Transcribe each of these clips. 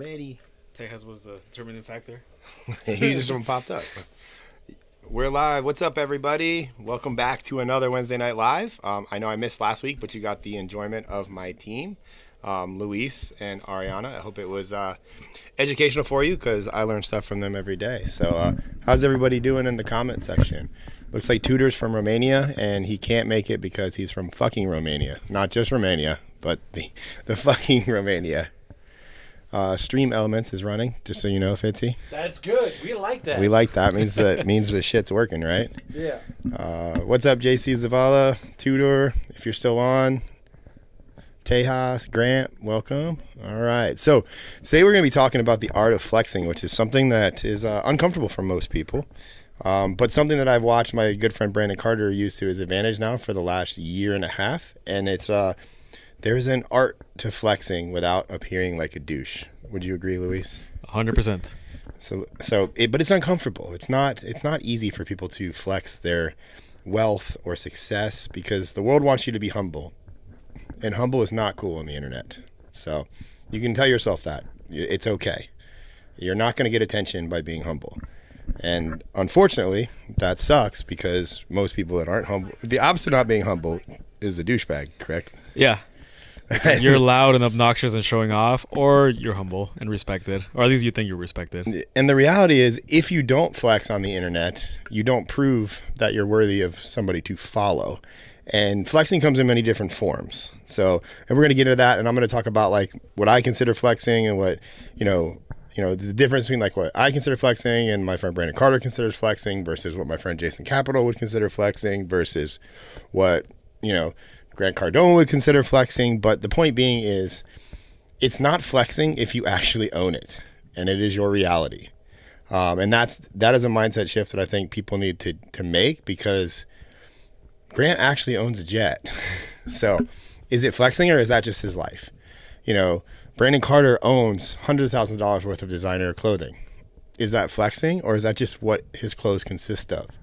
Ready. Texas was the determining factor. He just one popped up. We're live. What's up, everybody? Welcome back to another Wednesday Night Live. I know I missed last week, but you got the enjoyment of my team, Luis and Ariana. I hope it was educational for you because I learn stuff from them every day. So how's everybody doing in the comment section? Looks like Tudor's from Romania, and he can't make it because he's from fucking Romania. Not just Romania, but the fucking Romania. Stream Elements is running, just so you know, Fitzy. That's good. We like that. We like that. Means the shit's working, right? Yeah. What's up, JC Zavala, Tudor, if you're still on. Tejas, Grant, welcome. All right. So today we're going to be talking about the art of flexing, which is something that is uncomfortable for most people. But something that I've watched my good friend Brandon Carter use to his advantage now for the last year and a half. And it's there's an art to flexing without appearing like a douche. Would you agree, Luis? 100%. But it's uncomfortable. It's not easy for people to flex their wealth or success because the world wants you to be humble. And humble is not cool on the internet. So you can tell yourself that. It's okay. You're not going to get attention by being humble. And unfortunately, that sucks because most people that aren't humble, the opposite of not being humble is a douchebag, correct? Yeah. You're loud and obnoxious and showing off, or you're humble and respected, or at least you think you're respected. And the reality is, if you don't flex on the internet, you don't prove that you're worthy of somebody to follow. And flexing comes in many different forms. So, and we're going to get into that, and I'm going to talk about like what I consider flexing and what, the difference between like what I consider flexing and my friend Brandon Carter considers flexing versus what my friend Jason Capital would consider flexing versus what, Grant Cardone would consider flexing. But the point being is it's not flexing if you actually own it and it is your reality. And that is a mindset shift that I think people need to make because Grant actually owns a jet. So is it flexing or is that just his life? Brandon Carter owns hundreds of thousands of dollars worth of designer clothing. Is that flexing or is that just what his clothes consist of?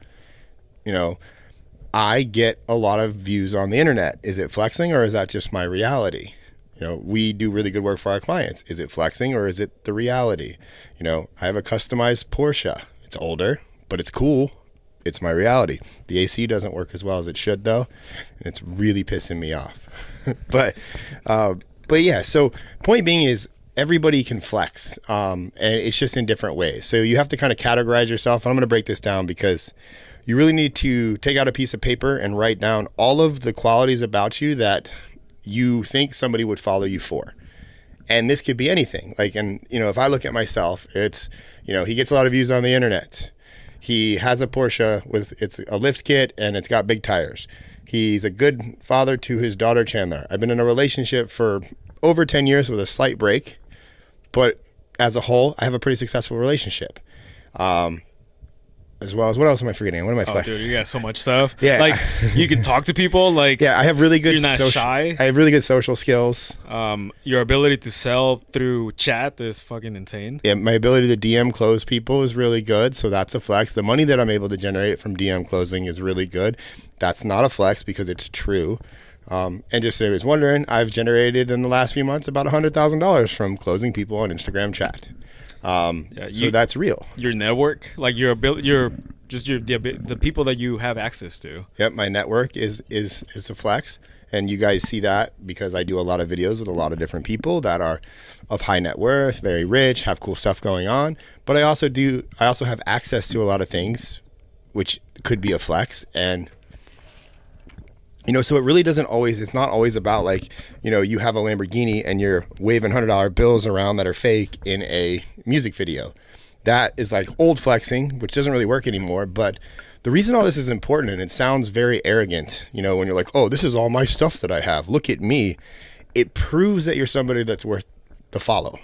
I get a lot of views on the internet. Is it flexing or is that just my reality? We do really good work for our clients. Is it flexing or is it the reality? I have a customized Porsche. It's older, but it's cool. It's my reality. The AC doesn't work as well as it should though, and it's really pissing me off. But yeah, so point being is everybody can flex, and it's just in different ways. So you have to kind of categorize yourself. And I'm going to break this down because you really need to take out a piece of paper and write down all of the qualities about you that you think somebody would follow you for. And this could be anything. If I look at myself, it's, he gets a lot of views on the internet. He has a Porsche it's a lift kit and it's got big tires. He's a good father to his daughter Chandler. I've been in a relationship for over 10 years with a slight break, but as a whole, I have a pretty successful relationship. As well as what else am I forgetting? What am I forgetting? Dude, you got so much stuff. Yeah, you can talk to people. I have really good. You're not shy. I have really good social skills. Your ability to sell through chat is fucking insane. Yeah, my ability to DM close people is really good, so that's a flex. The money that I'm able to generate from DM closing is really good. That's not a flex because it's true. And just so anybody's wondering, I've generated in the last few months about $100,000 from closing people on Instagram chat. So that's real. Your network, the people that you have access to. Yep, my network is a flex, and you guys see that because I do a lot of videos with a lot of different people that are of high net worth, very rich, have cool stuff going on. But I also have access to a lot of things, which could be a flex, and so it really it's not always about you have a Lamborghini and you're waving $100 bills around that are fake in a music video. That is like old flexing, which doesn't really work anymore. But the reason all this is important, and it sounds very arrogant, when you're like, oh, this is all my stuff that I have. Look at me. It proves that you're somebody that's worth the follow.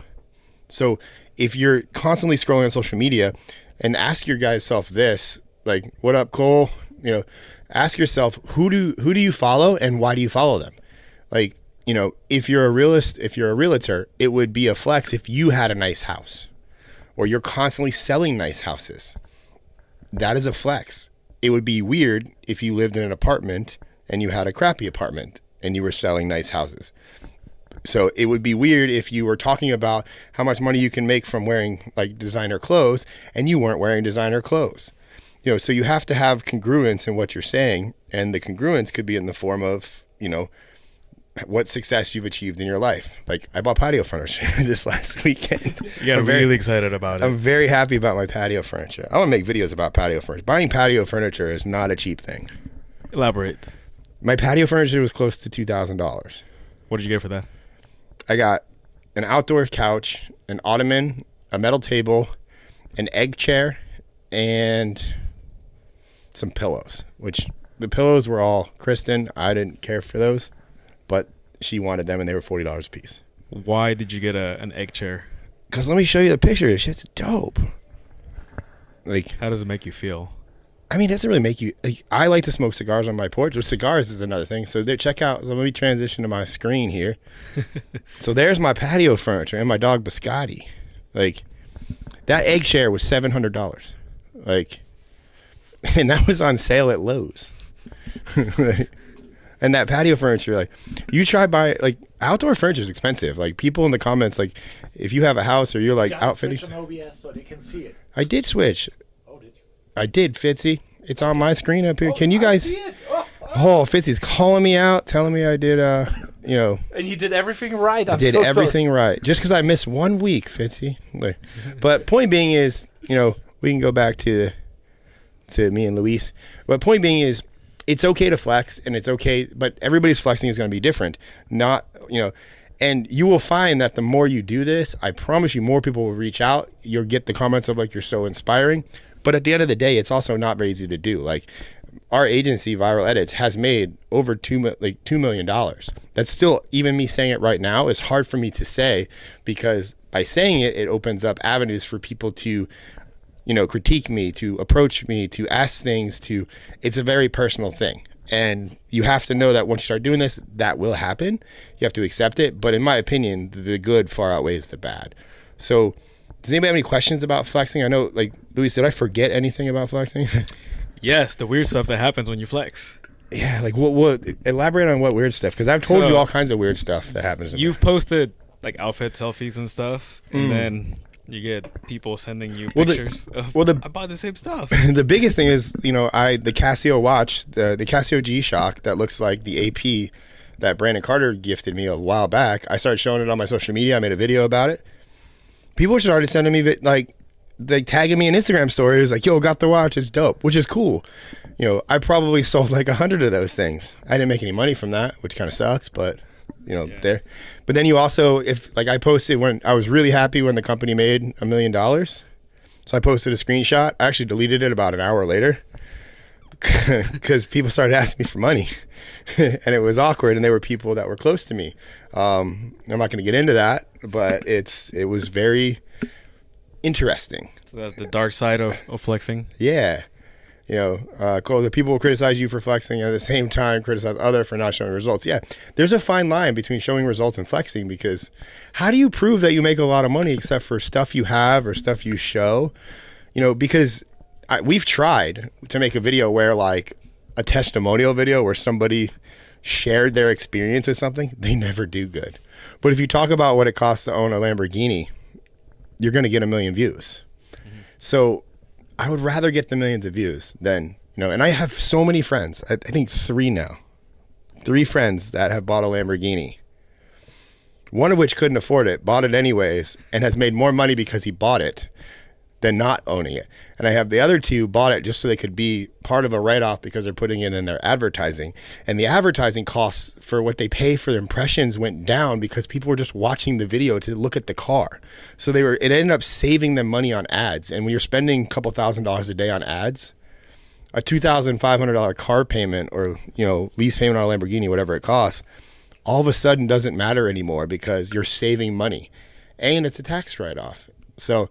So if you're constantly scrolling on social media and ask your guys self this, like, what up, Cole? Ask yourself, who do you follow and why do you follow them? If you're a realtor, it would be a flex if you had a nice house or you're constantly selling nice houses. That is a flex. It would be weird if you lived in an apartment and you had a crappy apartment and you were selling nice houses. So it would be weird if you were talking about how much money you can make from wearing like designer clothes and you weren't wearing designer clothes. So you have to have congruence in what you're saying, and the congruence could be in the form of, what success you've achieved in your life. Like I bought patio furniture this last weekend. You got really excited about it. I'm very happy about my patio furniture. I want to make videos about patio furniture. Buying patio furniture is not a cheap thing. Elaborate. My patio furniture was close to $2,000. What did you get for that? I got an outdoor couch, an ottoman, a metal table, an egg chair, and some pillows, which the pillows were all Kristen. I didn't care for those, but she wanted them and they were $40 a piece. Why did you get an egg chair? Because let me show you the picture. This shit's dope. Like, how does it make you feel? I mean, it doesn't really make you, like, I like to smoke cigars on my porch. With cigars is another thing. So there, check out, so let me transition to my screen here. So there's my patio furniture and my dog Biscotti. Like, that egg chair was $700. Like, and that was on sale at Lowe's. And that patio furniture, like, you try buy, like, outdoor furniture is expensive. Like, people in the comments, like, if you have a house or you're like outfitting. Switch on OBS so they can see it. I did switch. Oh, did you? I did, Fitzy. It's on my screen up here. Oh, Can you guys? I see it. Oh. Oh, Fitzy's calling me out, telling me I did, And you did everything right. I did everything right. Just because I missed 1 week, Fitzy. But point being is, we can go back to me and Luis. But point being is, it's okay to flex, and it's okay, but everybody's flexing is going to be different. Not, and you will find that the more you do this, I promise you, more people will reach out. You'll get the comments of like, you're so inspiring. But at the end of the day, it's also not very easy to do. Like, our agency, Viral Edits, has made over $2 million. That's still, even me saying it right now, is hard for me to say, because by saying it, it opens up avenues for people to, critique me, to approach me, to ask things, it's a very personal thing. And you have to know that once you start doing this, that will happen. You have to accept it. But in my opinion, the good far outweighs the bad. So does anybody have any questions about flexing? I know, like, Luis, did I forget anything about flexing? Yes, the weird stuff that happens when you flex. Yeah, like what elaborate on what weird stuff, because I've told you all kinds of weird stuff that happens. You've posted like outfit selfies and stuff, and then you get people sending you pictures I bought the same stuff. The biggest thing is, the Casio watch, the Casio G-Shock that looks like the AP that Brandon Carter gifted me a while back. I started showing it on my social media. I made a video about it. People started sending me they tagging me in Instagram stories like, yo, got the watch, it's dope, which is cool. I probably sold like 100 of those things. I didn't make any money from that, which kind of sucks, but there. But then you also, I posted when I was really happy when the company made $1 million. So I posted a screenshot. I actually deleted it about an hour later because people started asking me for money and it was awkward, and they were people that were close to me. I'm not going to get into that, but it was very interesting. So that's the dark side of flexing. Yeah. The people will criticize you for flexing and at the same time criticize other for not showing results. Yeah, there's a fine line between showing results and flexing, because how do you prove that you make a lot of money except for stuff you have or stuff you show? Because we've tried to make a video where, like, a testimonial video where somebody shared their experience with something, they never do good. But if you talk about what it costs to own a Lamborghini, you're going to get 1 million views. Mm-hmm. So I would rather get the millions of views than, and I have so many friends. I think 3 now. 3 friends that have bought a Lamborghini. One of which couldn't afford it, bought it anyways, and has made more money because he bought it than not owning it. And I have the other 2 bought it just so they could be part of a write-off because they're putting it in their advertising. And the advertising costs for what they pay for the impressions went down because people were just watching the video to look at the car. So it ended up saving them money on ads. And when you're spending a couple $1,000s a day on ads, a $2,500 car payment or, lease payment on a Lamborghini, whatever it costs, all of a sudden doesn't matter anymore because you're saving money. And it's a tax write-off. So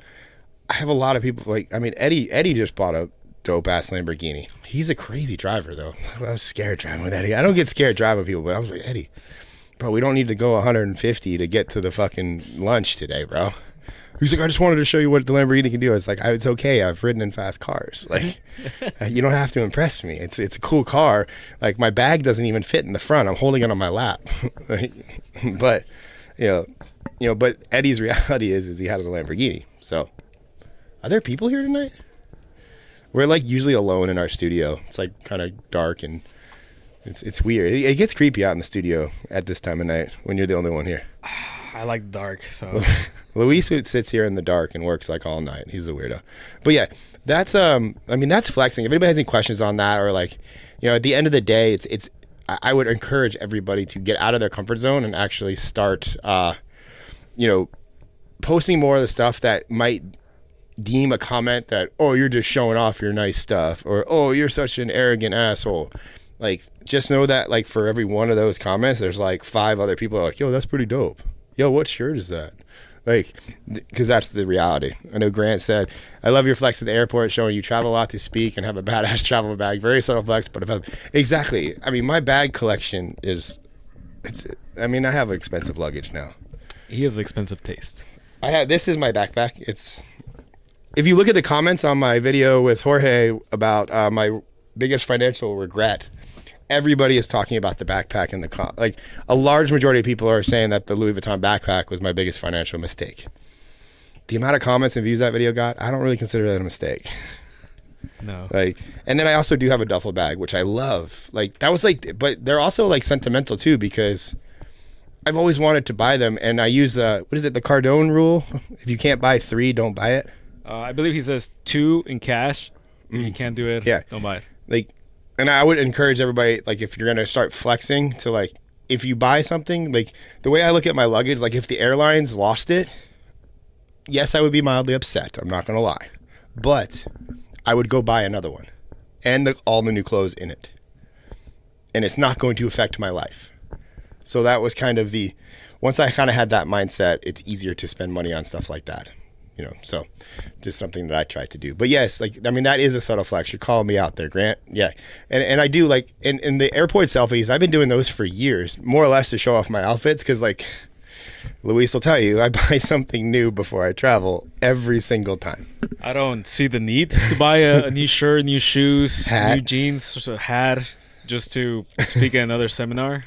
I have a lot of people Eddie just bought a dope ass Lamborghini. He's a crazy driver though. I was scared driving with Eddie. I don't get scared driving with people, but I was like, Eddie, bro, we don't need to go 150 to get to the fucking lunch today, bro. He's like, I just wanted to show you what the Lamborghini can do. It's like, it's okay. I've ridden in fast cars. Like, you don't have to impress me. It's a cool car. Like, my bag doesn't even fit in the front. I'm holding it on my lap. But But Eddie's reality is he has a Lamborghini. So, are there people here tonight? We're like usually alone in our studio. It's like kind of dark and it's weird. It gets creepy out in the studio at this time of night when you're the only one here. I like dark, so Luis sits here in the dark and works like all night. He's a weirdo. But yeah, that's that's flexing. If anybody has any questions on that, or like, at the end of the day, I would encourage everybody to get out of their comfort zone and actually start posting more of the stuff that might deem a comment that, oh, you're just showing off your nice stuff, or oh, you're such an arrogant asshole. Like, just know that like for every one of those comments, there's like 5 other people that are like, yo, that's pretty dope. Yo, what shirt is that? Like, because that's the reality. I know Grant said, I love your flex at the airport, showing you travel a lot to speak and have a badass travel bag. Very subtle flex, but exactly. I mean, my bag collection I have expensive luggage now. He has expensive taste. This is my backpack. If you look at the comments on my video with Jorge about my biggest financial regret, everybody is talking about the backpack and like a large majority of people are saying that the Louis Vuitton backpack was my biggest financial mistake. The amount of comments and views that video got, I don't really consider that a mistake. No. And then I also do have a duffel bag, which I love. Like that was but they're also like sentimental too, because I've always wanted to buy them, and I use the Cardone rule? If you can't buy 3, don't buy it. I believe he says 2 in cash. You can't do it. Yeah. Don't buy it. And I would encourage everybody, like, if you're going to start flexing, to, like, if you buy something, like, the way I look at my luggage, like, if the airlines lost it, yes, I would be mildly upset. I'm not going to lie. But I would go buy another one and all the new clothes in it. And it's not going to affect my life. So that was kind of once I kind of had that mindset, it's easier to spend money on stuff like that. So just something that I try to do. But yes, that is a subtle flex. You're calling me out there, Grant. Yeah. And I do, like, in the airport selfies, I've been doing those for years, more or less to show off my outfits, because, like, Luis will tell you, I buy something new before I travel every single time. I don't see the need to buy a new shirt, new shoes, new jeans, a hat, just to speak at another seminar.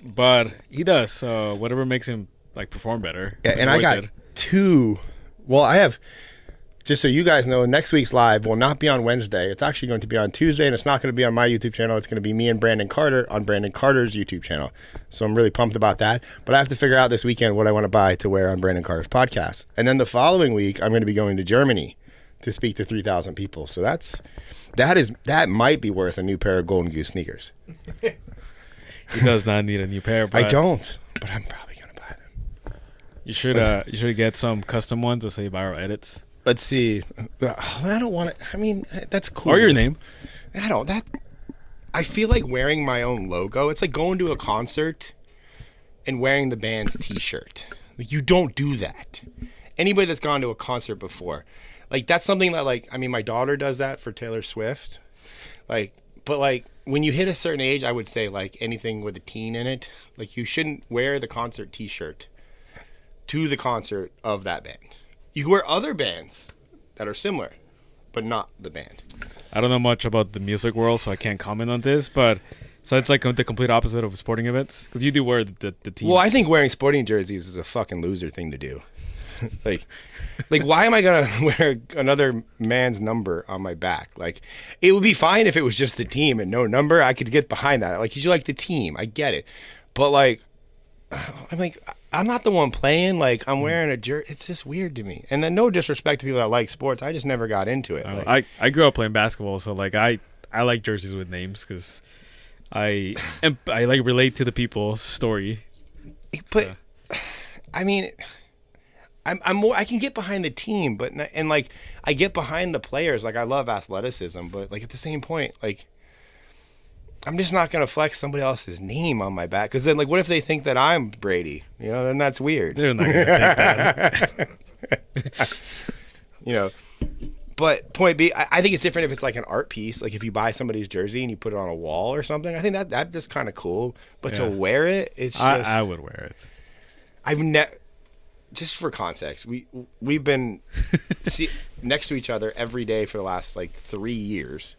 But he does, so whatever makes him, like, perform better. Yeah, and I got 2... Well, I have, just so you guys know, next week's live will not be on Wednesday. It's actually going to be on Tuesday, and it's not going to be on my YouTube channel. It's going to be me and Brandon Carter on Brandon Carter's YouTube channel. So I'm really pumped about that. But I have to figure out this weekend what I want to buy to wear on Brandon Carter's podcast. And then the following week, I'm going to be going to Germany to speak to 3,000 people. So that might be worth a new pair of Golden Goose sneakers. He does not need a new pair. But I don't, but I'm probably going to buy them. You should get some custom ones that say viral edits. Let's see. I don't want to. That's cool. Or your name. I feel like wearing my own logo. It's like going to a concert and wearing the band's T-shirt. Like, you don't do that. Anybody that's gone to a concert before, like, that's something that, like, my daughter does that for Taylor Swift. Like, but, like, when you hit a certain age, I would say, like, anything with a teen in it, like, you shouldn't wear the concert T-shirt to the concert of that band. You can wear other bands that are similar, but not the band. I don't know much about the music world, so I can't comment on this, but so it's like the complete opposite of sporting events, because you do wear the teams. Well, I think wearing sporting jerseys is a fucking loser thing to do. like why am I gonna wear another man's number on my back? Like, it would be fine if it was just the team and no number. I could get behind that. Like, you like the team, I get it, but like, I'm not the one playing. Like, I'm wearing a jersey. It's just weird to me. And then, no disrespect to people that like sports, I just never got into it. I grew up playing basketball, so like I like jerseys with names because I like relate to the people's story. But so. I'm more. I can get behind the team, but like, I get behind the players. Like, I love athleticism, but like, at the same point, like, I'm just not gonna flex somebody else's name on my back, because then, like, what if they think that I'm Brady? Then that's weird. They're not gonna think that. But point B, I think it's different if it's like an art piece. Like, if you buy somebody's jersey and you put it on a wall or something, I think that's just kind of cool. But to wear it, it's just. I would wear it. I've just for context, we've been next to each other every day for the last like 3 years.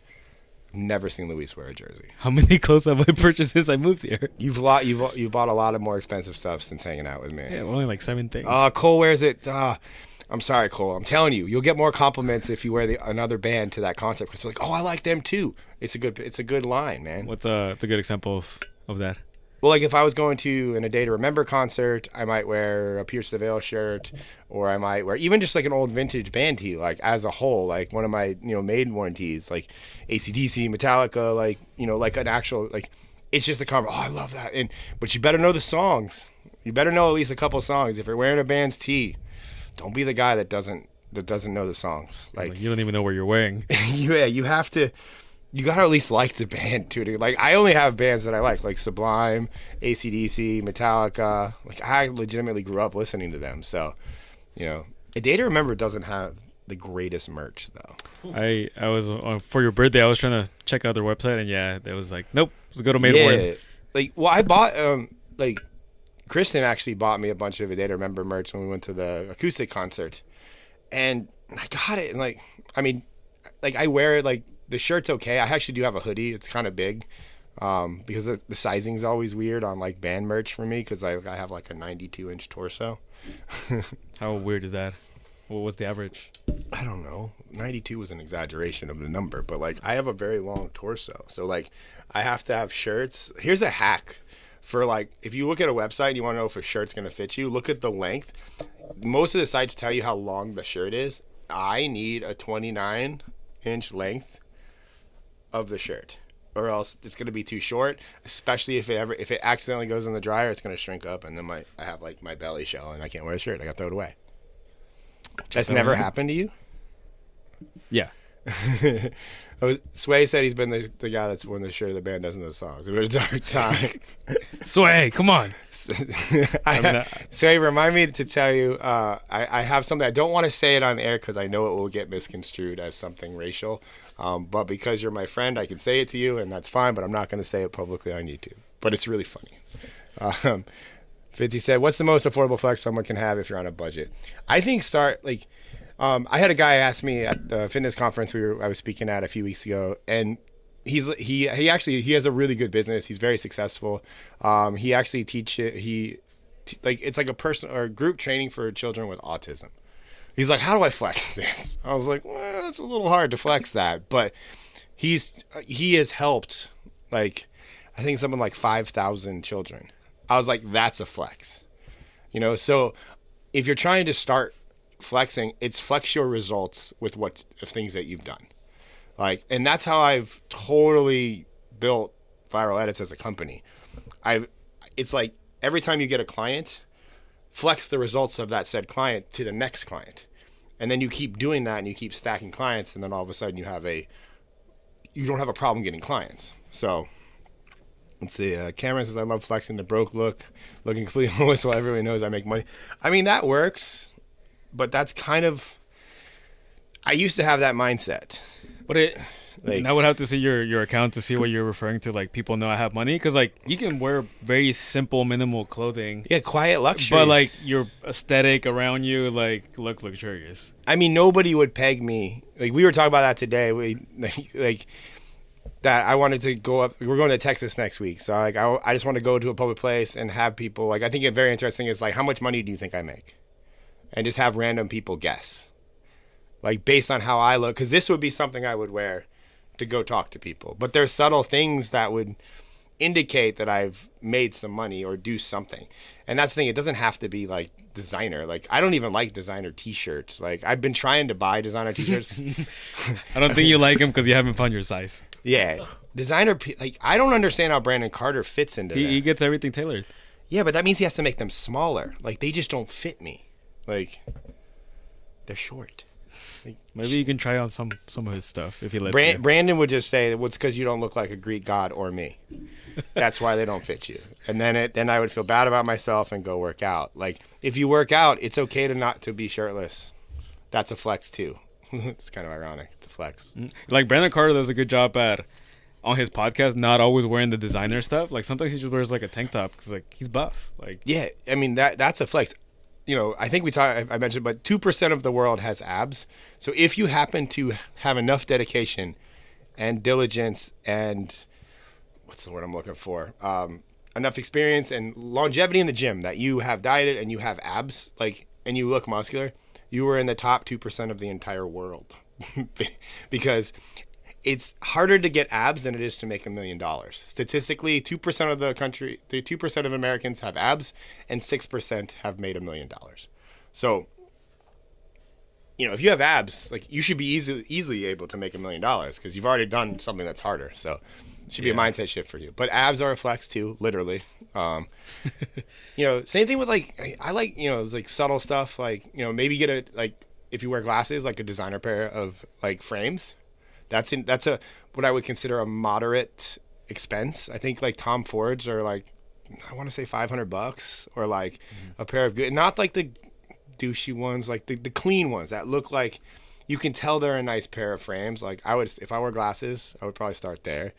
Never seen Luis wear a jersey. How many clothes have I purchased since I moved here? You've bought a lot of more expensive stuff since hanging out with me. Yeah, only like 7 things. Cole wears it. I'm sorry, Cole. I'm telling you, you'll get more compliments if you wear another band to that concert because they're like, oh, I like them too. It's a good line, man. It's a good example of that? Well, like if I was going to A Day to Remember concert, I might wear a Pierce the Veil shirt, or I might wear even just like an old vintage band tee, like as a whole, like one of my Maiden worn tees, like AC/DC, Metallica, like like an actual like it's just a cover. Oh, I love that. But you better know the songs. You better know at least a couple songs. If you're wearing a band's tee, don't be the guy that doesn't know the songs. Like you don't even know where you're wearing. Yeah, you have to. You gotta at least like the band too. Like I only have bands that I like Sublime, AC/DC, Metallica. Like I legitimately grew up listening to them. So, A Day to Remember doesn't have the greatest merch though. I was for your birthday. I was trying to check out their website, and yeah, it was like, nope, let's go to Made I bought Kristen actually bought me a bunch of A Day to Remember merch when we went to the acoustic concert, and I got it. And I wear it like. The shirt's okay. I actually do have a hoodie. It's kind of big because the sizing's always weird on like band merch for me because I have like a 92-inch torso. How weird is that? Well, what's the average? I don't know. 92 was an exaggeration of the number, but like I have a very long torso. So like I have to have shirts. Here's a hack for like if you look at a website and you want to know if a shirt's going to fit you, look at the length. Most of the sites tell you how long the shirt is. I need a 29-inch length of the shirt, or else it's going to be too short, especially if it accidentally goes in the dryer, it's going to shrink up, and then I have like my belly shell and I can't wear a shirt. I got to throw it away. That's never happened to you? Yeah. Sway said he's been the guy that's worn the shirt of the band doesn't know the songs. It was a dark time. Sway, come on. Sway, remind me to tell you, I have something. I don't want to say it on air because I know it will get misconstrued as something racial. But because you're my friend, I can say it to you, and that's fine. But I'm not going to say it publicly on YouTube. But it's really funny. 50 said, "What's the most affordable flex someone can have if you're on a budget?" I think I had a guy ask me at the fitness conference I was speaking at a few weeks ago, and he has a really good business. He's very successful. He actually it's like a person or group training for children with autism. He's like, how do I flex this? I was like, well, it's a little hard to flex that, but he has helped like I think something like 5,000 children. I was like, that's a flex, So if you're trying to start flexing, it's flex your results with things that you've done, and that's how I've totally built Viral Edits as a company. It's like every time you get a client, flex the results of that said client to the next client, and then you keep doing that and you keep stacking clients, and then all of a sudden you don't have a problem getting clients. So let's see. Cameron says, I love flexing the broke looking completely homeless while everybody knows I make money. I mean, that works. But that's kind of, I used to have that mindset. But I would have to see your account to see what you're referring to. Like people know I have money because like you can wear very simple, minimal clothing. Yeah, quiet luxury. But like your aesthetic around you like looks luxurious. I mean, nobody would peg me. Like we were talking about that today. That I wanted to go up. We're going to Texas next week, so like I just want to go to a public place and have people like. I think it very interesting is like how much money do you think I make? And just have random people guess, like based on how I look, because this would be something I would wear to go talk to people. But there's subtle things that would indicate that I've made some money or do something. And that's the thing, it doesn't have to be like designer. Like I don't even like designer t-shirts. Like I've been trying to buy designer t-shirts. I don't think you like them because you haven't found your size. Yeah, designer. Like I don't understand how Brandon Carter fits into that. He gets everything tailored. Yeah, but that means he has to make them smaller. Like they just don't fit me. Like, they're short. Like, maybe you can try on some of his stuff if he lets you. Brandon would just say, well, it's because you don't look like a Greek god or me. That's why they don't fit you. And then I would feel bad about myself and go work out. Like, if you work out, it's okay to be shirtless. That's a flex, too. It's kind of ironic. It's a flex. Like, Brandon Carter does a good job on his podcast, not always wearing the designer stuff. Like, sometimes he just wears, like, a tank top because, like, he's buff. Like, yeah, I mean, that's a flex. I think I mentioned, but 2% of the world has abs. So if you happen to have enough dedication and diligence and what's the word I'm looking for? Enough experience and longevity in the gym that you have dieted and you have abs, like, and you look muscular, you were in the top 2% of the entire world. Because it's harder to get abs than it is to make $1 million. Statistically, 2% of the country, the 2% of Americans have abs, and 6% have made $1 million. So, you know, if you have abs, like, you should be easily able to make $1 million because you've already done something that's harder. So, it should be a mindset shift for you. But abs are a flex too, literally. You know, same thing with, like, I like, you know, like subtle stuff, like, you know, maybe get a, like, if you wear glasses, like a designer pair of, like, frames. That's a what I would consider a moderate expense. I think, like, Tom Fords are, like, I want to say $500, or like a pair of good, not like the douchey ones, like the clean ones that look like you can tell they're a nice pair of frames. Like, I would, if I wore glasses, I would probably start there.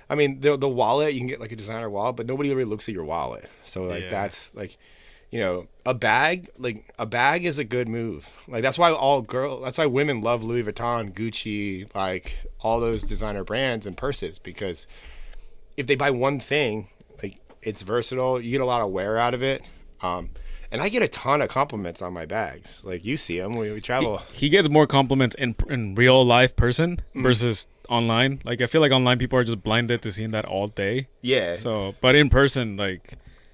I mean, the wallet, you can get like a designer wallet, but nobody really looks at your wallet. So, like, that's like, you know, a bag is a good move. Like, that's why women love Louis Vuitton, Gucci, like all those designer brands and purses, because if they buy one thing, like, it's versatile, you get a lot of wear out of it. And I get a ton of compliments on my bags. Like, you see them when we travel. He gets more compliments in real life person versus online. Like, I feel like online people are just blinded to seeing that all day. Yeah. So, but in person, like,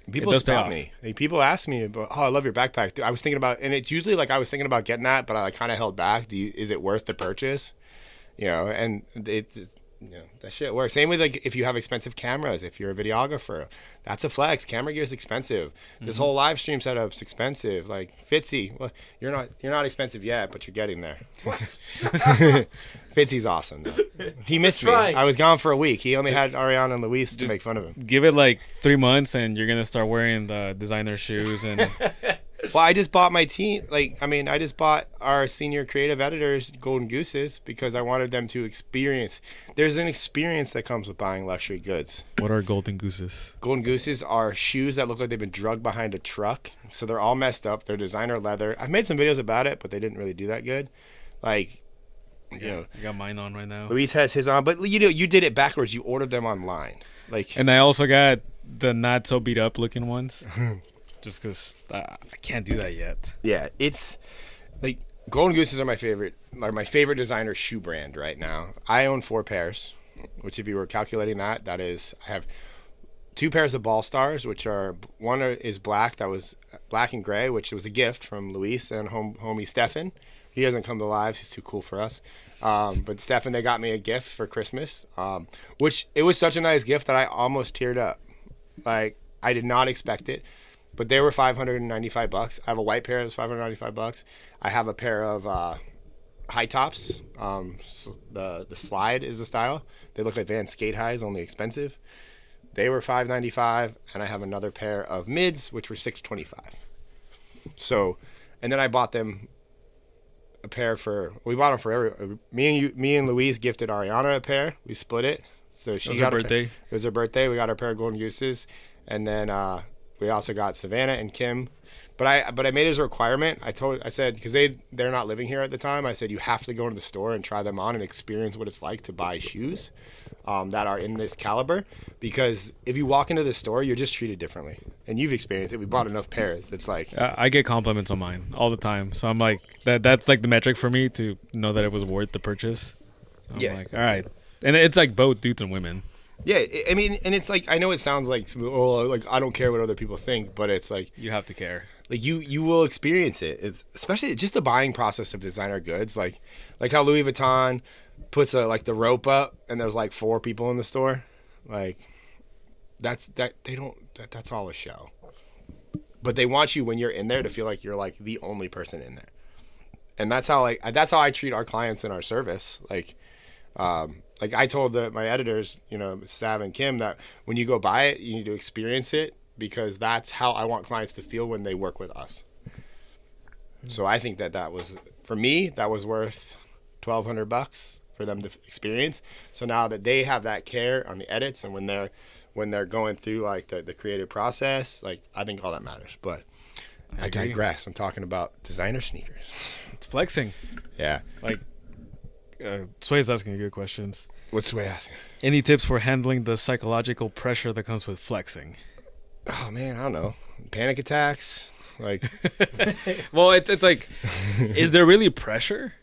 people stop me. Like, people ask me about, oh, I love your backpack. Dude, I was thinking about, and it's usually like I was thinking about getting that, but I, like, kind of held back. Is it worth the purchase? You know, and you know, that shit works. Same with, like, if you have expensive cameras, if you're a videographer, that's a flex. Camera gear is expensive. This whole live stream setup's expensive. Like, Fitzy, well, you're not expensive yet, but you're getting there. What? Fitzy's awesome, though. He missed me. I was gone for a week. He only had Ariana and Luis to make fun of him. Give it like 3 months and you're gonna start wearing the designer shoes. And well, I just bought my team. Like, I mean, I just bought our senior creative editors Golden Gooses because I wanted them to experience. There's an experience that comes with buying luxury goods. What are Golden Gooses? Golden Gooses are shoes that look like they've been drugged behind a truck. So they're all messed up. They're designer leather. I've made some videos about it, but they didn't really do that good. Like, you know, I got mine on right now. Luis has his on, but you know, you did it backwards. You ordered them online. Like, and I also got the not so beat up looking ones. Just because I can't do that yet. Yeah, it's like Golden Gooses are my favorite designer shoe brand right now. I own 4 pairs, which, if you were calculating that is, I have 2 pairs of Ball Stars, which are, one is black, that was black and gray, which was a gift from Luis and homie Stefan. He doesn't come to lives, he's too cool for us. But Stefan, they got me a gift for Christmas, which it was such a nice gift that I almost teared up. Like, I did not expect it. But they were $595. I have a white pair that's $595. I have a pair of high tops. The slide is the style. They look like Vans skate highs, only expensive. They were $595, and I have another pair of mids, which were $625. So, and then I bought them a pair we bought them for me and Louise gifted Ariana a pair. We split it. So she got her birthday. It was her birthday. We got her pair of Golden Gooses, and then we also got Savannah and Kim, but I made it as a requirement. I said, because they're not living here at the time. I said, you have to go to the store and try them on and experience what it's like to buy shoes that are in this caliber. Because if you walk into the store, you're just treated differently, and you've experienced it. We bought enough pairs. It's like I get compliments on mine all the time, so I'm like that's like the metric for me to know that it was worth the purchase. I'm like, all right, and it's like both dudes and women. Yeah, I mean, and it's like, I know it sounds like, oh, like, I don't care what other people think, but it's like, you have to care. Like, you will experience it. It's especially just the buying process of designer goods, like how Louis Vuitton puts the rope up and there's like 4 people in the store. Like, that's all a show. But they want you, when you're in there, to feel like you're like the only person in there. And that's how I treat our clients in our service. Like I told my editors, you know, Sav and Kim, that when you go buy it, you need to experience it, because that's how I want clients to feel when they work with us. So I think that was, for me, that was worth $1,200 for them to experience. So now that they have that care on the edits, and when they're going through like the creative process, like, I think all that matters. But I digress. I'm talking about designer sneakers. It's flexing. Yeah. Like, Sway's asking you good questions. What's Sway asking? Any tips for handling the psychological pressure that comes with flexing? Oh man, I don't know. Panic attacks, like. Well, it's like, is there really pressure?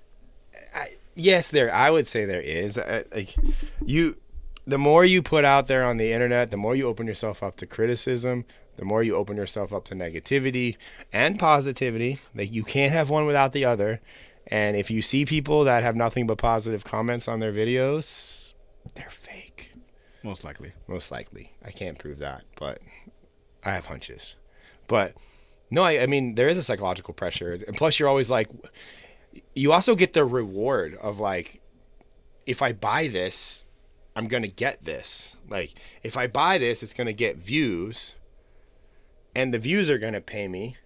Yes, I would say there is. The more you put out there on the internet, the more you open yourself up to criticism, the more you open yourself up to negativity and positivity. Like, you can't have one without the other. And if you see people that have nothing but positive comments on their videos, they're fake. Most likely. I can't prove that, but I have hunches. But no, I mean, there is a psychological pressure. And plus, you're always like, you also get the reward of like, if I buy this, I'm going to get this. Like, if I buy this, it's going to get views, and the views are going to pay me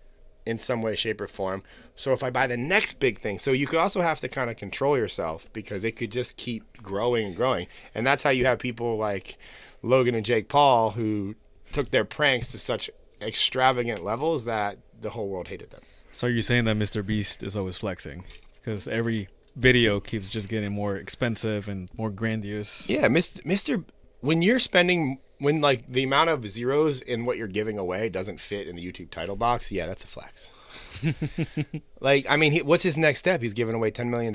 in some way, shape, or form. So if I buy the next big thing, so you could also have to kind of control yourself, because it could just keep growing and growing. And that's how you have people like Logan and Jake Paul, who took their pranks to such extravagant levels that the whole world hated them. So you're saying that Mr. Beast is always flexing because every video keeps just getting more expensive and more grandiose. Yeah, Mr. When you're spending, when like the amount of zeros in what you're giving away doesn't fit in the YouTube title box, yeah, that's a flex. Like, I mean, what's his next step? He's giving away $10 million.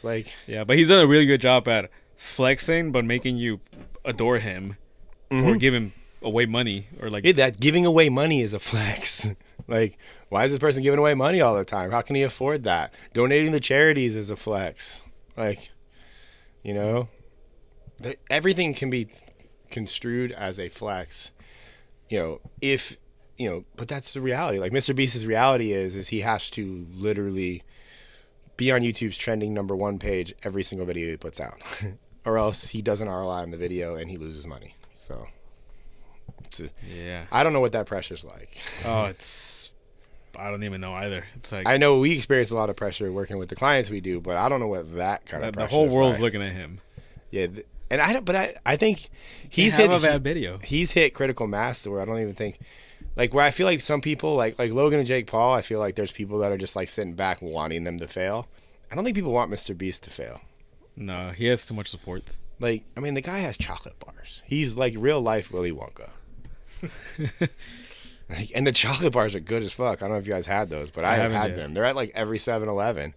Like, yeah, but he's done a really good job at flexing, but making you adore him for giving away money, or like, yeah, that giving away money is a flex. Like, why is this person giving away money all the time? How can he afford that? Donating to charities is a flex. Like, you know, everything can be construed as a flex, you know, if, you know, but that's the reality. Like, Mr. Beast's reality is he has to literally be on YouTube's trending #1 page every single video he puts out, or else he doesn't ROI on the video and he loses money. So, yeah, I don't know what that pressure's like. Oh, I don't even know either. It's like, I know we experience a lot of pressure working with the clients we do, but I don't know what that kind of pressure is. The whole world's like. Looking at him. Yeah, and I think he's hit a bad video. He's hit critical mass to where I don't even think, like, where I feel like some people like Logan and Jake Paul, I feel like there's people that are just like sitting back wanting them to fail. I don't think people want Mr. Beast to fail. No, he has too much support. Like, I mean, the guy has chocolate bars. He's like real life Willy Wonka. Like, and the chocolate bars are good as fuck. I don't know if you guys had those, but I have had them. They're at like every 7-Eleven.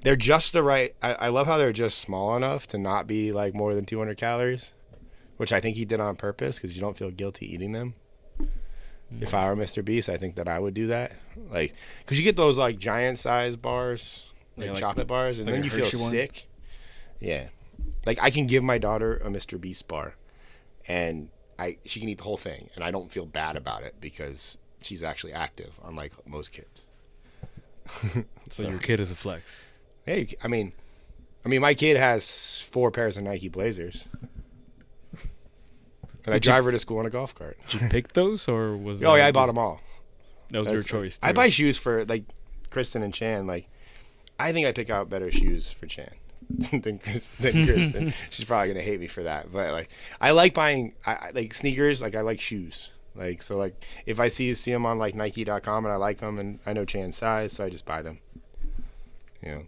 They're just the right. I love how they're just small enough to not be like more than 200 calories, which I think he did on purpose because you don't feel guilty eating them. If I were Mr. Beast, I think that I would do that. Like, because you get those like giant size bars, like chocolate bars, and then you feel sick. Yeah. Like, I can give my daughter a Mr. Beast bar, and she can eat the whole thing, and I don't feel bad about it because she's actually active, unlike most kids. So your kid is a flex. Hey, I mean, my kid has 4 pairs of Nike Blazers, and I drive her to school in a golf cart. Did you pick those, or was? Oh yeah, I bought them all. That was your choice. Too. I buy shoes for like Kristen and Chan. Like, I think I pick out better shoes for Chan than Kristen. She's probably gonna hate me for that, but like, I like buying I like sneakers. Like, I like shoes. Like, so like if I see them on like Nike.com and I like them and I know Chan's size, so I just buy them. You know,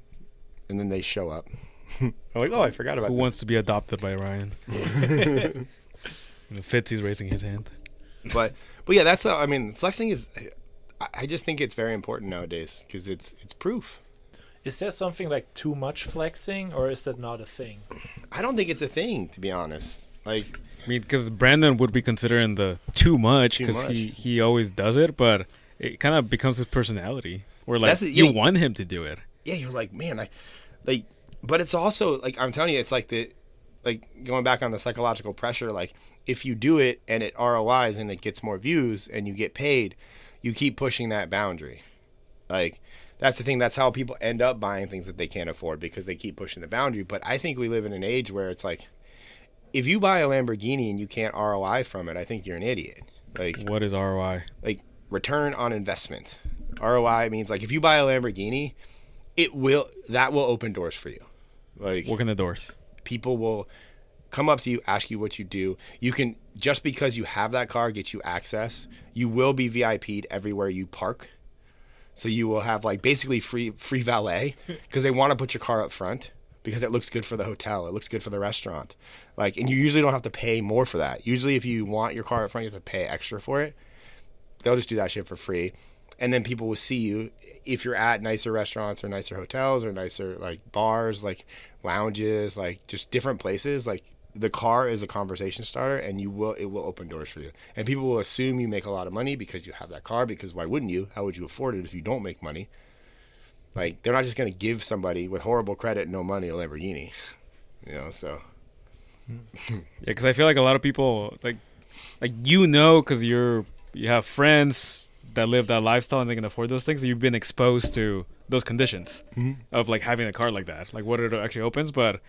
and then they show up. I'm like, oh, I forgot about. Who wants to be adopted by Ryan? Fitz, he's raising his hand. But yeah, that's I mean, flexing is. I just think it's very important nowadays because it's proof. Is there something like too much flexing, or is that not a thing? I don't think it's a thing, to be honest. Like, I mean, because Brandon would be considering the too much because he always does it, but it kind of becomes his personality. Where like you want him to do it. Yeah, you're like, man, I like, but it's also like, I'm telling you, it's like going back on the psychological pressure. Like, if you do it and it ROIs and it gets more views and you get paid, you keep pushing that boundary. Like, that's the thing. That's how people end up buying things that they can't afford, because they keep pushing the boundary. But I think we live in an age where it's like, if you buy a Lamborghini and you can't ROI from it, I think you're an idiot. Like, what is ROI? Like, return on investment. ROI means like, if you buy a Lamborghini, that will open doors for you. Like, what kind of doors? People will come up to you, ask you what you do. You can, just because you have that car, get you access. You will be VIP'd everywhere you park. So you will have like basically free valet because they want to put your car up front. because it looks good for the hotel. It looks good for the restaurant. Like, and you usually don't have to pay more for that. Usually if you want your car up front, you have to pay extra for it. They'll just do that shit for free. And then people will see you if you're at nicer restaurants or nicer hotels or nicer like bars, like lounges, like just different places. Like the car is a conversation starter, and it will open doors for you. And people will assume you make a lot of money because you have that car, because why wouldn't you? How would you afford it if you don't make money? Like, they're not just going to give somebody with horrible credit, no money, a Lamborghini, you know, so. Yeah, because I feel like a lot of people, like because you have friends that live that lifestyle and they can afford those things, and you've been exposed to those conditions of, like, having a car like that, like what it actually opens. But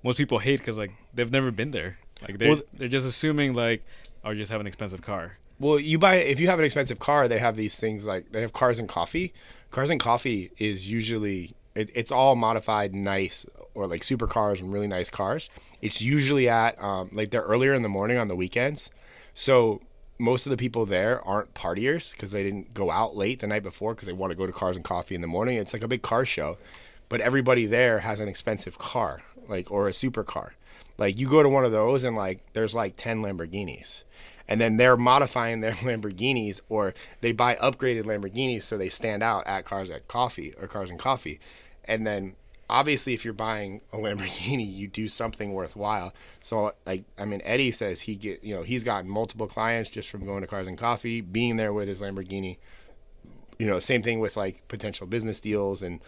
most people hate because, like, they've never been there. Like, they're just assuming, like, oh, you just have an expensive car. Well, if you have an expensive car, they have these things like, they have cars and coffee. Cars and coffee is usually, it's all modified nice, or like supercars and really nice cars. It's usually at, like, they're earlier in the morning on the weekends. So most of the people there aren't partiers because they didn't go out late the night before because they want to go to Cars and Coffee in the morning. It's like a big car show. But everybody there has an expensive car, like, or a supercar. Like, you go to one of those and, like, there's like 10 Lamborghinis. And then they're modifying their Lamborghinis, or they buy upgraded Lamborghinis so they stand out at Cars and Coffee. And then obviously if you're buying a Lamborghini, you do something worthwhile. So, like, I mean, Eddie says he's gotten multiple clients just from going to Cars and Coffee, being there with his Lamborghini. You know, same thing with, like, potential business deals. And,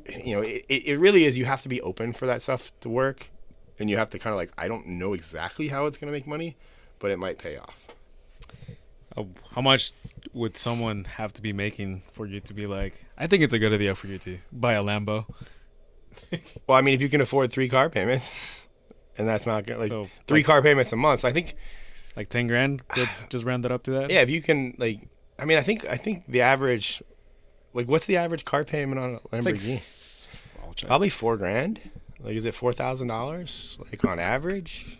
it really is, you have to be open for that stuff to work. And you have to kind of, like, I don't know exactly how it's going to make money, but it might pay off. How much would someone have to be making for you to be like, I think it's a good idea for you to buy a Lambo? Well, I mean, if you can afford 3 car payments, and that's not good, like, so, 3 car payments a month. So I think like 10 grand. Let's just round it up to that. Yeah, if you can, like, I mean, I think the average, like, what's the average car payment on a Lamborghini? Probably $4 grand. Like, is it $4,000? Like, on average?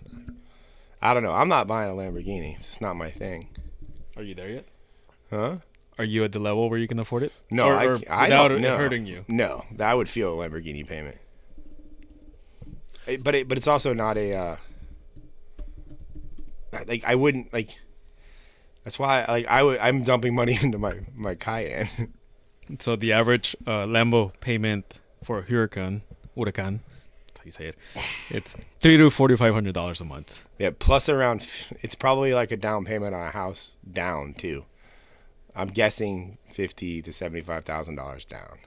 I don't know. I'm not buying a Lamborghini. It's just not my thing. Are you there yet? Huh? Are you at the level where you can afford it? No, or I without don't know. It hurting you? No, that would feel a Lamborghini payment. But it's also not a like, I wouldn't, like, that's why, like, I'm dumping money into my Cayenne. So the average Lambo payment for a Huracan, how you say it, it's $300 to $4,500 a month. Yeah, plus around, it's probably like a down payment on a house down too. I'm guessing $50,000 to $75,000 down.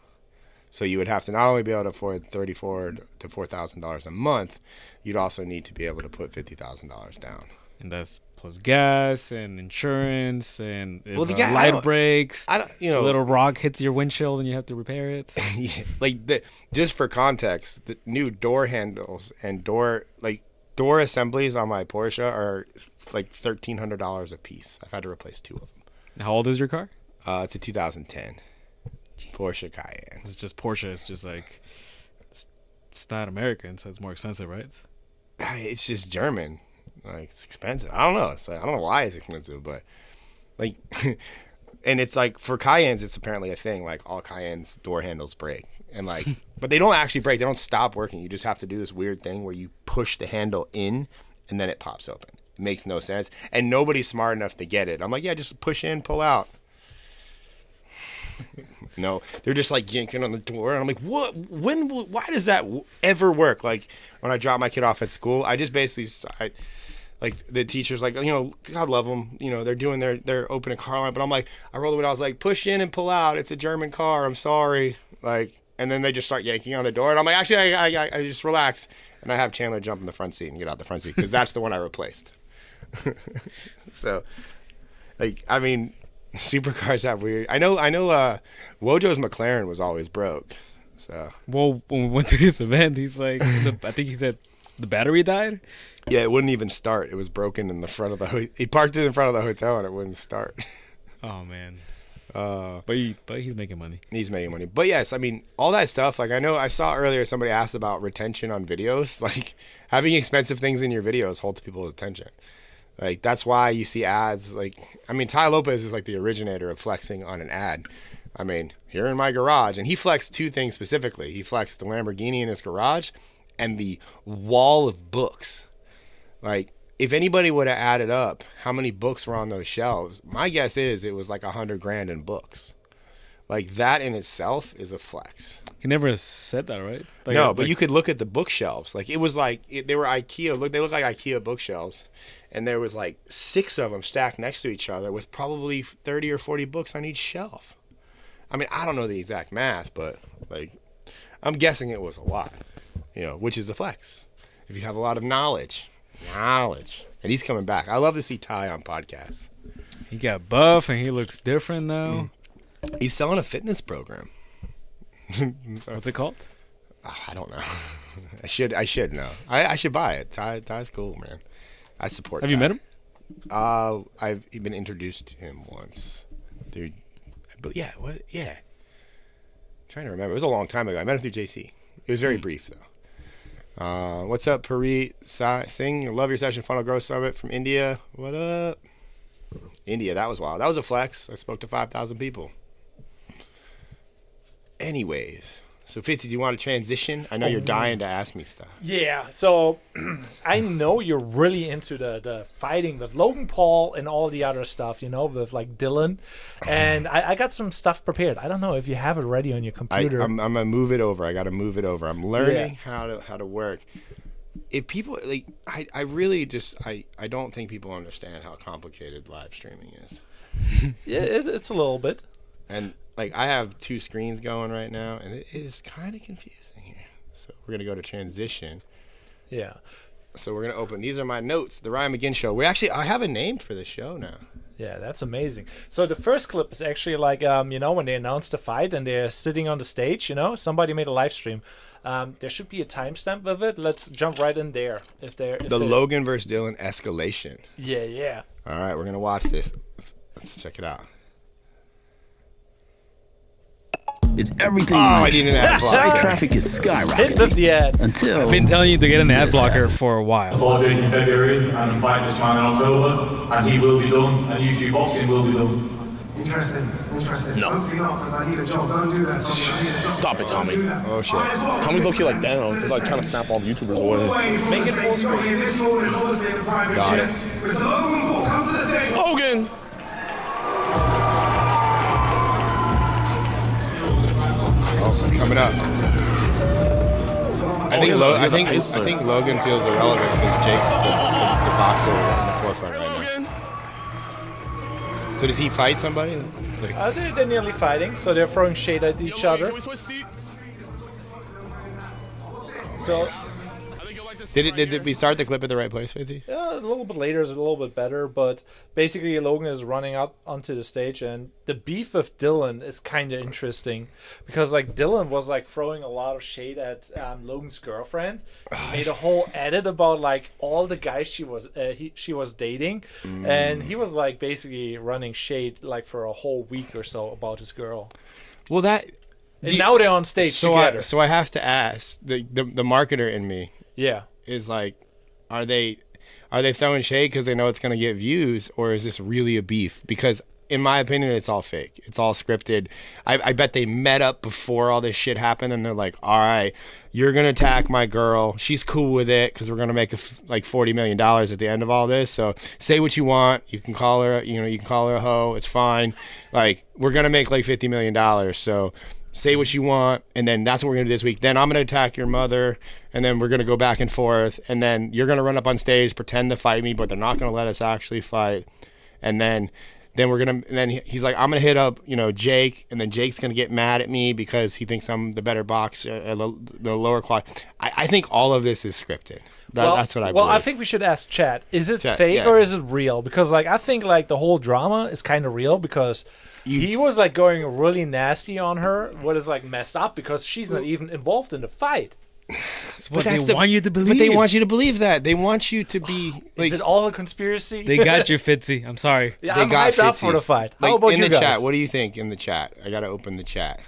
So you would have to not only be able to afford $34,000 to $4,000 a month, you'd also need to be able to put $50,000 down. And that's plus gas and insurance, and if well, the light breaks, a little rock hits your windshield and you have to repair it. Yeah, like, just for context, the new door handles and door assemblies on my Porsche are like $1,300 a piece. I've had to replace 2 of them. How old is your car? It's a 2010 Porsche Cayenne. It's just Porsche. It's just like, it's not American, so it's more expensive, right? It's just German. Like, it's expensive. I don't know. It's like, I don't know why it's expensive, but, like, and it's like, for Cayennes, it's apparently a thing. Like, all Cayennes door handles break, and, like, but they don't actually break. They don't stop working. You just have to do this weird thing where you push the handle in, and then it pops open. It makes no sense, and nobody's smart enough to get it. I'm like, yeah, just push in, pull out. No, they're just like yanking on the door, and I'm like, what? Why does that ever work? Like, when I drop my kid off at school, I just basically, like, the teacher's like, God love them, they're doing their opening car line, but I'm like, I roll the window, I was like, push in and pull out. It's a German car. I'm sorry. Like, and then they just start yanking on the door, and I'm like, actually, I just relax, and I have Chandler jump in the front seat and get out the front seat because that's the one I replaced. So, like, I mean, supercars have weird. I know. Wojo's McLaren was always broke. So, well, when we went to his event, he's like, I think he said the battery died. Yeah, it wouldn't even start. It was broken in the front of the. He parked it in front of the hotel and it wouldn't start. Oh man. But he's making money. He's making money. But yes, I mean, all that stuff. Like, I know I saw earlier somebody asked about retention on videos. Like, having expensive things in your videos holds people's attention. Like, that's why you see ads. Like, I mean, Ty Lopez is like the originator of flexing on an ad. I mean, here in my garage, and he flexed two things specifically. He flexed the Lamborghini in his garage and the wall of books. Like, if anybody would have added up how many books were on those shelves, my guess is it was like $100,000 in books. Like, that in itself is a flex. He never said that, right? Like, no, but you could look at the bookshelves. Like, it was like, they were IKEA. They look like IKEA bookshelves. And there was like 6 of them stacked next to each other with probably 30 or 40 books on each shelf. I mean, I don't know the exact math, but like, I'm guessing it was a lot, which is a flex. If you have a lot of knowledge. And he's coming back. I love to see Ty on podcasts. He got buff and he looks different now. He's selling a fitness program. What's it called? I don't know. I should know. I should buy it. Ty's cool, man. I support. Have you met him? I've been introduced to him once, dude. But yeah, I'm trying to remember. It was a long time ago. I met him through JC. It was very brief though. What's up, Parit Singh? Love your session. Funnel Growth Summit from India. What up? India, that was wild. That was a flex. I spoke to 5,000 people. Anyways, so Fitzy, do you want to transition? I know you're dying to ask me stuff. Yeah, so I know you're really into the fighting with Logan Paul and all the other stuff, with like Dylan. And I got some stuff prepared. I don't know if you have it ready on your computer. I'm going to move it over. I got to move it over. I'm learning how to work. If people, like, I really just, I don't think people understand how complicated live streaming is. Yeah, it's a little bit. And like, I have 2 screens going right now, and it is kind of confusing here. So we're going to go to transition. Yeah. So we're going to open. These are my notes. The Ryan McGinn Show. I have a name for the show now. Yeah, that's amazing. So the first clip is actually like, when they announced the fight and they're sitting on the stage, somebody made a live stream. There should be a timestamp with it. Let's jump right in there. The Logan versus Dylan escalation. Yeah. All right, we're going to watch this. Let's check it out. It's everything. I need an ad blocker. Site traffic is skyrocketing. Hit the ad. Until I've been telling you to get an ad blocker for a while. 4 days in February, and I'm fighting this man in October, and he will be done, and YouTube boxing will be done. Interesting. No. Hopefully not, because I need a job. Don't do that, Tommy. I need a job. Stop it, Tommy. Oh, shit. Tommy's low-key like down. He's like trying to snap all the YouTubers away. Make it full screen. Got it. Mr. Logan Paul, come to the table. Logan! Oh, it's coming up. I think Logan feels irrelevant because Jake's the boxer in the forefront right now. So does he fight somebody? Like, They're nearly fighting, so they're throwing shade at each other. Can we switch seats? So did we start the clip at the right place, Fitzy? a little bit later is a little bit better, but basically Logan is running up onto the stage, and the beef with Dylan is kind of interesting because like Dylan was like throwing a lot of shade at Logan's girlfriend. He made a whole edit about like all the guys she was dating, and he was like basically running shade like for a whole week or so about his girl. Well, And now they're on stage together. So I have to ask the marketer in me. Yeah. Is like, are they throwing shade because they know it's going to get views, or is this really a beef? Because in my opinion, it's all fake. It's all scripted. I bet they met up before all this shit happened, and they're like, all right, you're going to attack my girl. She's cool with it because we're going to make like $40 million at the end of all this. So say what you want. You can call her, you can call her a hoe. It's fine. Like, we're going to make like $50 million. So say what you want, and then that's what we're going to do this week. Then I'm going to attack your mother, and then we're going to go back and forth, and then you're going to run up on stage, pretend to fight me, but they're not going to let us actually fight. And then he's like, I'm going to hit up, Jake, and then Jake's going to get mad at me because he thinks I'm the better boxer, the lower quality. I think all of this is scripted. That's what I believe. Well, I think we should ask chat. Is it fake or is it real? Because like I think like the whole drama is kind of real because he was like going really nasty on her. What is like messed up because she's not even involved in the fight. That's what they want you to believe. But they want you to believe that. They want you to be like. Is it all a conspiracy? They got you, Fitzy. I'm sorry. Yeah, I'm hyped up for the fight. Like, how about in you the guys? chat? What do you think in the chat? I gotta open the chat.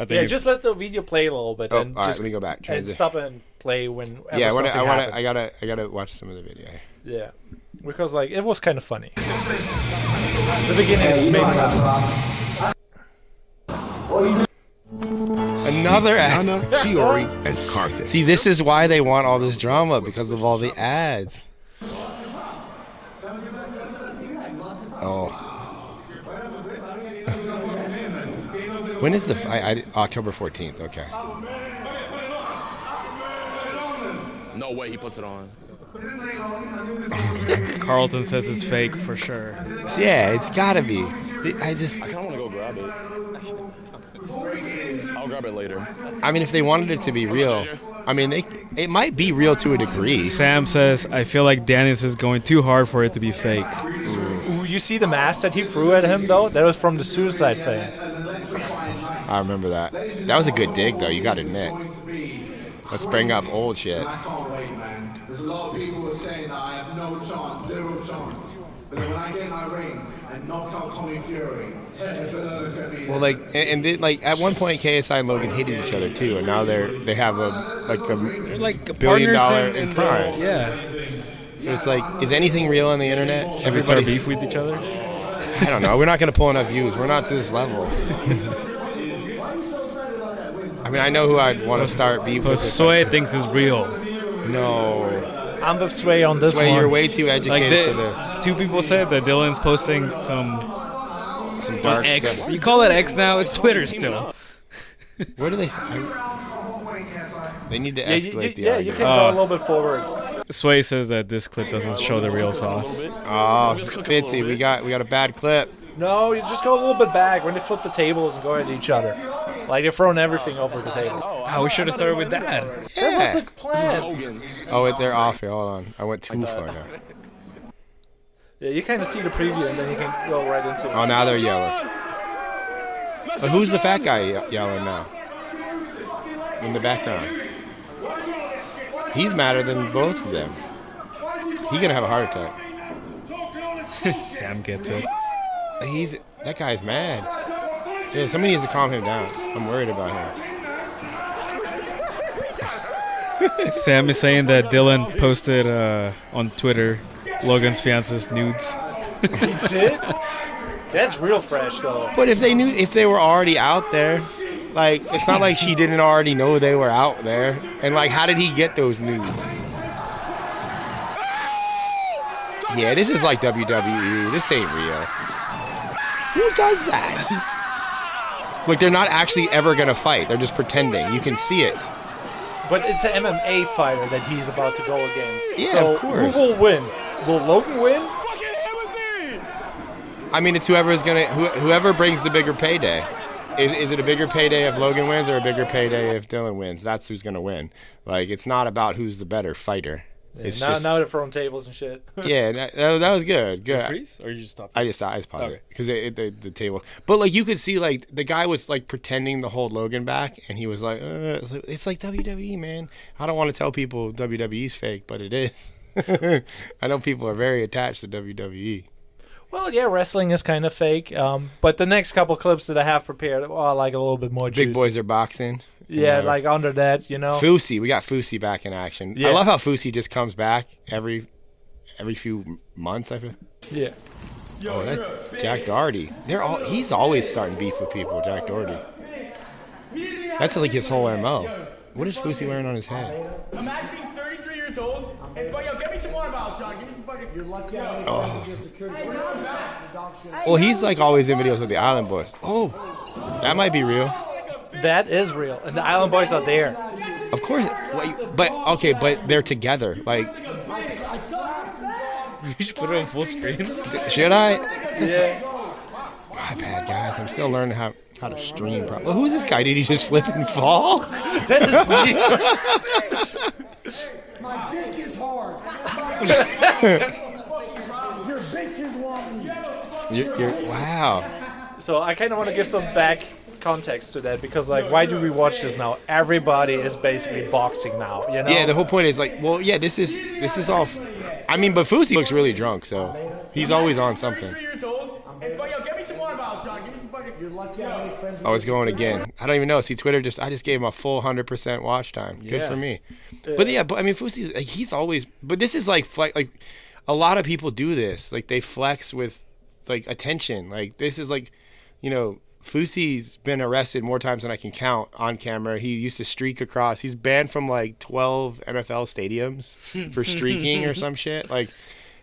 Just let the video play a little bit. Oh, and all right, just, let me go back. And stop and play whenever something happens. I gotta watch some of the video here. Yeah, because like it was kind of funny. The beginning is maybe not. Another ad. Nana, Shiori, and Karthik. See, this is why they want all this drama, because of all the ads. Oh. When is the October 14th? Okay. No way he puts it on. Carlton says it's fake for sure. Yeah, it's gotta be. I kind of want to go grab it. I'll grab it later. I mean, if they wanted it to be real, I mean, it might be real to a degree. Sam says, I feel like Dennis is going too hard for it to be fake. Ooh, you see the mask that he threw at him, though? That was from the Suicide thing. I remember that. That was a good dig, though, you gotta admit. Let's bring up old shit. I can't wait, man. There's a lot of people who are saying that I have no chance, 0 chance. But then when I get in that ring and knock out Tommy Fury, they're gonna look at me. Well, like, and then, like, at one point, KSI and Logan hated each other too, and now they have They're $1 like billion partners in crime. Yeah. So it's like, is anything real on the internet? Should we start beef with each other? I don't know. We're not gonna pull enough views. We're not to this level. I mean, I know who I'd want to start beef with. Sway thinks it's real. No. I'm with Sway on this Sway, one. you're way too educated for this. Two people said that Dylan's posting some dark X. stuff. You call it X now? It's Twitter still. Where do they? They need to escalate the yeah, argument. you can go a little bit forward. Sway says that this clip doesn't show the real sauce. Oh, Fitzy, we got a bad clip. No, you just go a little bit back when they flip the tables and go at each other. Like they're throwing everything over the table. Oh, we should have started with that. That was the plan. Oh, wait, they're off here. Hold on. I went too far now. Yeah, you kind of see the preview and then you can go right into it. Oh, now they're yelling. But who's the fat guy yelling now? In the background. He's madder than both of them. He's gonna have a heart attack. Sam gets it. That guy's mad. Dude, somebody needs to calm him down. I'm worried about him. Sam is saying that Dylan posted on Twitter Logan's fiance's nudes. He did? That's real fresh though. But if they were already out there, like, it's not like she didn't already know they were out there. And like, how did he get those nudes? Yeah, this is like WWE. This ain't real. Who does that? Look, they're not actually ever gonna fight. They're just pretending. You can see it. But it's an MMA fighter that he's about to go against. Yeah, so of course. Who will win? Will Logan win? I mean, it's whoever brings the bigger payday. Is it a bigger payday if Logan wins or a bigger payday if Dylan wins? That's who's gonna win. Like, it's not about who's the better fighter. Yeah, It's now they're throwing tables and shit. Yeah, that was good. Good. Freeze? Or you just stopped? I just paused Okay. it because the table. But like, you could see, like, the guy was like pretending to hold Logan back, and he was like, it's like WWE, man. I don't want to tell people WWE's fake, but it is. I know people are very attached to WWE. Well, yeah, wrestling is kind of fake. But the next couple clips that I have prepared are like a little bit more juicy. Big boys are boxing. Yeah, like under that, you know. Fousey, we got Fousey back in action. Yeah. I love how Fousey just comes back every few months. I feel. Yeah. Oh, that's Jack Doherty. He's always starting beef with people. Jack Doherty. That's like his whole MO. What is Fousey wearing on his head? Imagine being 33 years old and yo, get me some water bottles, John. Give me some fucking. You're lucky. Well, he's like always in videos with the Island Boys. Oh, that might be real. That is real, and the Island Boys are there. Of course, but they're together. Like, You should put it on full screen. should I? Yeah. My bad, guys. I'm still learning how to stream. Well, who's this guy? Did he just slip and fall? That is me. My dick is hard. Your bitches want me. Wow. So I kind of want to give some back context to that because, like, why do we watch this now? Everybody is basically boxing now, you know? Yeah, the whole point is like, well, yeah, this is all. I mean, but Fousey looks really drunk, so he's always on something. 33 years old and yo, get me some water bottles, John. Give me some fucking. You're lucky. Oh, it's going again. I don't even know. See, Twitter I just gave him a full 100% watch time. Good for me. But yeah, I mean, Fousey's like, he's always. But this is like a lot of people do this. Like, they flex with like attention. Like, this is like, you know, Fousey's been arrested more times than I can count on camera. He used to streak across. He's banned from like 12 NFL stadiums for streaking or some shit. Like,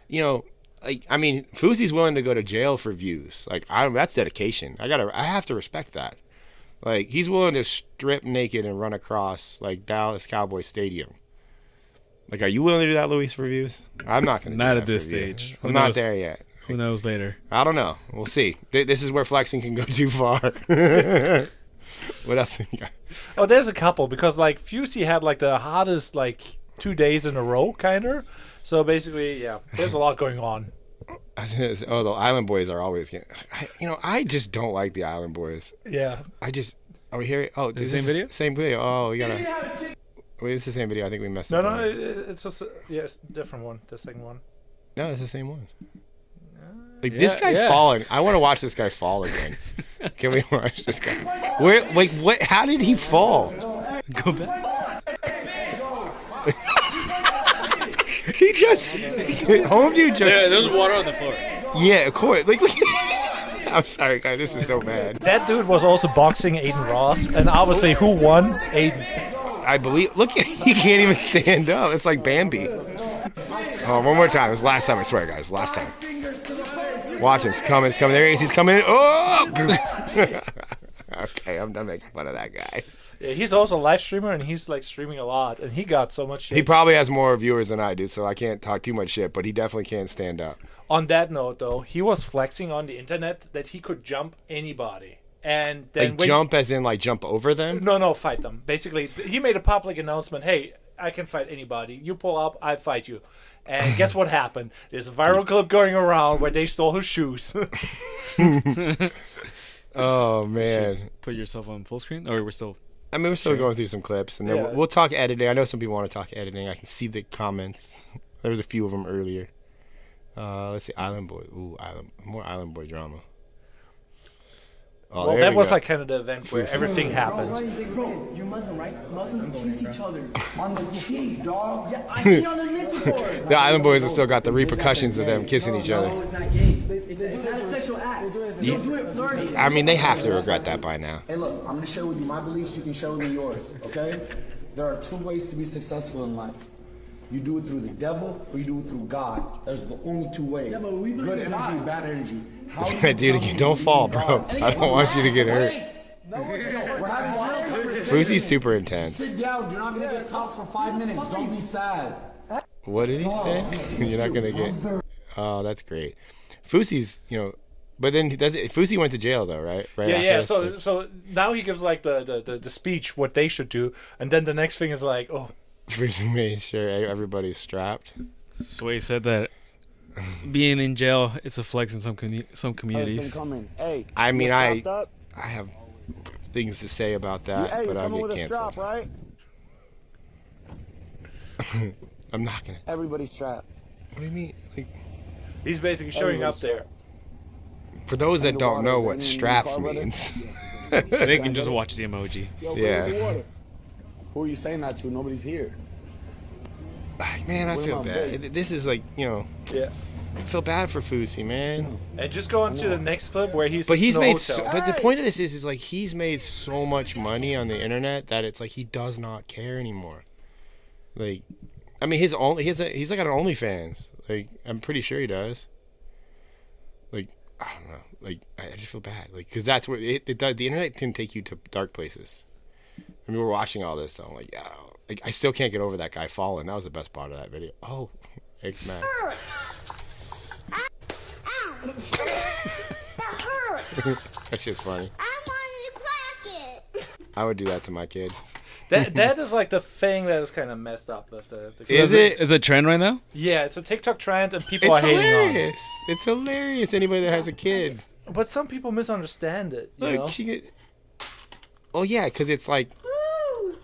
you know, like I mean, Fousey's willing to go to jail for views. Like, that's dedication. I have to respect that. Like, he's willing to strip naked and run across like Dallas Cowboys Stadium. Like, are you willing to do that, Luis, for views? I'm not going to. Not at this stage. I'm not there yet. Who knows later? I don't know. We'll see. This is where flexing can go too far. What else have you got? Oh, there's a couple because like Fousey had like the hottest like 2 days in a row, kind of. So basically, yeah, there's a lot going on. The Island Boys are always getting. I just don't like the Island Boys. Yeah. Are we here? Oh, the same video? Same video. Oh, we gotta. Wait, it's the same video. I think we messed up. No, it's just it's a different one. The second one. No, it's the same one. Like this guy's falling. I want to watch this guy fall again. Can we watch this guy? Where? Like what? How did he fall? Go back. He just home dude just. Yeah, there's water on the floor. Yeah, of course. Like I'm sorry, guys. This is so bad. That dude was also boxing Aiden Ross, and obviously, who won? Aiden. I believe. Look, he can't even stand up. It's like Bambi. Oh, one more time. It was last time. I swear, guys. Last time. Watch him. He's coming. There he is. He's coming in. Oh! Okay, I'm done making fun of that guy. Yeah, he's also a live streamer, and he's like streaming a lot, and he got so much shit. He probably has more viewers than I do, so I can't talk too much shit, but he definitely can't stand up. On that note, though, he was flexing on the internet that he could jump anybody. And then like jump as in like jump over them? No, fight them. Basically, he made a public announcement, hey, I can fight anybody. You pull up, I fight you. And guess what happened? There's a viral clip going around where they stole his shoes. Oh, man. Put yourself on full screen? Or we're still... I mean, we're still going through some clips, and then we'll talk editing. I know some people want to talk editing. I can see the comments. There was a few of them earlier. Let's see, Island Boy. Ooh, more Island Boy drama. Oh, well, that was like kind of the event where everything happened. You mustn't kiss each other on the cheek, dog. Yeah, I see on the Discord. The Island Boys have still got the repercussions of them kissing each other. No, it's not gay. It's not a sexual act. I mean, they have to regret that by now. Hey, look, I'm going to share with you my beliefs. You can share with me yours, okay? There are two ways to be successful in life. You do it through the devil or you do it through God. There's the only two ways. Good energy, bad energy. Dude, don't fall, bro. I don't want you to get hurt. Fousey's super intense. Sit down. You're not going to get caught for 5 minutes. Don't be sad. What did he say? You're not going to get... Oh, that's great. Fousey's, but then Fousey went to jail though, right? Yeah. So now he gives like the speech what they should do, and then the next thing is like, oh, Fousey made sure everybody's strapped. Sway said that being in jail it's a flex in some communities. I mean, I have things to say about that, but I'll get canceled. Right? I'm not gonna. Everybody's trapped. What do you mean? Like, he's basically showing up there. For those that don't know what straps means, they can just watch the emoji. Yeah. Who are you saying that to? Nobody's here. Man, I feel bad. This is like, Yeah. I feel bad for Fousey, man. And just go on to the next clip where he's. But he's made. But the point of this is like he's made so much money on the internet that it's like he does not care anymore. Like, I mean, he's like on OnlyFans. Like, I'm pretty sure he does. Like, I don't know. Like, I just feel bad. Like, because that's where it does. The internet can take you to dark places. I mean, we're watching all this, so I'm like, yeah. Like, I still can't get over that guy falling. That was the best part of that video. Oh, X-Man. That's just funny. I wanted to crack it. I would do that to my kid. That is like the thing that is kind of messed up with the Is it? Is it a trend right now? Yeah, it's a TikTok trend and people are hating on it. It's hilarious. Anybody that has a kid. But some people misunderstand it. You know? Oh yeah, because it's like,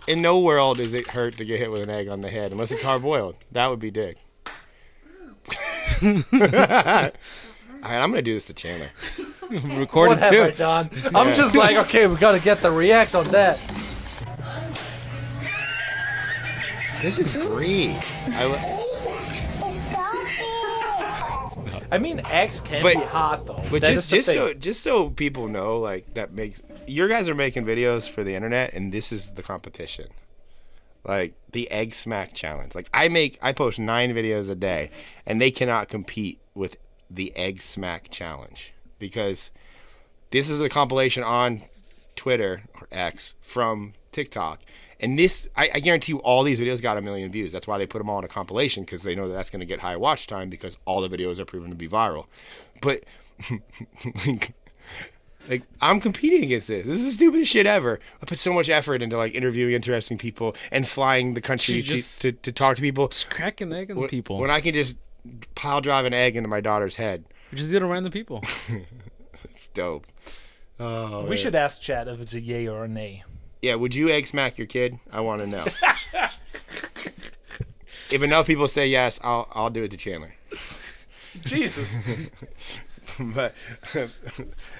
in no world does it hurt to get hit with an egg on the head unless it's hard boiled. That would be dick. All right, I'm gonna do this to Chandler. Recorded what too. Have I done? I'm just like, okay, we gotta get the react on that. This is great. I mean, eggs can be hot though. But just so people know, like your guys are making videos for the internet, and this is the competition. Like the egg smack challenge. Like I post 9 videos a day, and they cannot compete with the egg smack challenge because this is a compilation on Twitter or X from TikTok. And this, I guarantee you, all these videos got 1 million views. That's why they put them all in a compilation, because they know that's going to get high watch time because all the videos are proven to be viral. But like I'm competing against this. This is the stupidest shit ever. I put so much effort into like interviewing interesting people and flying the country to talk to people. Just crack an egg on people. When I can just pile drive an egg into my daughter's head. Just get around the people. It's dope. Oh, we should ask Chad if it's a yay or a nay. Yeah, would you egg smack your kid? I want to know. If enough people say yes, I'll do it to Chandler. Jesus. But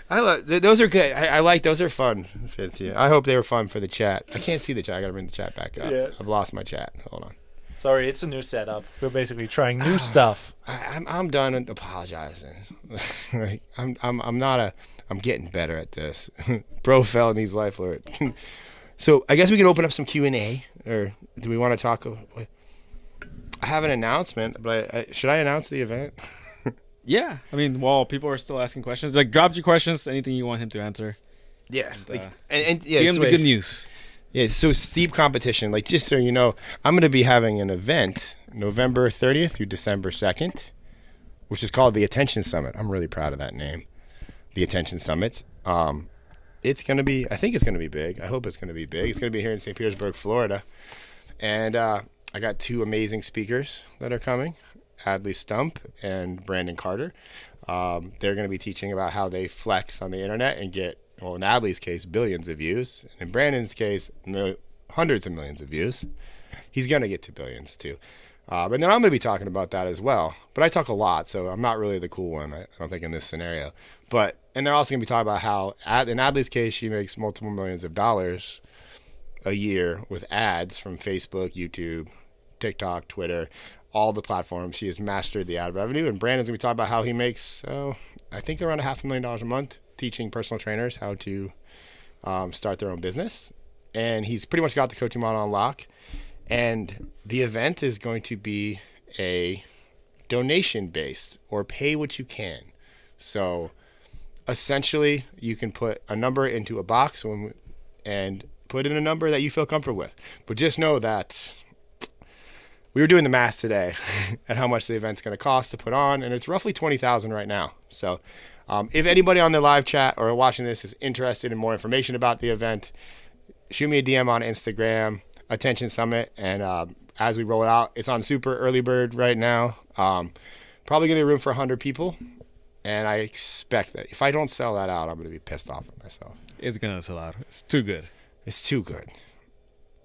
I love those are good. I like those are fun. Fitz, yeah. I hope they were fun for the chat. I can't see the chat. I gotta bring the chat back up. Yeah. I've lost my chat. Hold on. Sorry, it's a new setup. We're basically trying new stuff. I'm done apologizing. Like, I'm getting better at this. Bro fell and he's life alert. So I guess we can open up some Q&A, or do we want to talk? I have an announcement, but should I announce the event? Yeah, I mean, while people are still asking questions, like drop your questions, anything you want him to answer. Yeah, and give him the good news. Yeah, so steep competition. Like, just so you know, I'm going to be having an event November 30th through December 2nd, which is called the Attention Summit. I'm really proud of that name, the Attention Summit. It's going to be, I think it's going to be big. I hope it's going to be big. It's going to be here in St. Petersburg, Florida. And I got 2 amazing speakers that are coming, Adley Stump and Brandon Carter. They're going to be teaching about how they flex on the internet and get, well, in Adley's case, billions of views. In Brandon's case, hundreds of millions of views. He's going to get to billions, too. But then I'm going to be talking about that as well. But I talk a lot, so I'm not really the cool one, I don't think, in this scenario. And they're also going to be talking about how, in Adley's case, she makes multiple millions of dollars a year with ads from Facebook, YouTube, TikTok, Twitter, all the platforms. She has mastered the ad revenue. And Brandon's going to be talking about how he makes, I think, around $500,000 a month teaching personal trainers how to start their own business. And he's pretty much got the coaching model on lock. And the event is going to be a donation-based or pay what you can. So essentially, you can put a number into a box and put in a number that you feel comfortable with. But just know that we were doing the math today at how much the event's going to cost to put on, and it's roughly $20,000 right now. So if anybody on the live chat or watching this is interested in more information about the event, shoot me a DM on Instagram, Attention Summit, and as we roll it out, it's on super early bird right now. Probably going to be room for 100 people, and I expect that if I don't sell that out, I'm going to be pissed off at myself. It's going to sell out. It's too good. It's too good.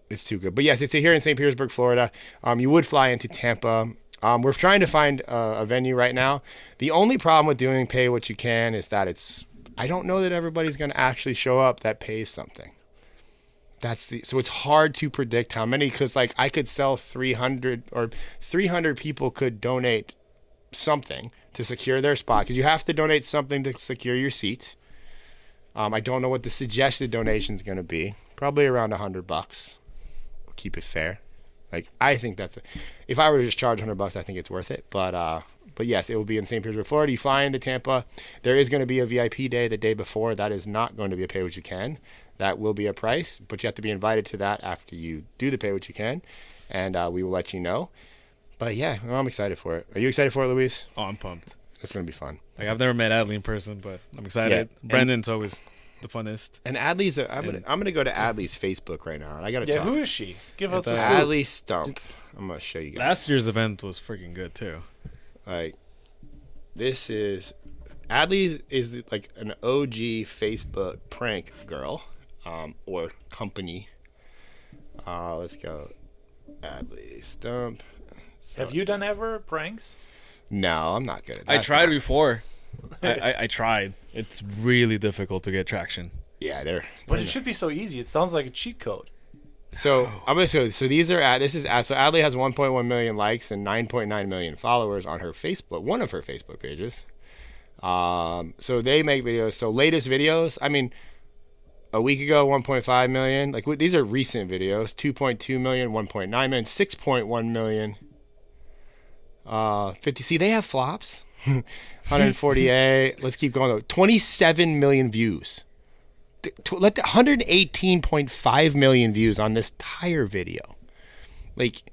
It's too good. But yes, it's here in St. Petersburg, Florida. You would fly into Tampa. We're trying to find a venue right now. The only problem with doing pay what you can is that I don't know that everybody's going to actually show up that pays something. So it's hard to predict how many, because like I could sell 300 or 300 people could donate something to secure their spot, because you have to donate something to secure your seat. I don't know what the suggested donation is going to be. Probably around $100. Keep it fair. Like, I think if I were to just charge $100, I think it's worth it. But yes, it will be in St. Petersburg, Florida. You fly into Tampa. There is going to be a VIP day the day before. That is not going to be a pay what you can. That will be a price, but you have to be invited to that after you do the pay what you can, and we will let you know. But yeah, I'm excited for it. Are you excited for it, Luis? Oh, I'm pumped. It's going to be fun. Like, I've never met Adley in person, but I'm excited. Yeah. Brandon's always the funnest. And Adley's, I'm gonna go to Adley's Facebook right now, and I gotta talk. Who is she? Give us a scoop. Adley Stump. I'm gonna show you guys. Last year's event was freaking good too. Like, this is Adley is like an OG Facebook prank girl, or company. Let's go, Adley Stump. Have you done ever pranks? No, I'm not good at that. I tried before. I tried. It's really difficult to get traction. Yeah, but it should be so easy. It sounds like a cheat code. So I'm gonna show. So these are so Adley has 1.1 million likes and 9.9 million followers on her Facebook, one of her Facebook pages. So they make videos. So latest videos, I mean, a week ago 1.5 million. Like these are recent videos. 2.2 million, 1.9 million, 6.1 million. 50. See, they have flops. 148. Let's keep going though. 27 million views. Let the 118.5 million views on this entire video. Like,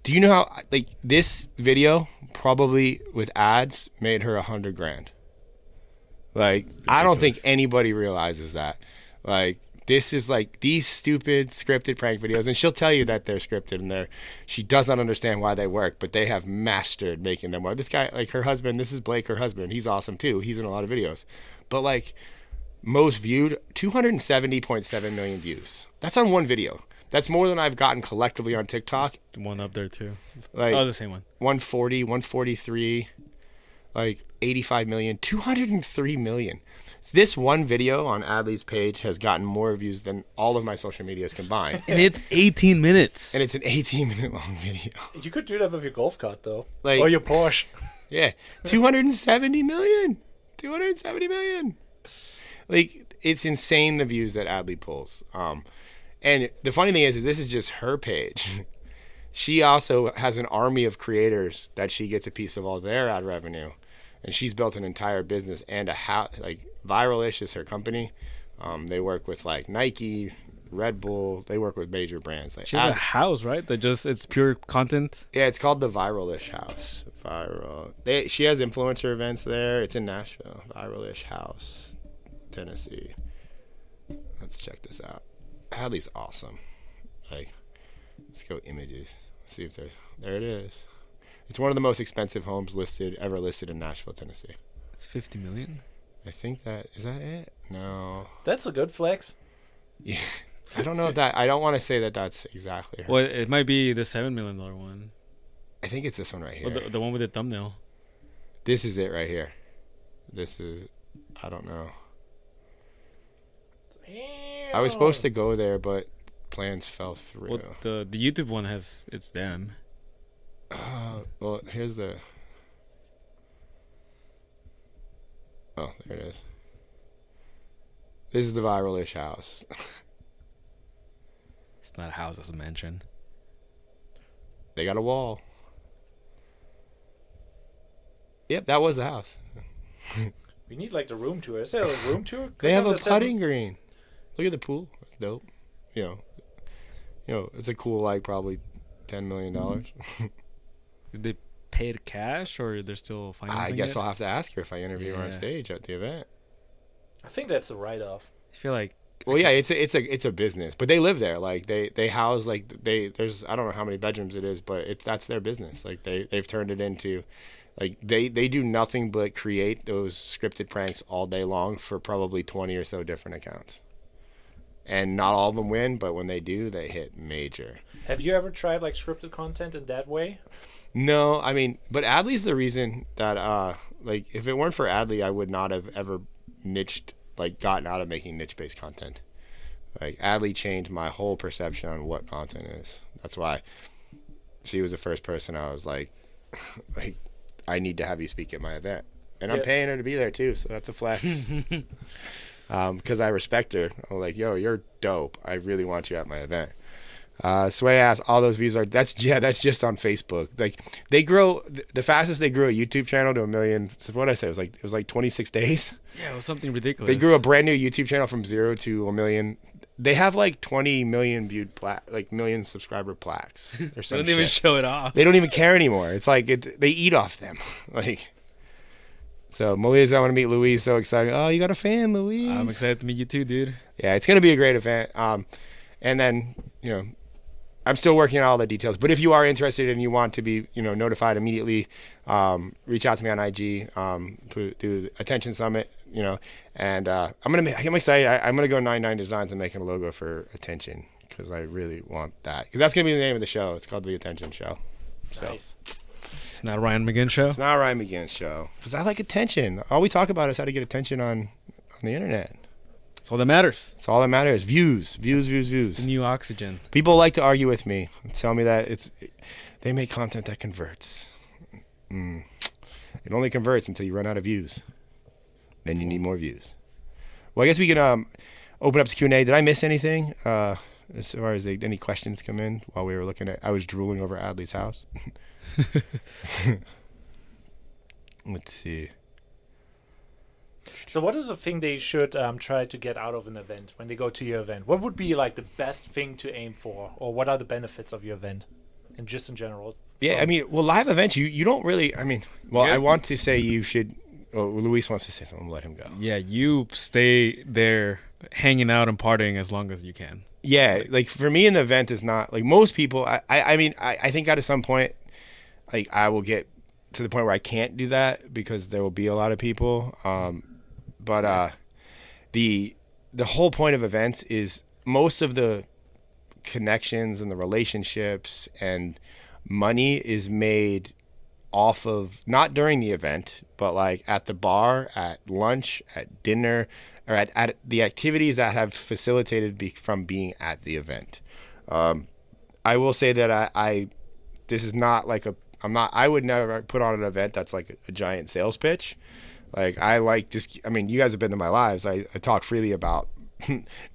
do you know how like this video probably with ads made her $100,000? Like, ridiculous. I don't think anybody realizes that. Like, this is like these stupid scripted prank videos, and she'll tell you that they're scripted and she does not understand why they work, but they have mastered making them work. This guy, like her husband, this is Blake, her husband. He's awesome too. He's in a lot of videos, but like. Most viewed, 270.7 million views. That's on one video. That's more than I've gotten collectively on TikTok. There's one up there too. Like, the same one. 140, 143, like 85 million, 203 million. This one video on Adley's page has gotten more views than all of my social medias combined. And it's 18 minutes. And it's an 18-minute long video. You could do that with your golf cart though, like, or your Porsche. Yeah, 270 million. 270 million. Like, it's insane the views that Adley pulls. And the funny thing is this is just her page. She also has an army of creators that she gets a piece of all their ad revenue. And she's built an entire business and a house. Like, Viralish is her company. They work with, like, Nike, Red Bull. They work with major brands. Like, she has a house, right? It's pure content? Yeah, it's called the Viralish House. She has influencer events there. It's in Nashville. Viralish House. Tennessee. Let's check this out. Adley's awesome. Like, let's go images. See if there it is. It's one of the most expensive homes ever listed in Nashville, Tennessee. It's 50 million. I think is that it? No. That's a good flex. Yeah. I don't know if I don't want to say that that's exactly her. Well, it might be the $7 million one. I think it's this one right here. Well, the one with the thumbnail. This is it right here. This is, I don't know. I was supposed to go there, but plans fell through. Well, the YouTube one it's them. Well, here's the. Oh, there it is. This is the Viralish house. It's not a house, it's a mansion. They got a wall. Yep, that was the house. We need like the room tour. Is there a room tour? They have a putting green. Look at the pool. It's dope. You know, it's a cool, like, probably $10 million. Did they pay it cash or they're still financing I guess it? I'll have to ask her if I interview her on stage at the event. I think that's a write-off. I feel like. Well, yeah, it's a business, but they live there. Like they house there's I don't know how many bedrooms it is, but that's their business. Like they've turned it into. Like, they do nothing but create those scripted pranks all day long for probably 20 or so different accounts. And not all of them win, but when they do, they hit major. Have you ever tried, like, scripted content in that way? No, I mean, but Adley's the reason that, like, if it weren't for Adley, I would not have ever gotten out of making niche-based content. Like, Adley changed my whole perception on what content is. That's why she was the first person I was like, I need to have you speak at my event. And I'm paying her to be there too, so that's a flex. Because I respect her. I'm like, yo, you're dope. I really want you at my event. Sway asks, all those views that's just on Facebook. Like, they grow, the fastest they grew a YouTube channel to 1 million. So what did I say? It was like 26 days. Yeah, it was something ridiculous. They grew a brand new YouTube channel from 0 to 1 million. They have like 20 million viewed million subscriber plaques or something. They don't even show it off. They don't even care anymore. It's like they eat off them. Like, so Malia's, I want to meet Louise. So excited. Oh, you got a fan, Louise. I'm excited to meet you too, dude. Yeah, it's gonna be a great event. And then, you know, I'm still working on all the details. But if you are interested and you want to be, you know, notified immediately, reach out to me on IG. Do Attention Summit, you know, and I'm excited. I'm gonna go 99 Designs and making a logo for Attention because I really want that, because that's gonna be the name of the show. It's called the Attention Show. So. Nice. It's not a Ryan McGinn show. It's not a Ryan McGinn show because I like attention. All we talk about is how to get attention on the internet. That's all that matters. It's all that matters. Views. It's the new oxygen. People like to argue with me and tell me that they make content that converts. It only converts until you run out of views. Then you need more views. Well, I guess we can open up to Q&A. Did I miss anything as far as any questions come in while we were looking at? I was drooling over Adley's house. Let's see. So what is the thing they should try to get out of an event when they go to your event? What would be like the best thing to aim for, or what are the benefits of your event, and just in general? Yeah, So- I mean, well, live events, you don't really. I mean, well, I want to say you should. Oh, Luis wants to say something. Let him go. Yeah, you stay there hanging out and partying as long as you can. Yeah, like for me, an event is not like most people. I mean, I think at some point, like I will get to the point where I can't do that because there will be a lot of people. But the whole point of events is most of the connections and the relationships and money is made off of not during the event, but like at the bar, at lunch, at dinner, or at the activities that have facilitated from being at the event. I will say that this is not like I would never put on an event that's like a giant sales pitch. Like I mean, you guys have been to my lives. I talk freely about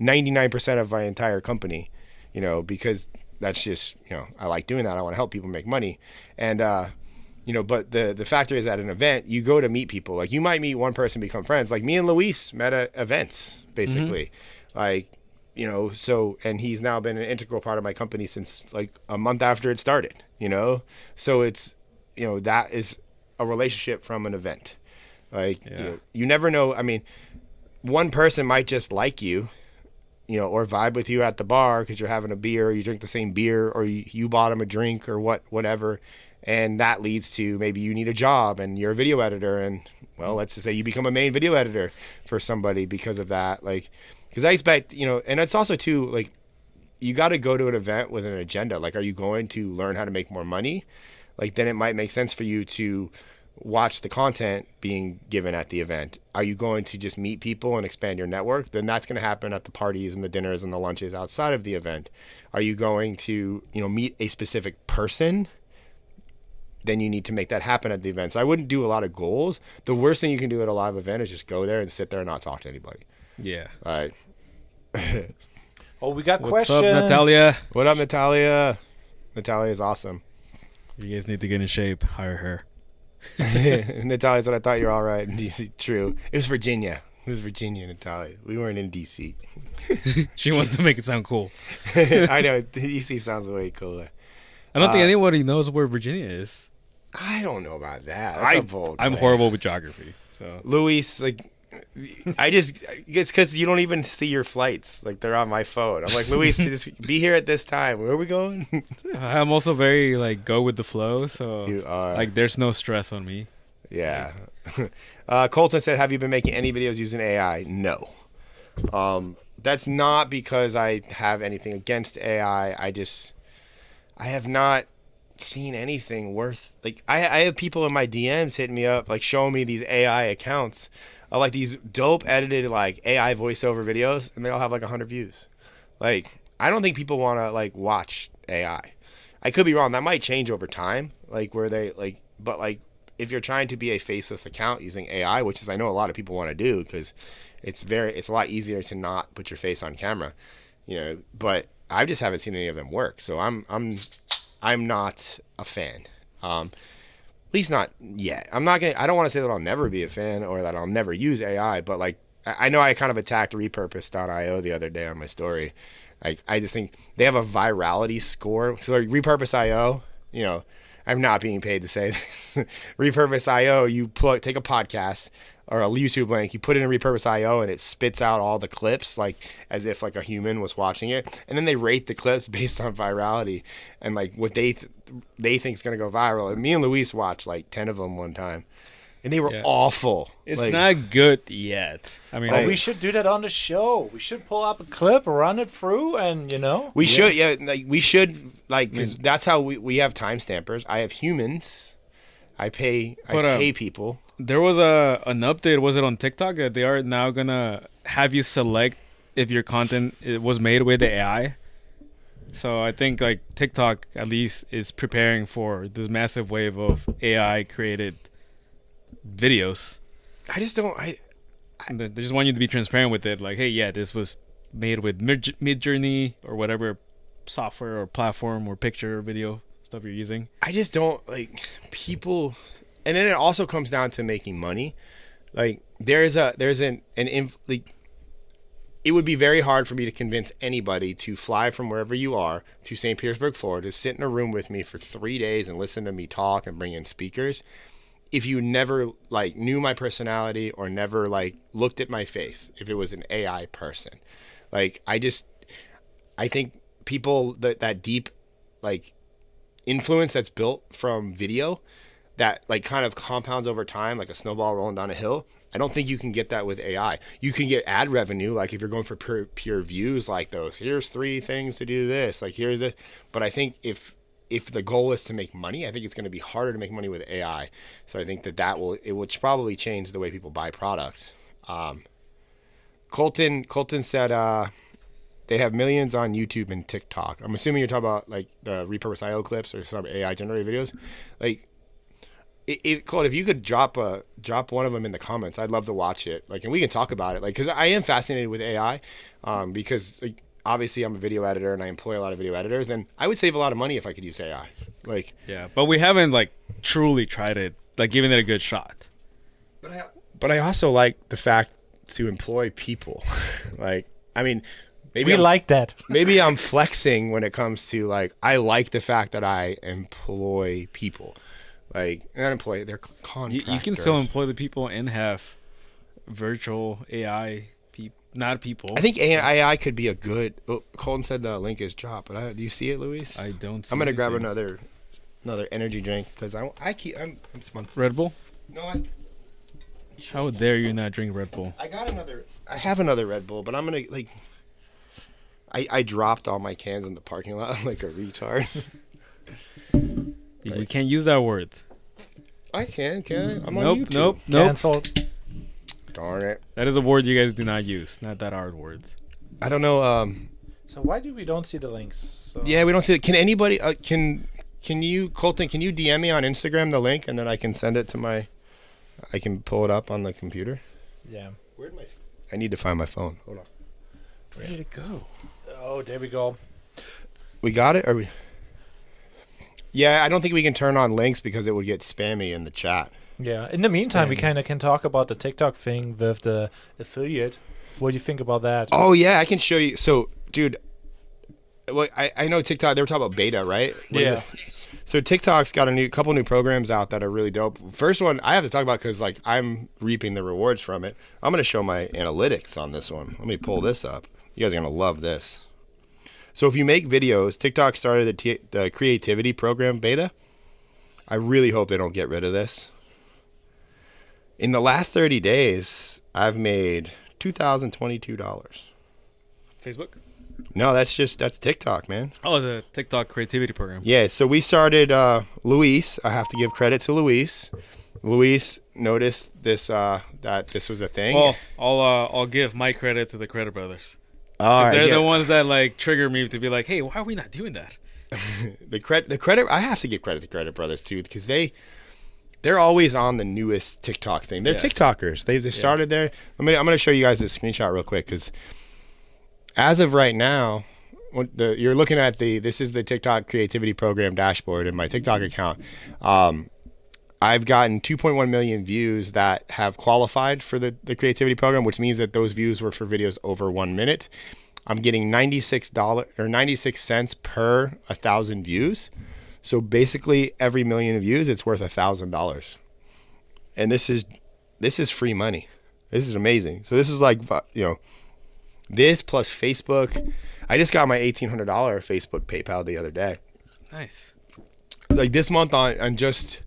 99% of my entire company, because that's just, I like doing that. I want to help people make money. And, but the factor is at an event, you go to meet people. Like you might meet one person, become friends. Like me and Luis met at events, basically. Like, so, and he's now been an integral part of my company since like a month after it started, So it's, that is a relationship from an event. Like, you never know. I mean, one person might just like you, or vibe with you at the bar because you're having a beer, or you drink the same beer, or you bought him a drink or whatever. And that leads to maybe you need a job and you're a video editor. And, well, let's just say you become a main video editor for somebody because of that. Like, because I expect, and it's also too, like, you got to go to an event with an agenda. Like, are you going to learn how to make more money? Like, then it might make sense for you to watch the content being given at the event. Are you going to just meet people and expand your network? Then that's going to happen at the parties and the dinners and the lunches outside of the event. Are you going to, meet a specific person? Then you need to make that happen at the event. So I wouldn't do a lot of goals. The worst thing you can do at a live event is just go there and sit there and not talk to anybody. Yeah. All right. Oh, we got What's questions. up, Natalia? What up, Natalia? Natalia is awesome. You guys need to get in shape. Hire her. Natalia said, I thought you were all right in DC. True. It was Virginia. It was Virginia, Natalia. We weren't in DC. She wants to make it sound cool. I know. DC sounds way cooler. I don't think anybody knows where Virginia is. I don't know about that. That's a bold I'm claim. horrible with geography. So Luis, like, it's because you don't even see your flights. Like, they're on my phone. I'm like, Luis, just be here at this time. Where are we going? I'm also very, like, go with the flow. So, You are. like, there's no stress on me. Yeah. Colton said, have you been making any videos using AI? No. That's not because I have anything against AI. I have not seen anything worth, like, I have people in my DMs hitting me up, like, showing me these AI accounts of, like, these dope edited, like, AI voiceover videos, and they all have, like, 100 views. Like, I don't think people want to, like, watch AI. I could be wrong. That might change over time, like, where they, like, but, like, if you're trying to be a faceless account using AI, which is, I know a lot of people want to do, because it's a lot easier to not put your face on camera, but I just haven't seen any of them work. So I'm not a fan. At least not yet. I don't want to say that I'll never be a fan or that I'll never use AI, but, like, I know I kind of attacked repurpose.io the other day on my story. Like, I just think they have a virality score. So, like, repurpose.io, I'm not being paid to say this. Repurpose.io, you take a podcast or a YouTube link, you put it in Repurpose.io, and it spits out all the clips, like, as if, like, a human was watching it. And then they rate the clips based on virality and, like, what they think is going to go viral. And me and Luis watched, like, 10 of them one time. And they were awful. It's like, not good yet. I mean, we should do that on the show. We should pull up a clip, run it through, and we should. Yeah, like, we should, like, 'cause that's how we have time stampers. I have humans. I pay people. There was an update. Was it on TikTok that they are now gonna have you select if your content was made with AI. So I think like TikTok at least is preparing for this massive wave of AI created videos. I just don't. They just want you to be transparent with it. Like, hey, yeah, this was made with Midjourney or whatever software or platform or picture or video stuff you're using. I just don't like people, and then it also comes down to making money. Like it would be very hard for me to convince anybody to fly from wherever you are to St. Petersburg, Florida, to sit in a room with me for 3 days and listen to me talk and bring in speakers if you never like knew my personality or never like looked at my face, if it was an AI person. Like I think people that deep like influence that's built from video that like kind of compounds over time like a snowball rolling down a hill. I don't think you can get that with AI. You can get ad revenue, like if you're going for pure views like those. Here's 3 things to do this. Like here's it. But I think if the goal is to make money, I think it's going to be harder to make money with AI. So I think it will probably change the way people buy products. Colton said they have millions on YouTube and TikTok. I'm assuming you're talking about like the repurposed IO clips or some AI generated videos. Like, Colton, if you could drop one of them in the comments, I'd love to watch it. Like, and we can talk about it. Like, because I am fascinated with AI, because like, obviously I'm a video editor and I employ a lot of video editors, and I would save a lot of money if I could use AI. Like, yeah, but we haven't like truly tried it, like giving it a good shot. But I also like the fact to employ people. Like, I mean, maybe we like that. Maybe I'm flexing when it comes to like I like the fact that I employ people. Like, not employ, they're contractors. You can still employ the people and have virtual AI not people. I think AI could be a good. Oh, Colton said the link is dropped, but do you see it, Luis? I don't. See I'm gonna grab anything. another energy drink because I'm smug. Red Bull. No, How dare you not drink Red Bull? I have another Red Bull, but I'm gonna like. I dropped all my cans in the parking lot like a retard. We can't use that word. I can I? I'm on Nope. YouTube. Cancelled. Darn it. That is a word you guys do not use. Not that hard word. I don't know. So why do we don't see the links? So. Yeah, we don't see it. Can anybody? Can you, Colton? Can you DM me on Instagram the link and then I can send it to I can pull it up on the computer. Yeah. I need to find my phone. Hold on. Where did it go? Oh, there we go. We got it? Or we? Yeah, I don't think we can turn on links because it would get spammy in the chat. Yeah. In the meantime, we kind of can talk about the TikTok thing with the affiliate. What do you think about that? Oh, yeah, I can show you. So, dude, well, I know TikTok, they were talking about beta, right? Yeah. So TikTok's got a couple new programs out that are really dope. First one I have to talk about because like I'm reaping the rewards from it. I'm going to show my analytics on this one. Let me pull this up. You guys are going to love this. So if you make videos, TikTok started the creativity program beta. I really hope they don't get rid of this. In the last 30 days, I've made $2,022. Facebook? No, that's TikTok, man. Oh, the TikTok creativity program. Yeah, so we started, Luis. I have to give credit to Luis. Luis noticed this, that this was a thing. Well, I'll give my credit to the Credit Brothers. They're the ones that like trigger me to be like, hey, why are we not doing that? the credit. I have to give credit to Credit Brothers too because they're always on the newest TikTok thing. They're TikTokers. They started there. I'm gonna show you guys this screenshot real quick because as of right now, you're looking at this is the TikTok creativity program dashboard in my TikTok account. I've gotten 2.1 million views that have qualified for the creativity program, which means that those views were for videos over 1 minute. I'm getting $96 or 96 cents per 1,000 views. So basically every million views, it's worth $1,000. And this is free money. This is amazing. So this is like, this plus Facebook. I just got my $1,800 Facebook PayPal the other day. Nice. Like this month on just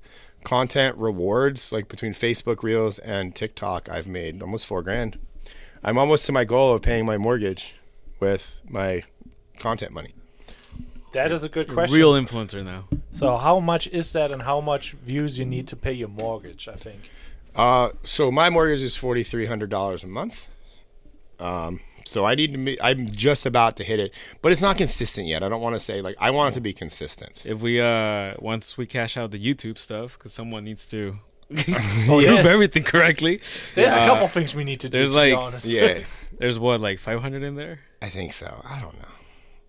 content rewards, like between Facebook Reels and TikTok, I've made almost $4,000. I'm almost to my goal of paying my mortgage with my content money. That is a good question. Real influencer now. So how much is that, and how much views you need to pay your mortgage? I think. So my mortgage is $4,300 a month. So I'm just about to hit it, but it's not consistent yet. I don't want to say like I want it to be consistent. If we once we cash out the YouTube stuff, because someone needs to prove everything correctly. There's a couple things we need to do. There's to like be honest. there's what, like 500 in there. I think so. I don't know.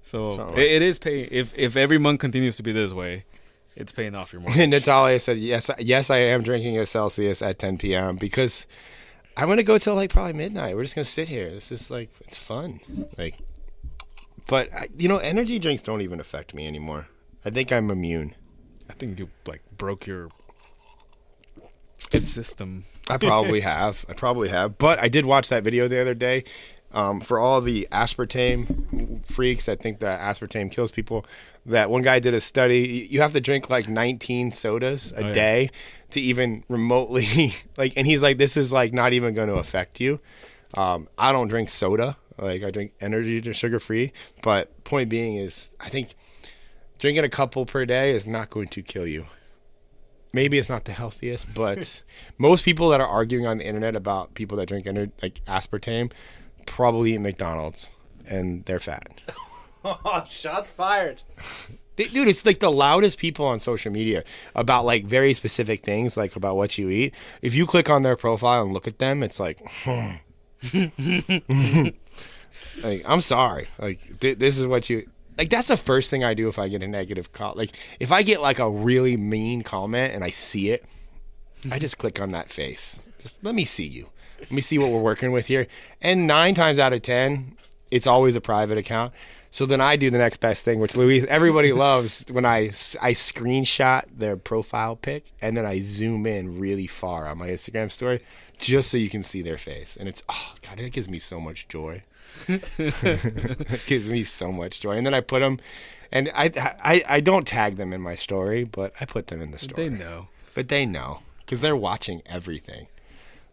So it is paying. If every month continues to be this way, it's paying off your mortgage. Natalia said, yes, I am drinking a Celsius at 10 p.m. because I'm going to go till like probably midnight. We're just going to sit here. It's just like, it's fun. Like, but energy drinks don't even affect me anymore. I think I'm immune. I think you like broke your system. I probably have. But I did watch that video the other day. For all the aspartame freaks that think that aspartame kills people, that one guy did a study. You have to drink like 19 sodas a day to even remotely and he's like, this is like not even going to affect you. I don't drink soda. Like I drink energy sugar free. But point being is, I think drinking a couple per day is not going to kill you. Maybe it's not the healthiest, but most people that are arguing on the internet about people that drink like aspartame probably eat McDonald's and they're fat. Shots fired. Dude, it's like the loudest people on social media about like very specific things, like about what you eat. If you click on their profile and look at them, it's like, like, I'm sorry. Like, this is what you... Like, that's the first thing I do if I get a negative comment. Like, if I get like a really mean comment and I see it, I just click on that face. Just let me see you. Let me see what we're working with here. And 9 times out of 10, it's always a private account. So then I do the next best thing, which everybody loves, when I screenshot their profile pic and then I zoom in really far on my Instagram story just so you can see their face. And it's, oh, God, it gives me so much joy. It gives me so much joy. And then I put them, and I don't tag them in my story, but I put them in the story. But they know because they're watching everything.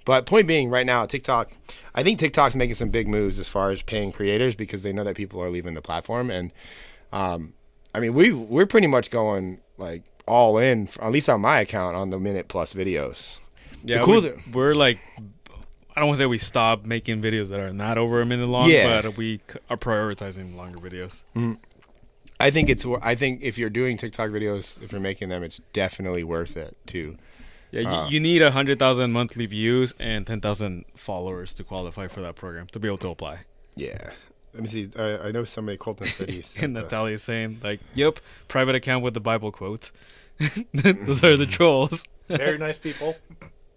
But point being, right now, TikTok, I think TikTok's making some big moves as far as paying creators because they know that people are leaving the platform. And I mean, we're pretty much going like all in, at least on my account, on the minute plus videos. Yeah, we're like, I don't want to say we stopped making videos that are not over a minute long, but we are prioritizing longer videos. Mm-hmm. I think if you're doing TikTok videos, if you're making them, it's definitely worth it too. Yeah, you need 100,000 monthly views and 10,000 followers to qualify for that program to be able to apply. Yeah. Let me see. I know somebody, Colton said he said and Natalia's saying, like, yep, private account with the Bible quote. Those are the trolls. Very nice people.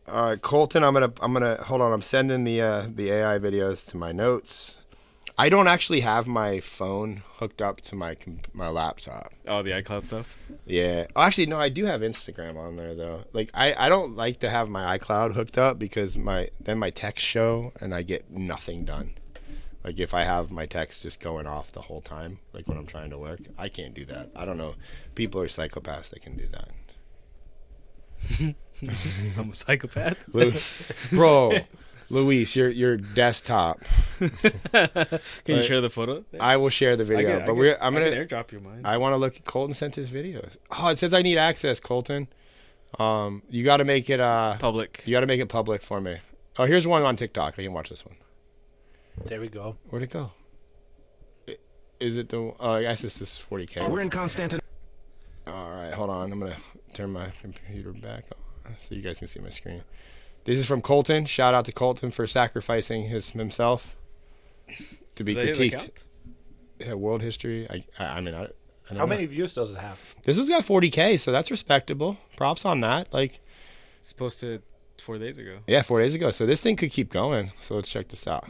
All right, Colton, I'm gonna hold on. I'm sending the AI videos to my notes. I don't actually have my phone hooked up to my laptop. Oh, the iCloud stuff? Yeah. Oh, actually, no, I do have Instagram on there, though. Like, I don't like to have my iCloud hooked up because then my texts show and I get nothing done. Like, if I have my text just going off the whole time, like when I'm trying to work, I can't do that. I don't know. People are psychopaths that can do that. I'm a psychopath? Bro... Luis, your desktop. Can you share the photo? I will share the video, I'm gonna airdrop you mine. I want to look at Colton sent his videos. Oh, it says I need access, Colton. You got to make it public. You got to make it public for me. Oh, here's one on TikTok. I can watch this one. There we go. Where'd it go? Is it the? Oh, I guess this is 40K. We're in Constantinople. All right, hold on. I'm gonna turn my computer back on so you guys can see my screen. This is from Colton. Shout out to Colton for sacrificing himself to be critiqued. Yeah, world history. I mean, I don't know. How many views does it have? This one's got 40K, so that's respectable. Props on that. Like, it's posted 4 days ago. Yeah, 4 days ago. So this thing could keep going. So let's check this out.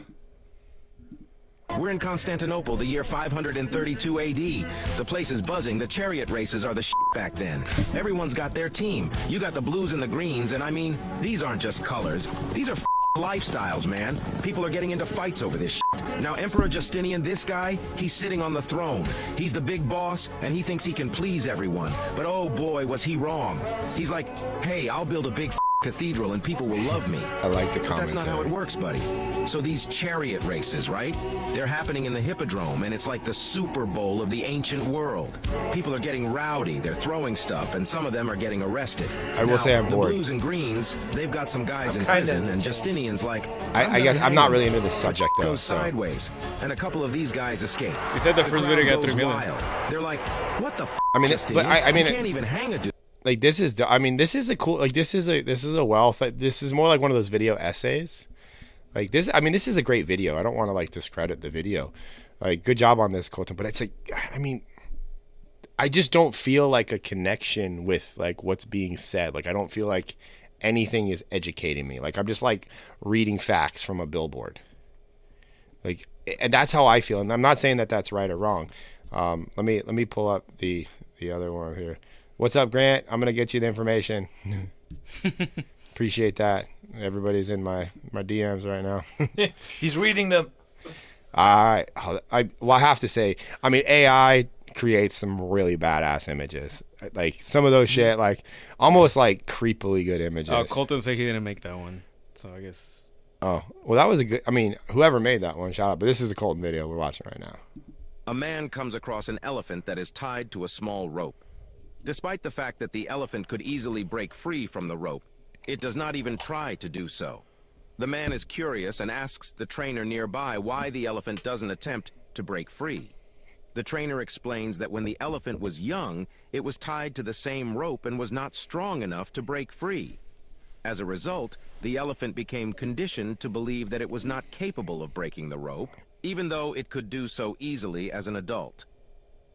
We're in Constantinople, the year 532 AD. The place is buzzing. The chariot races are the shit back then. Everyone's got their team. You got the blues and the greens, and I mean, these aren't just colors. These are lifestyles, man. People are getting into fights over this shit. Now, Emperor Justinian, this guy, he's sitting on the throne. He's the big boss, and he thinks he can please everyone. But oh boy, was he wrong. He's like, hey, I'll build a big cathedral and people will love me. I like the But that's not how it commentary. works, buddy. So these chariot races, right? They're happening in the Hippodrome, and it's like the Super Bowl of the ancient world. People are getting rowdy, they're throwing stuff, and some of them are getting arrested. I will say I'm the bored. Blues and Greens, they've got some guys in kinda prison, and entertained. Justinian's like, I guess I'm not really into this subject though. goes So sideways, and a couple of these guys escape. He said the The first crowd video got goes 3 million. wild. They're like, what the f***, I mean, Justinian? but I mean, you can't even hang a dude. like this is I mean this is a cool like this is a wealth. This is more like one of those video essays. Like this, I mean, this is a great video. I don't want to like discredit the video. Like, good job on this, Colton. But it's like, I mean, I just don't feel like a connection with like what's being said. Like, I don't feel like anything is educating me. Like, I'm just like reading facts from a billboard. Like, and that's how I feel. And I'm not saying that that's right or wrong. Let me pull up the other one here. What's up, Grant? I'm gonna get you the information. Appreciate that. Everybody's in my DMs right now. He's reading them. I have to say, I mean, AI creates some really badass images. Like some of those shit, like almost like creepily good images. Oh, Colton said he didn't make that one, so I guess. Oh, well, that was a good. I mean, whoever made that one, shout out. But this is a Colton video we're watching right now. A man comes across an elephant that is tied to a small rope. Despite the fact that the elephant could easily break free from the rope, it does not even try to do so. The man is curious and asks the trainer nearby why the elephant doesn't attempt to break free. The trainer explains that when the elephant was young, it was tied to the same rope and was not strong enough to break free. As a result, the elephant became conditioned to believe that it was not capable of breaking the rope, even though it could do so easily as an adult.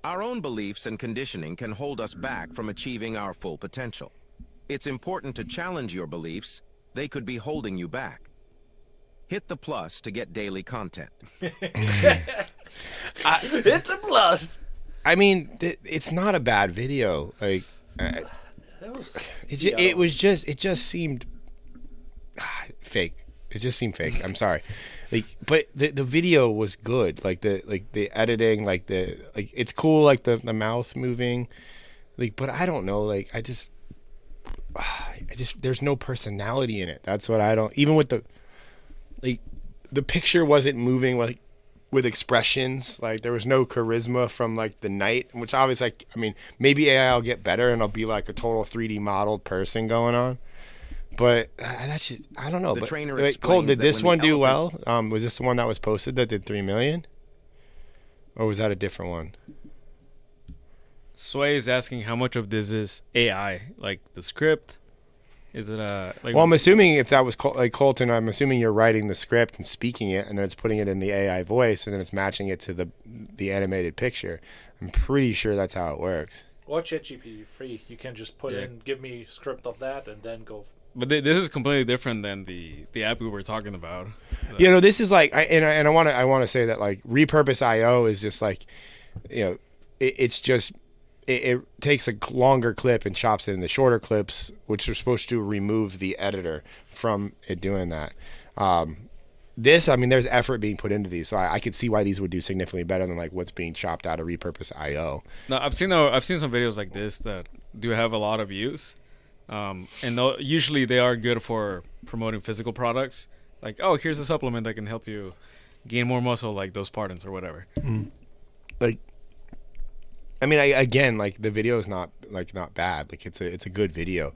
Our own beliefs and conditioning can hold us back from achieving our full potential. It's important to challenge your beliefs. They could be holding you back. Hit the plus to get daily content. Hit the plus. I mean, it's not a bad video. Like, That was it just seemed fake. It just seemed fake. I'm sorry. Like, but the video was good. Like the editing, like it's cool. Like the mouth moving. Like, but I don't know. Like, I just there's no personality in it. That's what I don't. Even with the picture wasn't moving like with expressions. Like, there was no charisma from like the night, which obviously, like, I mean, maybe AI will get better and I'll be like a total 3D modeled person going on. But that's just, I don't know. The but trainer wait, explains Cole, did that this when one the do well? Was this the one that was posted that did 3 million? Or was that a different one? Sway is asking how much of this is AI, like the script. Is it like? Well, I'm assuming if that was like Colton, I'm assuming you're writing the script and speaking it, and then it's putting it in the AI voice, and then it's matching it to the animated picture. I'm pretty sure that's how it works. Watch ChatGPT free. You can just put in, give me script of that, and then go. But this is completely different than the app we were talking about. You know, this is like, I want to say that like repurpose IO is just like, you know, it's just. It takes a longer clip and chops it into shorter clips, which are supposed to remove the editor from it doing that. This, I mean, there's effort being put into these, so I could see why these would do significantly better than like what's being chopped out of repurpose IO. No, I've seen some videos like this that do have a lot of views, and usually they are good for promoting physical products. Like, oh, here's a supplement that can help you gain more muscle, like those Spartans or whatever. Mm-hmm. Like, I mean, again, like the video is not bad. Like it's a good video.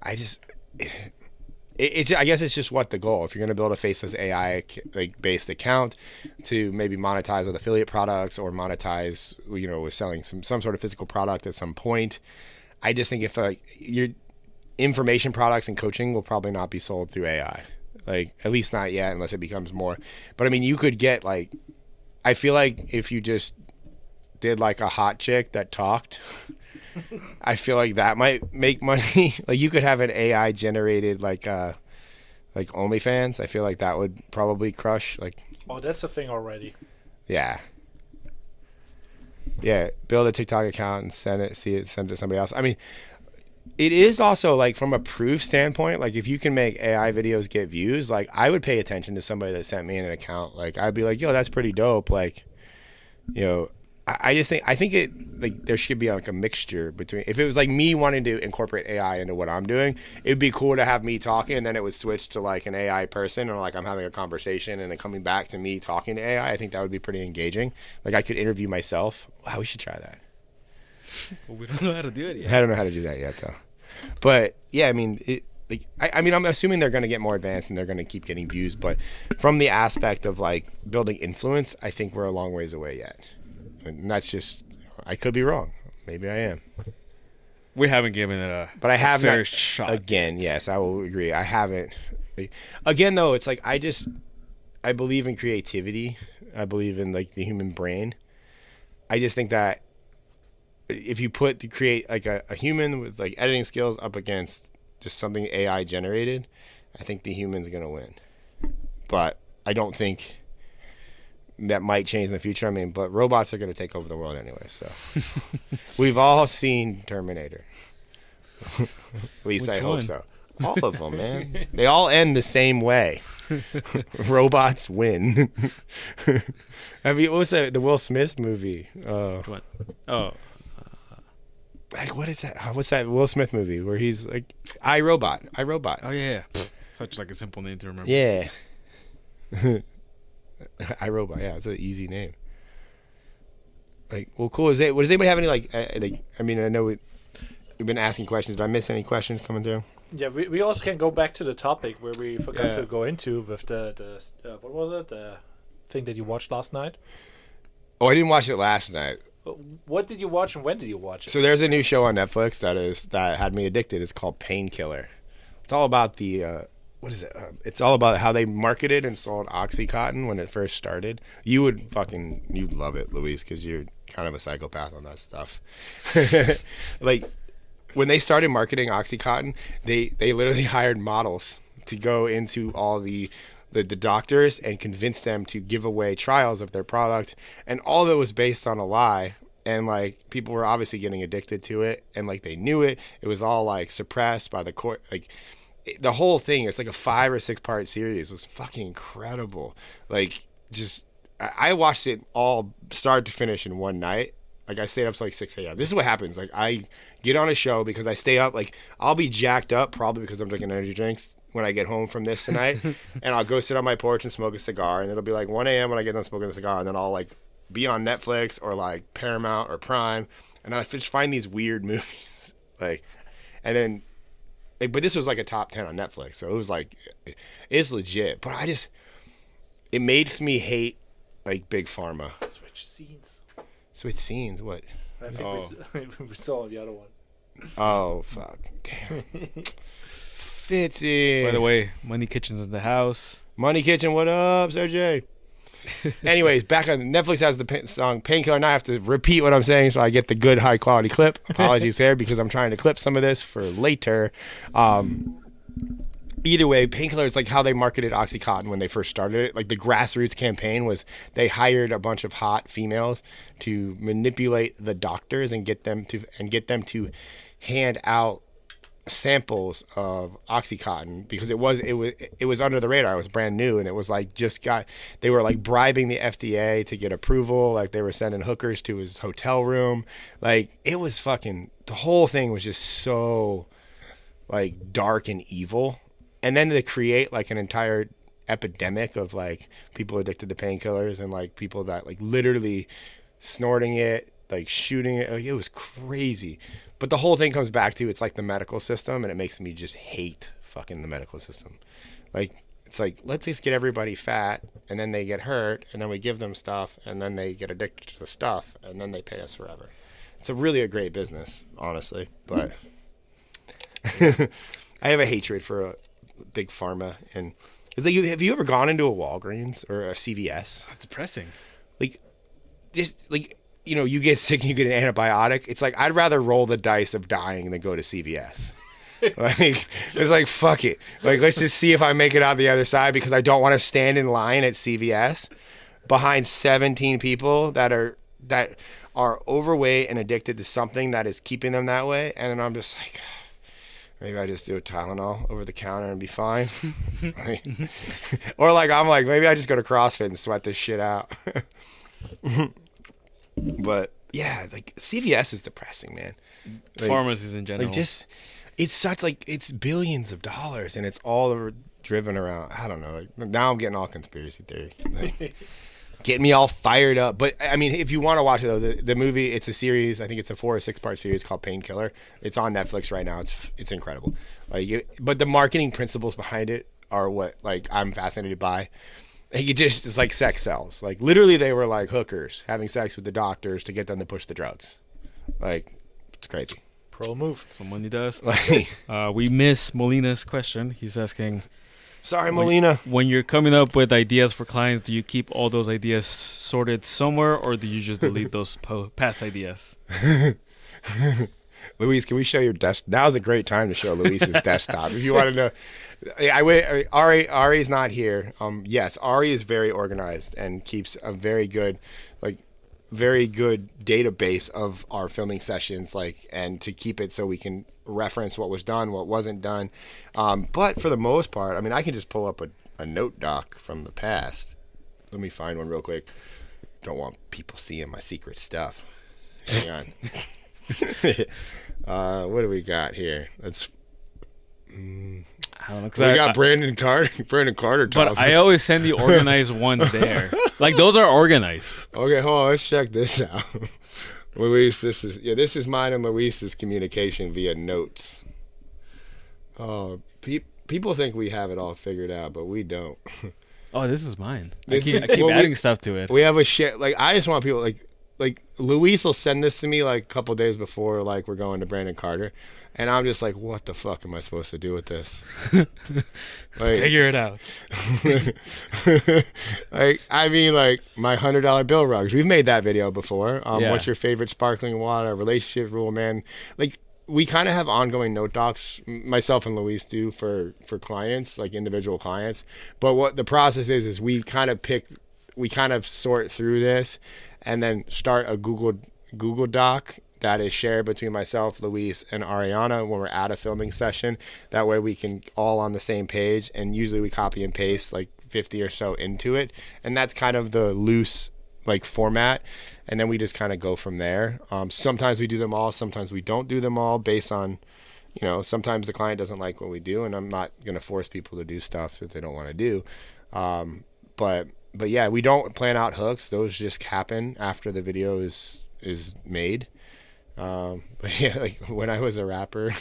I just, I guess it's just what the goal. If you're gonna build a faceless AI like based account to maybe monetize with affiliate products or monetize, you know, with selling some sort of physical product at some point. I just think if like your information products and coaching will probably not be sold through AI. Like, at least not yet, unless it becomes more. But I mean, you could get like, I feel like if you just did like a hot chick that talked, I feel like that might make money. Like, you could have an AI generated like OnlyFans. I feel like that would probably crush. Like, oh, that's a thing already. Yeah, build a TikTok account and send it to somebody else. I mean, it is also like from a proof standpoint, like if you can make AI videos get views, like I would pay attention to somebody that sent me an account. Like, I'd be like, yo, that's pretty dope. Like, you know, I think it like there should be like a mixture between. If it was like me wanting to incorporate AI into what I'm doing, it'd be cool to have me talking and then it would switch to like an AI person, or like I'm having a conversation and then coming back to me talking to AI. I think that would be pretty engaging. Like I could interview myself. Wow, we should try that. Well, we don't know how to do it yet. I don't know how to do that yet though. But yeah, I mean, I mean, I'm assuming they're going to get more advanced and they're going to keep getting views. But from the aspect of like building influence, I think we're a long ways away yet. And that's just, I could be wrong. Maybe I am. We haven't given it but I have fair not, shot. Again, yes, I will agree. I haven't. Again, though, it's like I believe in creativity. I believe in like the human brain. I just think that if you create like a human with like editing skills up against just something AI generated, I think the human's gonna win. But I don't think that might change in the future. I mean, but robots are gonna take over the world anyway. So we've all seen Terminator. At least I hope so. All of them, man. They all end the same way. Robots win. I mean, what was that? The Will Smith movie? What? Oh. Like, what is that? What's that Will Smith movie where he's like, I, Robot. Oh, yeah. Such like a simple name to remember. Yeah. I, Robot. Yeah, it's an easy name. Like, well, cool. Does anybody have any, like, I mean, I know we've been asking questions. Did I miss any questions coming through? Yeah, we also can go back to the topic where we forgot to go into with the what was it? The thing that you watched last night? Oh, I didn't watch it last night. What did you watch and when did you watch it? So there's a new show on Netflix that had me addicted. It's called Painkiller. It's all about the what is it? It's all about how they marketed and sold OxyContin when it first started. You'd love it, Luis, because you're kind of a psychopath on that stuff. Like when they started marketing OxyContin, they literally hired models to go into all the doctors and convince them to give away trials of their product, and all of it was based on a lie. And like people were obviously getting addicted to it, and like they knew it. It was all like suppressed by the court. Like the whole thing, it's like a 5 or 6 part series. It was fucking incredible. Like just I watched it all start to finish in one night. Like I stayed up till like 6 a.m. This is what happens. Like I get on a show because I stay up. Like I'll be jacked up probably because I'm drinking energy drinks when I get home from this tonight, and I'll go sit on my porch and smoke a cigar, and it'll be like 1 a.m. when I get done smoking the cigar, and then I'll like be on Netflix or like Paramount or Prime, and I just find these weird movies, like, and then, like, but this was like a top 10 on Netflix, so it was like, it's legit, but it makes me hate like big pharma. Switch scenes. Switch scenes, what? I think we saw the other one. Oh, fuck. Damn. Fitzy. By the way, Money Kitchen's in the house. Money Kitchen, what up, Sergey? Anyways, back on Netflix has the song Painkiller, and I have to repeat what I'm saying so I get the good high quality clip. Apologies there because I'm trying to clip some of this for later. Either way, Painkiller is like how they marketed OxyContin when they first started it. Like the grassroots campaign was they hired a bunch of hot females to manipulate the doctors and get them to hand out samples of OxyContin because it was under the radar. It was brand new, and it was like they were like bribing the FDA to get approval. Like they were sending hookers to his hotel room. Like it was fucking, the whole thing was just so like dark and evil. And then to create like an entire epidemic of like people addicted to painkillers and like people that like literally snorting it, like shooting it. Like, it was crazy. But the whole thing comes back to it's like the medical system, and it makes me just hate fucking the medical system. Like it's like, let's just get everybody fat, and then they get hurt, and then we give them stuff, and then they get addicted to the stuff, and then they pay us forever. It's a great business, honestly. But I have a hatred for big pharma, and it's like, have you ever gone into a Walgreens or a CVS? That's depressing. Like, just like, you know, you get sick and you get an antibiotic. It's like, I'd rather roll the dice of dying than go to CVS. Like, it's like, fuck it. Like, let's just see if I make it out the other side, because I don't want to stand in line at CVS behind 17 people that are overweight and addicted to something that is keeping them that way. And then I'm just like, maybe I just do a Tylenol over the counter and be fine. Or like, I'm like, maybe I just go to CrossFit and sweat this shit out. But yeah, like CVS is depressing, man. Like, Pharmacies in general. Like just, it's such like it's billions of dollars, and it's all driven around. I don't know. Like now I'm getting all conspiracy theory. Like, getting me all fired up. But I mean, if you want to watch it though, the movie, it's a series. I think it's a 4 or 6 part series called Painkiller. It's on Netflix right now. It's incredible. But the marketing principles behind it are what like I'm fascinated by. Like, it's like sex sells. Like literally, they were like hookers having sex with the doctors to get them to push the drugs. Like it's crazy. Pro move. That's what money does. We miss Molina's question. He's asking. Sorry, Molina. When you're coming up with ideas for clients, do you keep all those ideas sorted somewhere, or do you just delete those past ideas? Luis, can we show your desk? Now's a great time to show Luis's desktop. If you want to know, Ari's not here. Yes, Ari is very organized and keeps a very good database of our filming sessions, and to keep it so we can reference what was done, what wasn't done. But for the most part, I mean, I can just pull up a note doc from the past. Let me find one real quick. Don't want people seeing my secret stuff. Hang on. What do we got here? Let's. I don't know. We got Brandon Carter. But I always send the organized ones there. Like those are organized. Okay, hold on. Let's check this out. Luis, this is mine and Luis's communication via notes. Oh, people think we have it all figured out, but we don't. Oh, this is mine. I keep adding stuff to it. We have a shit. Like I just want people like Luis will send this to me like a couple days before like we're going to Brandon Carter, and I'm just like, what the fuck am I supposed to do with this? Figure it out. Like I mean, like my $100 bill rugs. We've made that video before. What's your favorite sparkling water? Relationship rule, man. Like we kind of have ongoing note docs. Myself and Luis do for clients, like individual clients. But what the process is we kind of sort through this, and then start a Google Doc that is shared between myself, Luis, and Ariana when we're at a filming session. That way we can all on the same page, and usually we copy and paste like 50 or so into it, and that's kind of the loose like format, and then we just kind of go from there. Sometimes we do them all, sometimes we don't do them all, based on, sometimes the client doesn't like what we do, and I'm not going to force people to do stuff that they don't want to do. But yeah, we don't plan out hooks. Those just happen after the video is made. But yeah, like when I was a rapper,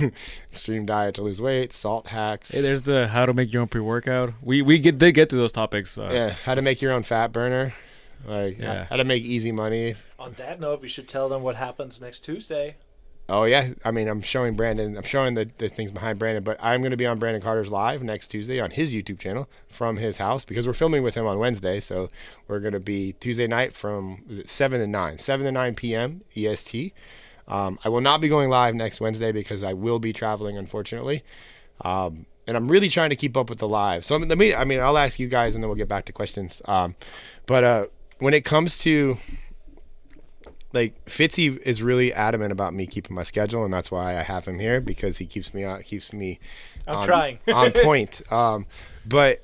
extreme diet to lose weight, salt hacks. Hey, there's the how to make your own pre-workout. We did get to those topics. Yeah, how to make your own fat burner. How to make easy money. On that note, we should tell them what happens next Tuesday. Oh yeah, I mean, I'm showing the things behind Brandon, but I'm going to be on Brandon Carter's live next Tuesday on his YouTube channel from his house, because we're filming with him on Wednesday, so we're going to be Tuesday night from 7 to 9 p.m. EST. I will not be going live next Wednesday because I will be traveling, unfortunately, and I'm really trying to keep up with the live. So I'll ask you guys, and then we'll get back to questions. But when it comes to like Fitzy is really adamant about me keeping my schedule, and that's why I have him here, because he keeps me trying on point. But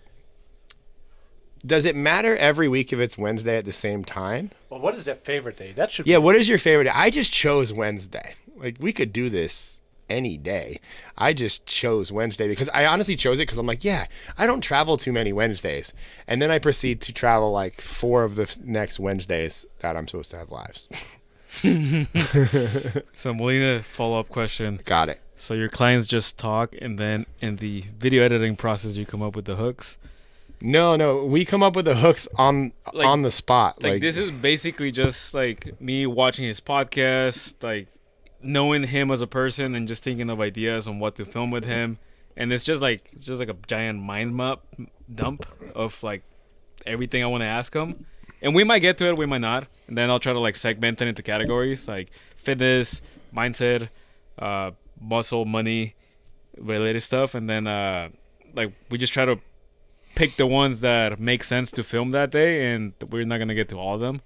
does it matter every week if it's Wednesday at the same time? Well, what is their favorite day? That should be what is your favorite day? I just chose Wednesday. Like we could do this any day. I just chose Wednesday because I honestly chose it because I'm like, yeah, I don't travel too many Wednesdays, and then I proceed to travel like 4 of the next Wednesdays that I'm supposed to have lives. So Molina, follow-up question. Got it. So your clients just talk, and then in the video editing process you come up with the hooks? No, we come up with the hooks on the spot. Like this is basically just like me watching his podcast, like knowing him as a person and just thinking of ideas on what to film with him, and it's just like a giant mind map dump of like everything I want to ask him, and we might get to it, we might not, and then I'll try to like segment it into categories like fitness, mindset, muscle, money related stuff, and then like we just try to pick the ones that make sense to film that day, and we're not gonna get to all of them.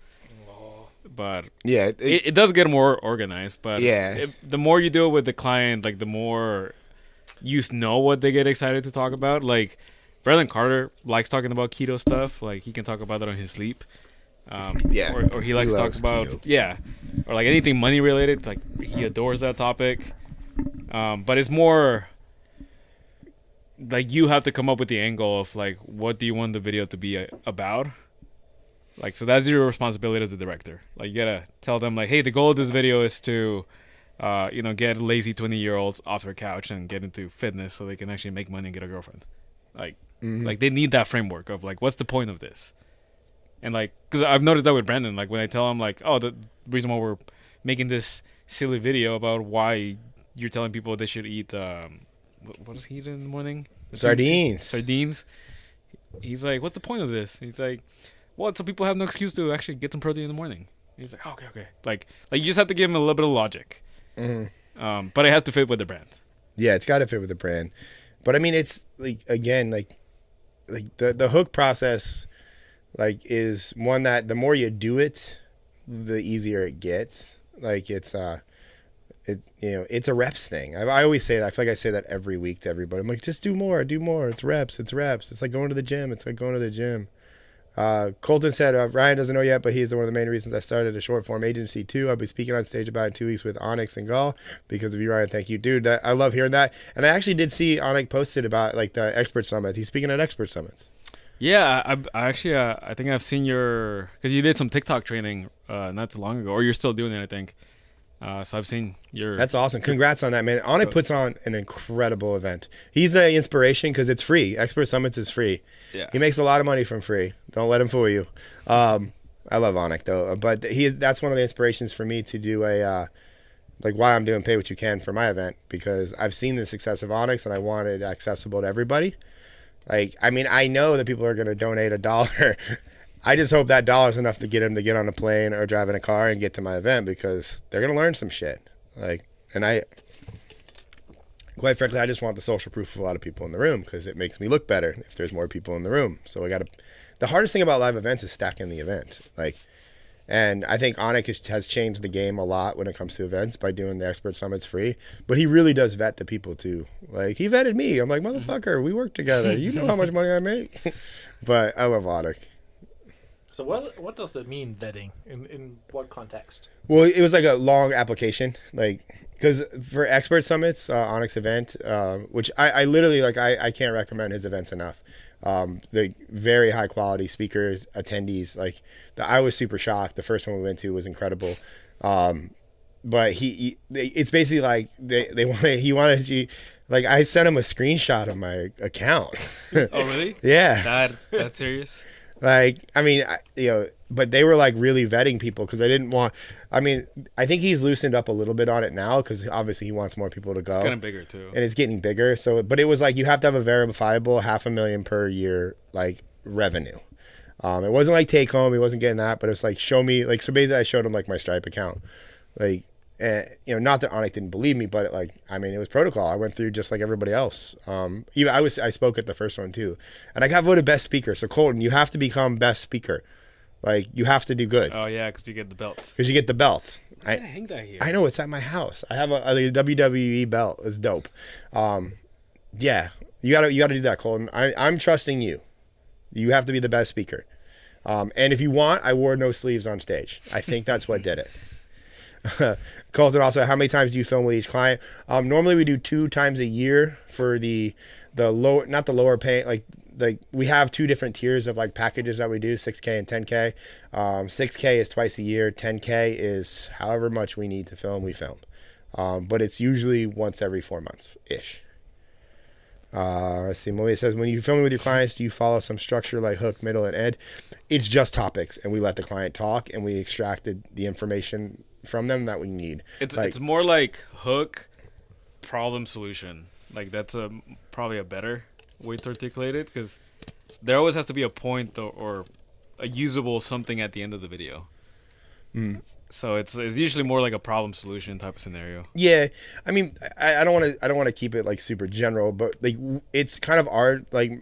But yeah, it does get more organized. But yeah, the more you do it with the client, like the more you know what they get excited to talk about. Like Brandon Carter likes talking about keto stuff. Like he can talk about that on his sleep. Yeah. Or he likes to talk loves about keto. or like anything money related. Like he adores that topic. But it's more like you have to come up with the angle of like what do you want the video to be about. Like, so that's your responsibility as a director. Like, you gotta tell them, like, hey, the goal of this video is to, get lazy 20-year-olds off their couch and get into fitness so they can actually make money and get a girlfriend. Like, like they need that framework of, like, what's the point of this? And, like, because I've noticed that with Brandon. Like, when I tell him, like, oh, the reason why we're making this silly video about why you're telling people they should eat, what does he eat in the morning? Sardines. He's like, what's the point of this? He's like, well, so people have no excuse to actually get some protein in the morning. He's like, okay. Like you just have to give him a little bit of logic. But it has to fit with the brand. Yeah, it's got to fit with the brand. But I mean, it's like, again, like the hook process, like, is one that the more you do it, the easier it gets. Like it's a reps thing. I always say that. I feel like I say that every week to everybody. I'm like, just do more. It's reps. It's like going to the gym. Colton said, Ryan doesn't know yet, but he's one of the main reasons I started a short form agency too. I'll be speaking on stage about in 2 weeks with Onyx and Gall because of you, Ryan. Thank you, dude. I love hearing that. And I actually did see Onyx posted about like the expert summit. He's speaking at expert summits. Yeah, I actually, I think I've seen because you did some TikTok training not too long ago, or you're still doing it, I think. So I've seen your... That's awesome. Congrats on that, man. Onyx puts on an incredible event. He's the inspiration because it's free. Expert Summits is free. Yeah. He makes a lot of money from free. Don't let him fool you. I love Onyx, though. But that's one of the inspirations for me to do why I'm doing Pay What You Can for my event, because I've seen the success of Onyx and I want it accessible to everybody. Like, I mean, I know that people are going to donate $1. I just hope that $1 is enough to get them to get on a plane or drive in a car and get to my event, because they're going to learn some shit. Like, and quite frankly, I just want the social proof of a lot of people in the room, because it makes me look better if there's more people in the room. So the hardest thing about live events is stacking the event. Like, and I think Onyx has changed the game a lot when it comes to events by doing the expert summits free, but he really does vet the people too. Like, he vetted me. I'm like, motherfucker, we work together. You know how much money I make. But I love Onyx. So what does that mean, vetting? In what context? Well, it was like a long application, like, because for expert summits, Onyx event, which I literally, like, I can't recommend his events enough. The very high quality speakers, attendees, like, I was super shocked. The first one we went to was incredible. But it's basically like he wanted like, I sent him a screenshot of my account. Oh, really? Yeah. That serious? Like, I mean, but they were like really vetting people because they didn't want. I mean, I think he's loosened up a little bit on it now because obviously he wants more people to go. It's getting bigger too, and it's getting bigger. So, but it was like you have to have a verifiable $500,000 per year like revenue. It wasn't like take home. He wasn't getting that, but it's like show me, like, so basically I showed him like my Stripe account, like. Not that Onyx didn't believe me, but like, I mean, it was protocol. I went through just like everybody else. Even I spoke at the first one too, and I got voted best speaker. So Colton, you have to become best speaker. Like, you have to do good. Oh yeah, because you get the belt. Because you get the belt. I gotta hang that here. I know, it's at my house. I have a WWE belt. It's dope. Yeah, you gotta do that, Colton. I'm trusting you. You have to be the best speaker. And if you want, I wore no sleeves on stage. I think that's what did it. Colton also, how many times do you film with each client? Normally we do 2 times a year for the low, not the lower pay, like we have 2 different tiers of like packages that we do, 6K and 10K. 6K is twice a year. 10K is however much we need to film, we film. But it's usually once every 4 months ish. Let's see. Malia says, when you film with your clients, do you follow some structure like hook, middle, and end? It's just topics, and we let the client talk, and we extracted the information from them that we need. It's more like hook, problem, solution. Like, that's probably a better way to articulate it, because there always has to be a point or a usable something at the end of the video. So it's usually more like a problem solution type of scenario. Yeah, I mean, I don't want to keep it like super general, but like it's kind of art. Like,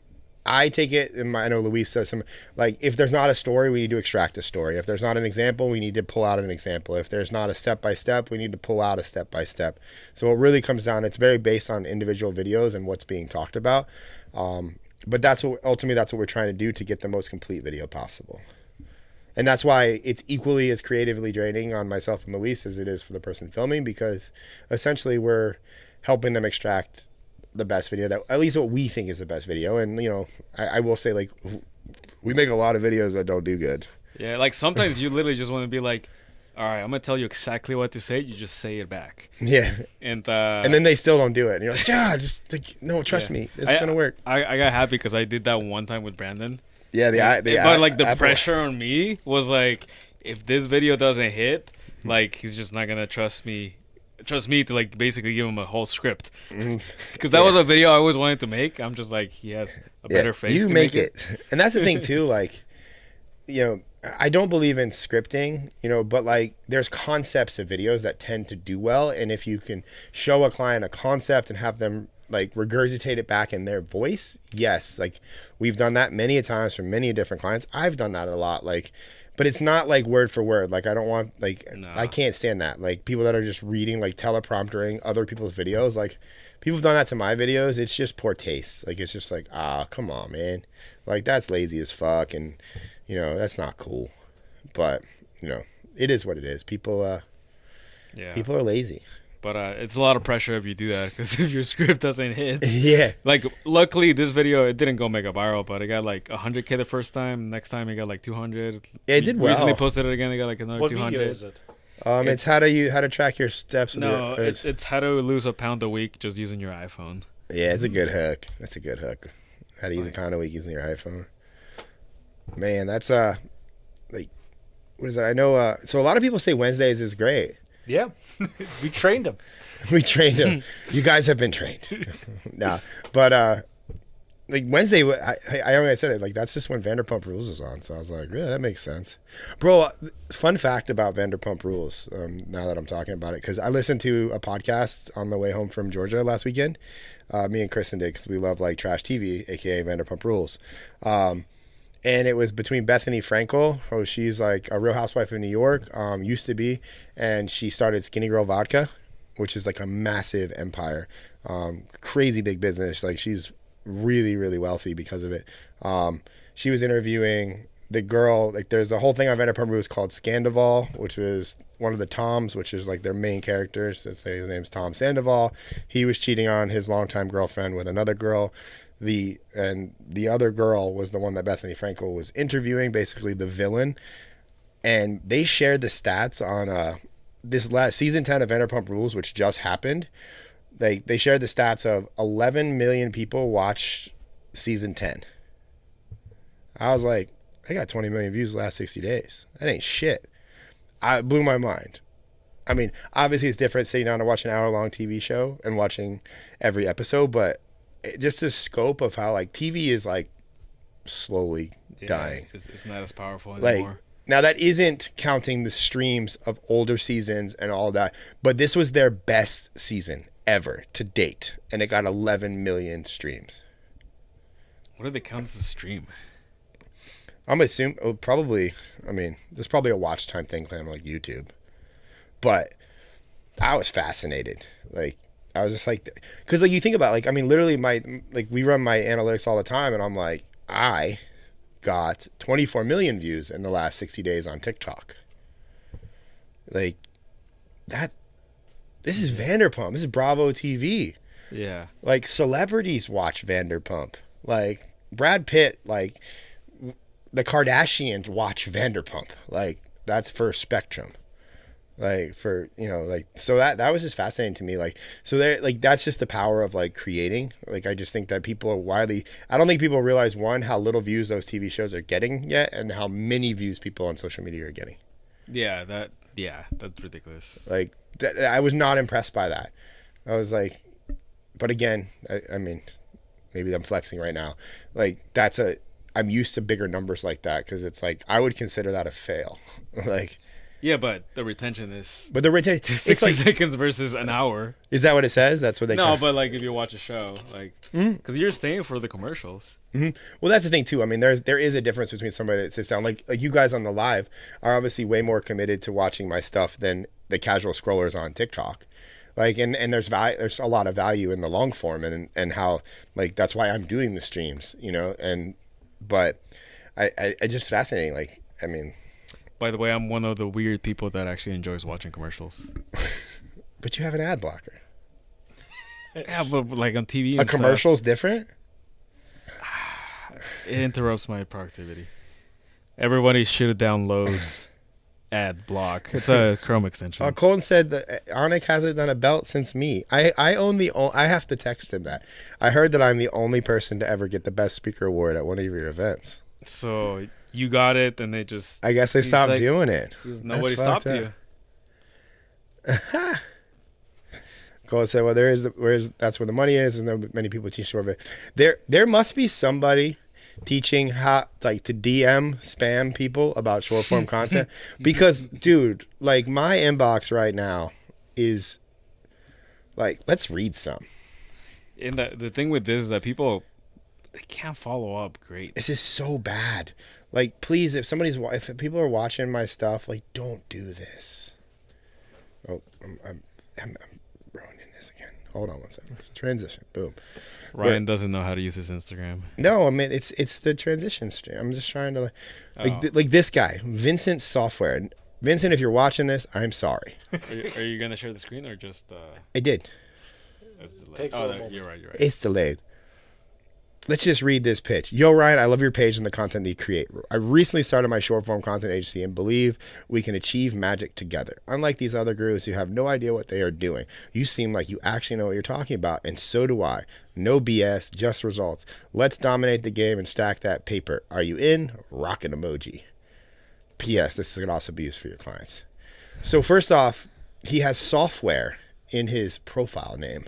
I take it, and I know Luis says some, like, if there's not a story, we need to extract a story. If there's not an example, we need to pull out an example. If there's not a step-by-step, we need to pull out a step-by-step. So it really comes down, it's very based on individual videos and what's being talked about. But ultimately that's what we're trying to do to get the most complete video possible. And that's why it's equally as creatively draining on myself and Luis as it is for the person filming, because essentially we're helping them extract the best video, that at least what we think is the best video. And, you know, I will say, like, we make a lot of videos that don't do good. Yeah, like sometimes you literally just want to be like, all right, I'm going to tell you exactly what to say. You just say it back. Yeah. And then they still don't do it. And you're like, yeah, just like, no, trust me. It's going to work. I got happy because I did that one time with Brandon. Yeah, but like the pressure on me was like, if this video doesn't hit, like he's just not going to trust me to like basically give him a whole script. Because that was a video I always wanted to make. I'm just like, he has a better face to make it. And that's the thing too, like, you know, I don't believe in scripting, you know, but like there's concepts of videos that tend to do well. And if you can show a client a concept and have them like regurgitate it back in their voice, yes, like we've done that many a times for many different clients. I've done that a lot, like, but it's not like word for word. Like I don't want, like, no. I can't stand that. Like people that are just reading, like telepromptering other people's videos, like people have done that to my videos. It's just poor taste. Like it's just like, come on, man. Like that's lazy as fuck. And you know, that's not cool. But, you know, it is what it is. People are lazy. But it's a lot of pressure if you do that, because if your script doesn't hit. Yeah. Like, luckily, this video, it didn't go mega viral, but it got like 100K the first time. Next time, it got like 200. Yeah, it did well. Recently posted it again, it got like another 200. What video is it? It's how to track your steps. No, it's how to lose a pound a week just using your iPhone. Yeah, it's a good hook. That's a good hook. How to use a pound a week using your iPhone. Man, that's like, what is it? I know. So a lot of people say Wednesdays is great. Yeah, we trained them. We trained them. You guys have been trained. Nah, but like Wednesday, I already said it. Like that's just when Vanderpump Rules is on. So I was like, yeah, that makes sense, bro. Fun fact about Vanderpump Rules. Now that I'm talking about it, because I listened to a podcast on the way home from Georgia last weekend. Me and Kristen did, because we love like trash TV, aka Vanderpump Rules. And it was between Bethany Frankel, who she's like a Real Housewife of New York, used to be, and she started Skinny Girl Vodka, which is like a massive empire, crazy big business. Like she's really, really wealthy because of it. She was interviewing the girl, like there's a whole thing on Vanderpump Rules called Scandival, which was one of the Toms, which is like their main characters. Let's say his name's Tom Sandoval. He was cheating on his longtime girlfriend with another girl. The other girl was the one that Bethany Frankel was interviewing, basically the villain. And they shared the stats on this last season 10 of Vanderpump Rules, which just happened. They shared the stats of 11 million people watched season 10. I was like, I got 20 million views the last 60 days. That ain't shit. It blew my mind. I mean, obviously it's different sitting down to watch an hour-long TV show and watching every episode, but just the scope of how like TV is like slowly dying. It's not as powerful anymore. Like, now that isn't counting the streams of older seasons and all that, but this was their best season ever to date, and it got 11 million streams. What do they count as a stream? I'm assuming probably. I mean, there's probably a watch time thing on like YouTube, but I was fascinated. Like. I was just like, because like you think about like, I mean, literally we run my analytics all the time, and I'm like, I got 24 million views in the last 60 days on TikTok. Like that, this is Vanderpump. This is Bravo TV. Yeah. Like celebrities watch Vanderpump. Like Brad Pitt, like the Kardashians watch Vanderpump. Like that's for Spectrum. Like for, you know, like, so that was just fascinating to me. Like, so there, like, that's just the power of like creating. Like, I just think that people are widely, I don't think people realize one, how little views those TV shows are getting yet, and how many views people on social media are getting. Yeah, that's ridiculous. Like, I was not impressed by that. I was like, but again, I mean, maybe I'm flexing right now. Like, I'm used to bigger numbers like that, because it's like, I would consider that a fail. Like, yeah, but the retention is. But the retention 60 seconds versus an hour. Is that what it says? That's what they. No, but like if you watch a show, like because you're staying for the commercials. Mm-hmm. Well, that's the thing too. I mean, there is a difference between somebody that sits down, like you guys on the live are obviously way more committed to watching my stuff than the casual scrollers on TikTok. Like, and there's a lot of value in the long form, and how, like, that's why I'm doing the streams, you know. But I just fascinating. Like, I mean. By the way, I'm one of the weird people that actually enjoys watching commercials. But you have an ad blocker. Yeah, but like on TV. A commercial's different? It interrupts my productivity. Everybody should download ad block. It's a Chrome extension. Colton said that Onyx hasn't done a belt since me. I own I have to text him that. I heard that I'm the only person to ever get the best speaker award at one of your events. So you got it, and they just... I guess they stopped doing it. Nobody stopped you. Colton said, well, that's where the money is, and there many people teach short video. There must be somebody teaching how to DM spam people about short form content, because dude, like my inbox right now is like, let's read some. And the thing with this is that people, they can't follow up great. This is so bad. Like, please, if people are watching my stuff, like, don't do this. Oh, I'm ruining this again. Hold on one second. It's transition. Boom. Ryan doesn't know how to use his Instagram. No, I mean it's the transition stream. I'm just trying to like this guy, Vincent Software. Vincent, if you're watching this, I'm sorry. Are you gonna share the screen or just? I did. It's delayed. You're right. It's delayed. Let's just read this pitch. Yo, Ryan, I love your page and the content that you create. I recently started my short form content agency and believe we can achieve magic together. Unlike these other gurus who have no idea what they are doing, you seem like you actually know what you're talking about, and so do I. No BS, just results. Let's dominate the game and stack that paper. Are you in? Rockin' emoji. P.S. This could also be used for your clients. So first off, he has software in his profile name,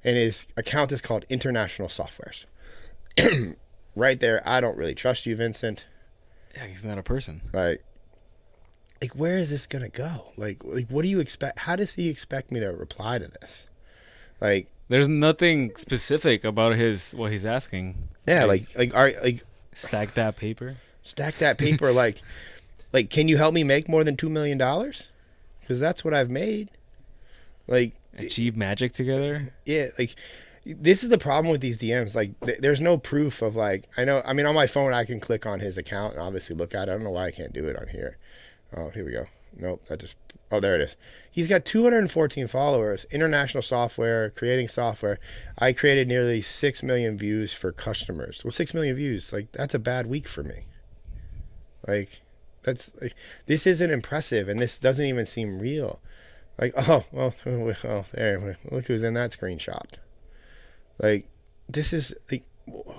and his account is called International Softwares. Right there, I don't really trust you, Vincent. Yeah, he's not a person. Like where is this gonna go? Like what do you expect? How does he expect me to reply to this? Like, there's nothing specific about what he's asking. Yeah, like stack that paper. Stack that paper. like, can you help me make more than $2 million? Because that's what I've made. Like, achieve magic together. Yeah, like. This is the problem with these DMs. Like, there's no proof of, like, I mean, on my phone, I can click on his account and obviously look at it. I don't know why I can't do it on here. Oh, here we go. Nope, there it is. He's got 214 followers, international software, creating software. I created nearly 6 million views for customers. Well, 6 million views, like, that's a bad week for me. Like, this isn't impressive, and this doesn't even seem real. Like, there, look who's in that screenshot. Like, this is, like,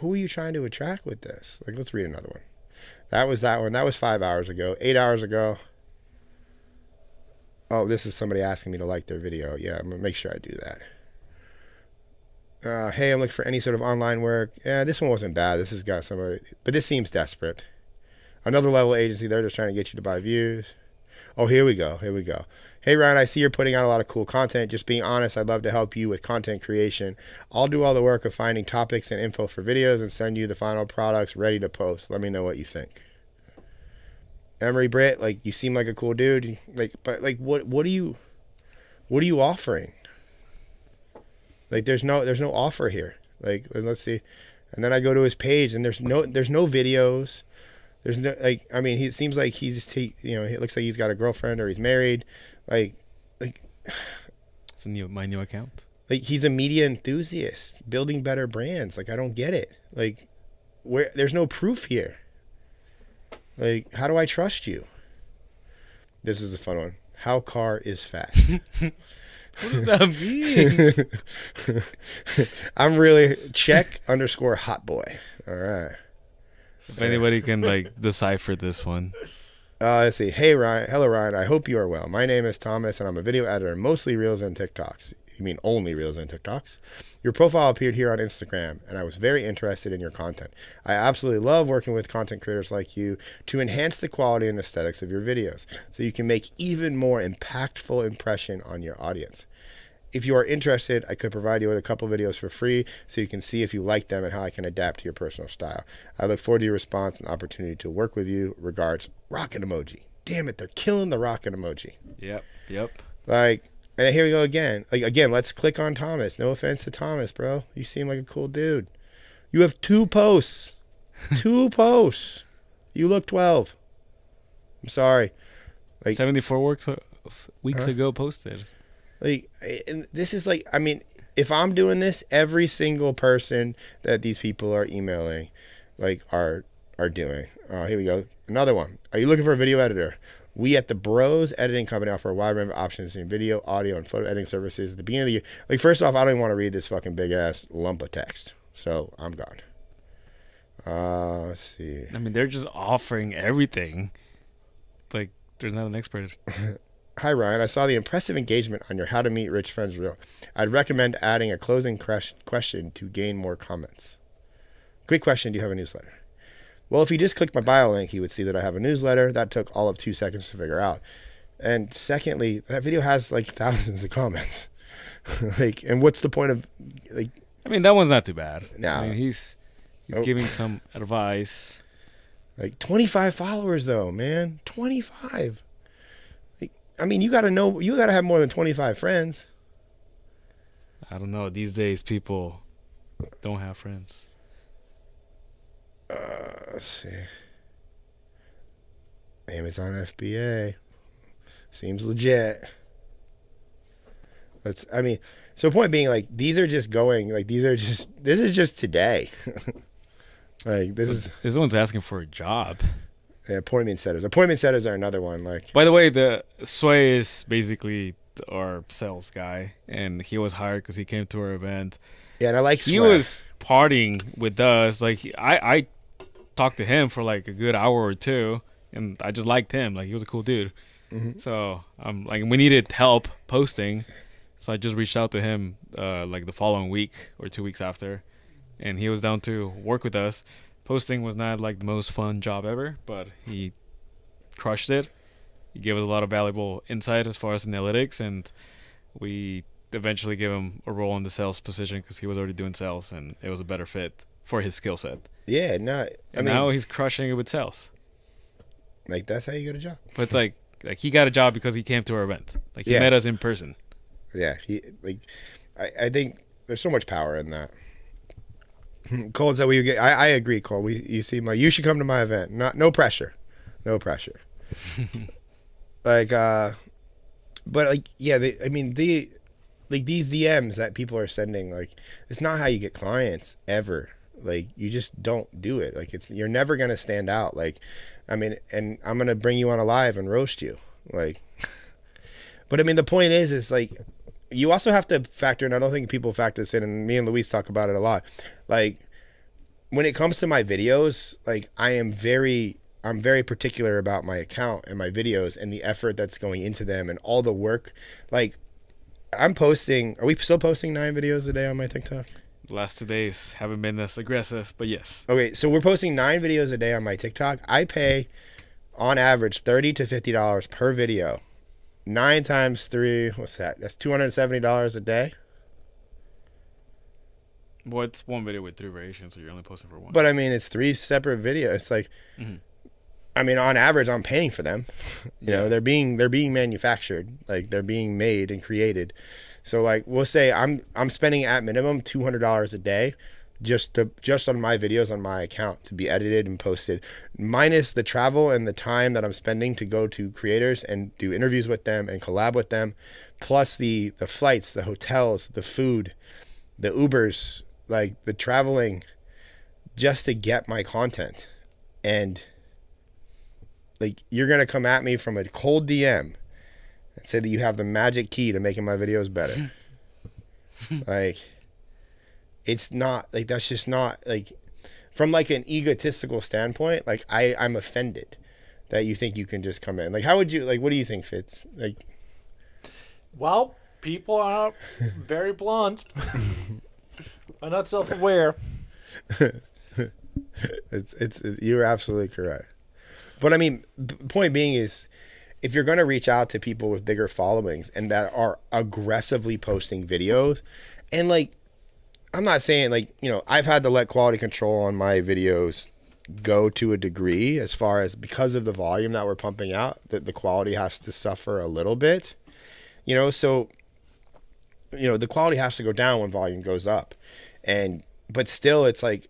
who are you trying to attract with this? Like, let's read another one. That was that one. That was 5 hours ago. 8 hours ago. Oh, this is somebody asking me to like their video. Yeah, I'm going to make sure I do that. Hey, I'm looking for any sort of online work. Yeah, this one wasn't bad. This has got somebody, but this seems desperate. Another level agency. They're just trying to get you to buy views. Oh, here we go. Hey, Ryan, I see you're putting out a lot of cool content. Just being honest, I'd love to help you with content creation. I'll do all the work of finding topics and info for videos and send you the final products ready to post. Let me know what you think. Emery Britt, like, you seem like a cool dude. Like, but like, what are you offering? Like, there's no offer here. Like, let's see. And then I go to his page, and there's no videos. There's no, like, I mean, it seems like it looks like he's got a girlfriend or he's married. Like it's my new account. Like, he's a media enthusiast, building better brands. Like, I don't get it. Like, there's no proof here. Like, how do I trust you? This is a fun one. How car is fast? What does that mean? I'm really check_hot boy. All right. If anybody can, like, decipher this one. Let's see. Hey, Ryan. Hello, Ryan. I hope you are well. My name is Thomas, and I'm a video editor, mostly Reels and TikToks. You mean only Reels and TikToks? Your profile appeared here on Instagram, and I was very interested in your content. I absolutely love working with content creators like you to enhance the quality and aesthetics of your videos so you can make even more impactful impression on your audience. If you are interested, I could provide you with a couple videos for free so you can see if you like them and how I can adapt to your personal style. I look forward to your response and opportunity to work with you. Regards, rocket emoji. Damn it, they're killing the rocket emoji. Yep. Like, and here we go again. Like, again, let's click on Thomas. No offense to Thomas, bro. You seem like a cool dude. You have 2 posts. 2 posts. You look 12. I'm sorry. Like 74 weeks ago posted. Like, and this is like, I mean, if I'm doing this, every single person that these people are emailing, like, are doing. Here we go. Another one. Are you looking for a video editor? We at the Bros Editing Company offer a wide range of options in video, audio, and photo editing services. At the beginning of the year, like, first off, I don't even want to read this fucking big ass lump of text, so I'm gone. Let's see. I mean, they're just offering everything. It's like there's not an expert. Hi, Ryan. I saw the impressive engagement on your How to Meet Rich Friends reel. I'd recommend adding a closing question to gain more comments. Quick question. Do you have a newsletter? Well, if you just clicked my bio link, you would see that I have a newsletter. That took all of 2 seconds to figure out. And secondly, that video has like thousands of comments. Like, and what's the point of, like... I mean, that one's not too bad. No. I mean, he's giving some advice. Like, 25 followers, though, man. 25. I mean, you got to have more than 25 friends. I don't know. These days, people don't have friends. Let's see. Amazon FBA. Seems legit. So point being, like, these are just going, like, this is just today. Like, this one's asking for a job. Yeah, appointment setters. Appointment setters are another one. Like, by the way, the Sway is basically our sales guy, and he was hired because he came to our event. Yeah, and I like. He was partying with us. Like, I talked to him for like a good hour or two, and I just liked him. Like, he was a cool dude. Mm-hmm. So like, we needed help posting, so I just reached out to him like the following week or 2 weeks after, and he was down to work with us. Posting was not like the most fun job ever, but he crushed it. He gave us a lot of valuable insight as far as analytics, and we eventually gave him a role in the sales position because he was already doing sales, and it was a better fit for his skill set. Yeah, no. I mean, now he's crushing it with sales. Like, that's how you get a job. But it's like he got a job because he came to our event. Like, he met us in person. Yeah, I think there's so much power in that. Cole said we get. I agree, Cole. You seem like you should come to my event. No pressure, no pressure. Like, but like, yeah. These DMs that people are sending, like, it's not how you get clients ever. Like, you just don't do it. Like, you're never gonna stand out. Like, I mean, and I'm gonna bring you on a live and roast you. Like, but I mean, the point is like, you also have to factor in. I don't think people factor this in, and me and Luis talk about it a lot. Like, when it comes to my videos, like, I'm very particular about my account and my videos and the effort that's going into them and all the work. Like, are we still posting 9 videos a day on my TikTok? The last 2 days haven't been this aggressive, but yes. Okay, so we're posting 9 videos a day on my TikTok. I pay, on average, $30 to $50 per video. 9 times 3, what's that? That's $270 a day. Well, it's one video with 3 variations, so you're only posting for one. But I mean, it's 3 separate videos. It's like, I mean, on average, I'm paying for them. You know, they're being manufactured, like, they're being made and created. So, like, we'll say I'm spending at minimum $200 a day just on my videos on my account to be edited and posted, minus the travel and the time that I'm spending to go to creators and do interviews with them and collab with them, plus the flights, the hotels, the food, the Ubers, like, the traveling, just to get my content. And, like, you're gonna come at me from a cold DM and say that you have the magic key to making my videos better. Like, it's not, like, that's just not, like, from, like, an egotistical standpoint, like, I'm offended that you think you can just come in. Like, how would you, like, what do you think, Fitz? Like, well, people are very blunt. I'm not self-aware. it's you're absolutely correct. But I mean, point being is, if you're going to reach out to people with bigger followings and that are aggressively posting videos, and, like, I'm not saying, like, you know, I've had to let quality control on my videos go to a degree, as far as, because of the volume that we're pumping out, that the quality has to suffer a little bit, you know. So, you know, the quality has to go down when volume goes up. But still, it's like,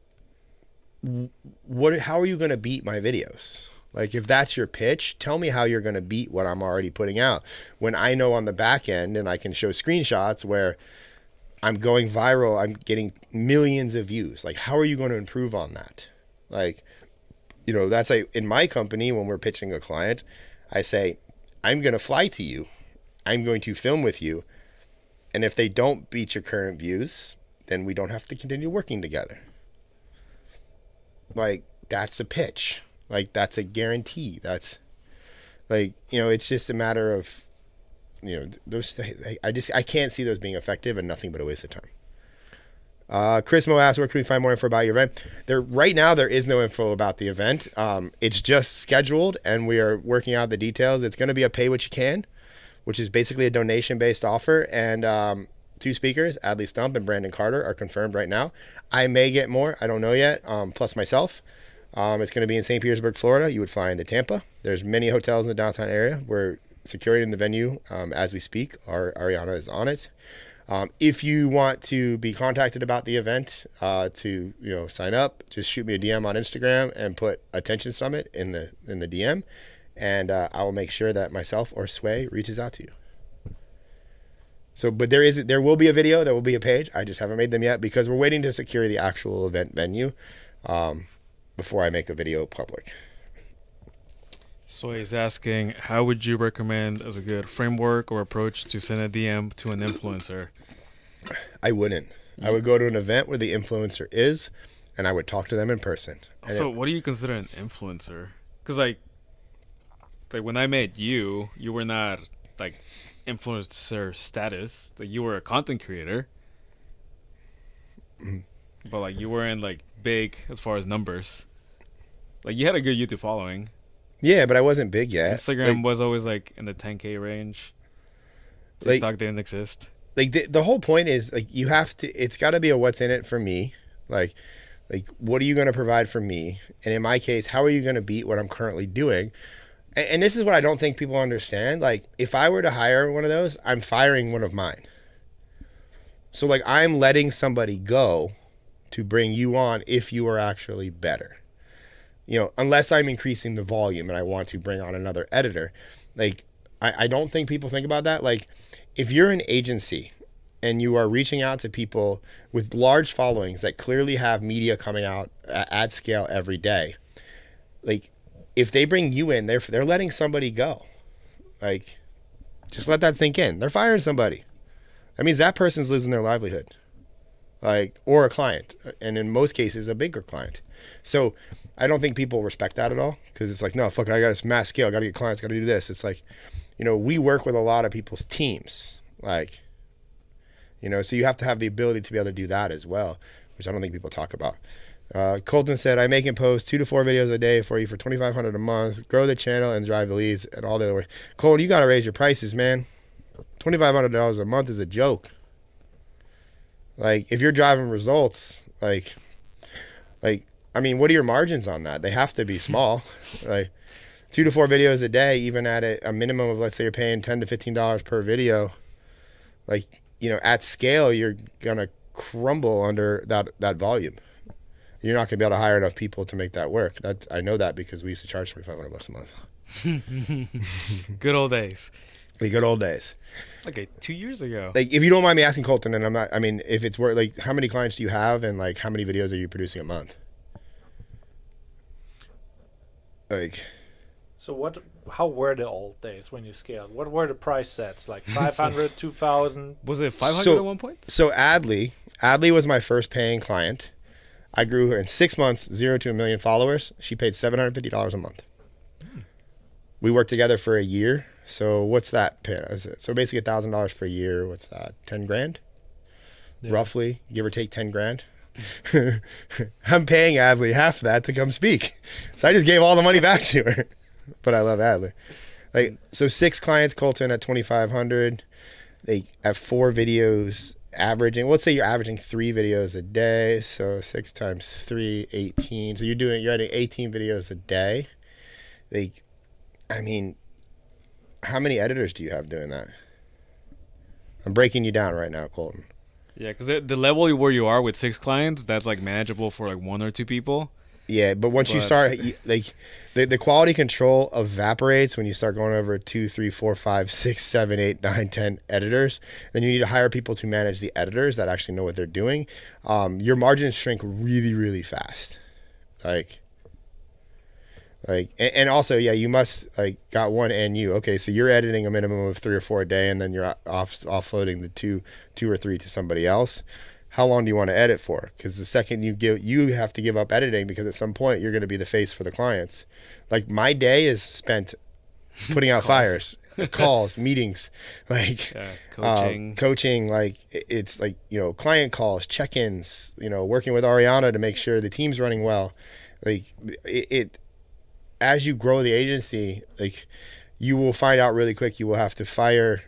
how are you going to beat my videos? Like, if that's your pitch, tell me how you're going to beat what I'm already putting out. When I know on the back end, and I can show screenshots where I'm going viral, I'm getting millions of views. Like, how are you going to improve on that? Like, you know, that's like in my company, when we're pitching a client, I say, I'm going to fly to you. I'm going to film with you. And if they don't beat your current views, then we don't have to continue working together. Like, that's a pitch. Like, that's a guarantee. That's like, you know, it's just a matter of, you know, those. I can't see those being effective, and nothing but a waste of time. Chris Mo asks, where can we find more info about your event? Right now, there is no info about the event. It's just scheduled, and we are working out the details. It's going to be a pay what you can, which is basically a donation-based offer. And 2 speakers, Adley Stump and Brandon Carter, are confirmed right now. I may get more. I don't know yet, plus myself. It's going to be in St. Petersburg, Florida. You would fly into Tampa. There's many hotels in the downtown area. We're securing the venue as we speak. Ariana is on it. If you want to be contacted about the event, to sign up, just shoot me a DM on Instagram and put Attention Summit in the DM, and I will make sure that myself or Sway reaches out to you. So, but there will be a video, there will be a page. I just haven't made them yet because we're waiting to secure the actual event venue before I make a video public. So he's asking, how would you recommend as a good framework or approach to send a DM to an influencer? I wouldn't. I would go to an event where the influencer is, and I would talk to them in person. So what do you consider an influencer? Because like when I met you, you were not like influencer status. Like, you were a content creator. Mm-hmm. But like, you weren't like big as far as numbers. Like, you had a good YouTube following. Yeah, but I wasn't big yet. Instagram was always like in the 10K range. TikTok didn't exist. Like, the whole point is, like, you have to, it's got to be a what's in it for me. Like what are you going to provide for me? And in my case, how are you going to beat what I'm currently doing? And this is what I don't think people understand. Like, if I were to hire one of those, I'm firing one of mine. So like, I'm letting somebody go to bring you on if you are actually better. You know, unless I'm increasing the volume and I want to bring on another editor. Like, I don't think people think about that. Like, if you're an agency and you are reaching out to people with large followings that clearly have media coming out at scale every day, like, if they bring you in, they're letting somebody go. Like, just let that sink in. They're firing somebody. That means that person's losing their livelihood. Like, or a client, and in most cases, a bigger client. So I don't think people respect that at all, because it's like, no, fuck, I got this mass scale, I got to get clients, got to do this. It's like, you know, we work with a lot of people's teams, like, you know, so you have to have the ability to be able to do that as well, which I don't think people talk about. Colton said, I make and post 2 to 4 videos a day for you for $2,500 a month, grow the channel and drive the leads and all the other way. Colton, you got to raise your prices, man. $2,500 a month is a joke. Like, if you're driving results, like, I mean, what are your margins on that? They have to be small. Like, 2 to 4 videos a day, even at a minimum of, let's say you're paying $10 to $15 per video, like, you know, at scale, you're going to crumble under that volume. You're not going to be able to hire enough people to make that work. I know that because we used to charge $2,500 a month. Good old days. The good old days. Okay, 2 years ago. Like, if you don't mind me asking, Colton, and I'm not, I mean, if it's worth, like, how many clients do you have, and like, how many videos are you producing a month? Like, so how were the old days when you scaled? What were the price sets? Like 500, 2,000? Was it 500 at one point? So Adley was my first paying client. I grew her in 6 months, 0 to 1 million followers. She paid $750 a month. We worked together for a year. So what's that? So basically $1,000 for a year. What's that? 10 grand? Yeah. Roughly, give or take 10 grand. I'm paying Adley half of that to come speak. So I just gave all the money back to her. But I love Adley. Like, so 6 clients, Colton, at 2,500. They have 4 videos averaging. Let's say you're averaging 3 videos a day. So 6 times 3, 18. So you're adding 18 videos a day. Like, I mean, how many editors do you have doing that? I'm breaking you down right now, Colton. Yeah, because the level where you are with 6 clients, that's like manageable for like 1 or 2 people. Yeah, but once you start, like, the quality control evaporates when you start going over 2, 3, 4, 5, 6, 7, 8, 9, 10 editors. Then you need to hire people to manage the editors that actually know what they're doing. Your margins shrink really, really fast. And also, yeah, you must, like, got one NU. Okay, so you're editing a minimum of 3 or 4 a day, and then you're offloading the two or three to somebody else. How long do you want to edit for? Because the second you have to give up editing, because at some point you're going to be the face for the clients. Like, my day is spent putting out fires, calls, meetings, like coaching. Like, it's like, you know, client calls, check-ins, you know, working with Ariana to make sure the team's running well. Like, it as you grow the agency, like, you will find out really quick you will have to fire,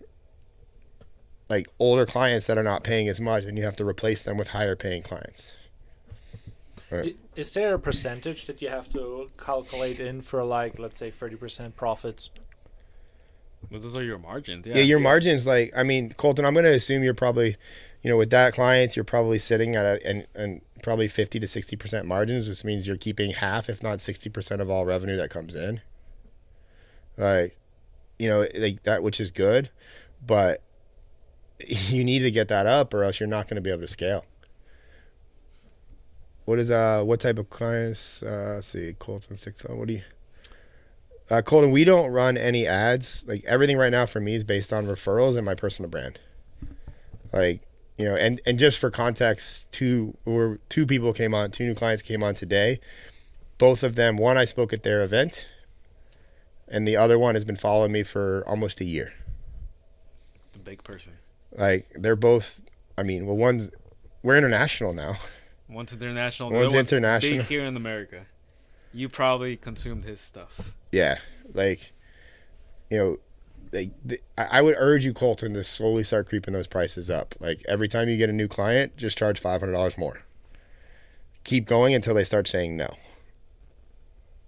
like, older clients that are not paying as much, and you have to replace them with higher paying clients. Right. Is there a percentage that you have to calculate in for, like, let's say 30% profits? Well, those are your margins. Yeah, your margins, like, I mean, Colton, I'm going to assume you're probably, you know, with that clients, you're probably sitting at and probably 50 to 60% margins, which means you're keeping half, if not 60% of all revenue that comes in. Like, you know, like that, which is good, but you need to get that up, or else you're not going to be able to scale. What type of clients? Let's see, Colton 6. What do you? Colton, we don't run any ads. Like, everything right now for me is based on referrals and my personal brand. Like, you know, and just for context, two new clients came on today. Both of them, one I spoke at their event, and the other one has been following me for almost a year. The big person. Like, they're both, I mean, well, we're international now. One's international. One's international. Big here in America. You probably consumed his stuff. Yeah. Like, you know, like, I would urge you, Colton, to slowly start creeping those prices up. Like, every time you get a new client, just charge $500 more. Keep going until they start saying no.